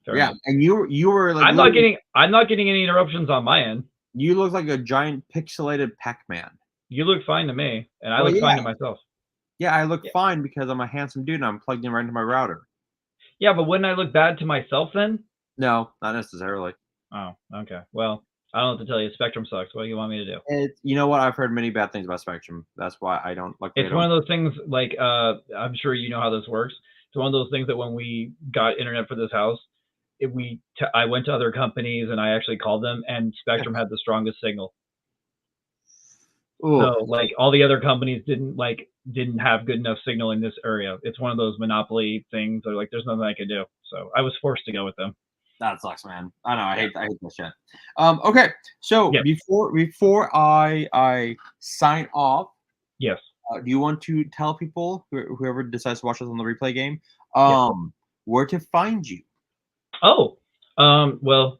fair Yeah, enough. and you were like I'm not getting any interruptions on my end. you look like a giant pixelated Pac-Man. You look fine to me, and I Well, look yeah, fine to myself. yeah, I look Yeah. fine because I'm a handsome dude and I'm plugged in right into my router. Yeah, but wouldn't I look bad to myself then? No, not necessarily. Oh, okay. Well, I don't know what to tell you. Spectrum sucks. What do you want me to do? You know what? I've heard many bad things about Spectrum. That's why I don't like. It's one of those things. Like, I'm sure you know how this works. It's one of those things that when we got internet for this house, I went to other companies and I actually called them, and Spectrum had the strongest signal. Ooh. So like all the other companies didn't have good enough signal in this area. It's one of those monopoly things. Or like there's nothing I could do. So I was forced to go with them. That sucks, man. I know. I hate this shit. Okay. So Yep. before I sign off, Yes. do you want to tell people, whoever decides to watch us on the replay game, Yes. where to find you? Oh, well,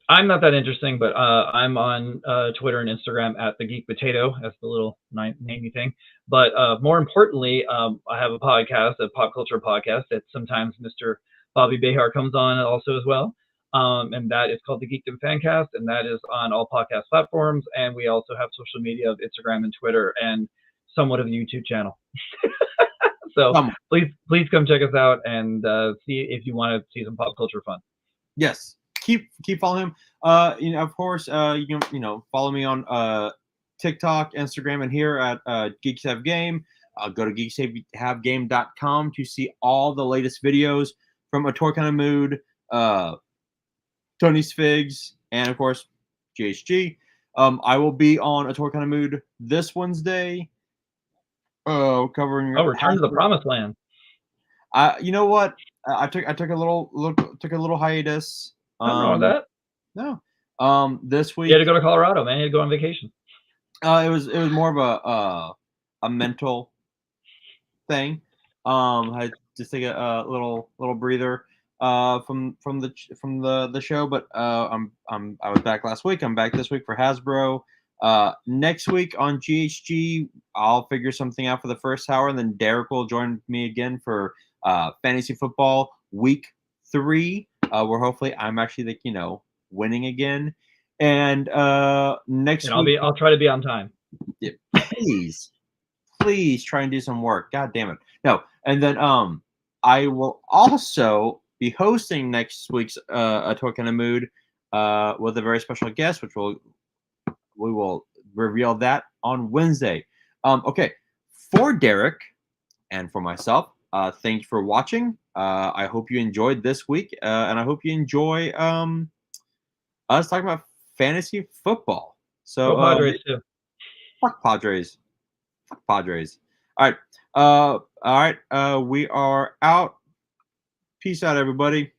I'm not that interesting, but I'm on Twitter and Instagram at the Geek Potato. That's the little namey thing. But more importantly, I have a podcast, a pop culture podcast that sometimes Mr. Bobby Behar comes on also as well. And that is called the Geekdom Fancast, and that is on all podcast platforms. And we also have social media of Instagram and Twitter, and somewhat of a YouTube channel. So please come check us out and see if you want to see some pop culture fun. Yes, keep following him. Of course, you can follow me on TikTok, Instagram, and here at Geeks Have Game. Go to geekshavegame.com to see all the latest videos from A Toy Kind of Mood, Tony's Figs, and of course GHG. I will be on A Toy Kind of Mood this Wednesday. Covering Return to the Promised Land. You know what? I took a little hiatus. Nothing wrong with that. No. This week you had to go to Colorado, man. You had to go on vacation. It was more of a mental thing. I had to take a little breather from the show, but I was back last week. I'm back this week for Hasbro. Next week on GHG, I'll figure something out for the first hour, and then Derek will join me again for fantasy football week 3, where hopefully I'm actually winning again. And next week I'll try to be on time. Yeah, please try and do some work. God damn it. No. And then I will also be hosting next week's A Toy Kind of Mood with a very special guest, which we will reveal that on Wednesday. Okay. For Derek and for myself, thank you for watching. I hope you enjoyed this week, and I hope you enjoy us talking about fantasy football. So Padres too. Fuck Padres. Fuck Padres. All right. We are out. Peace out, everybody.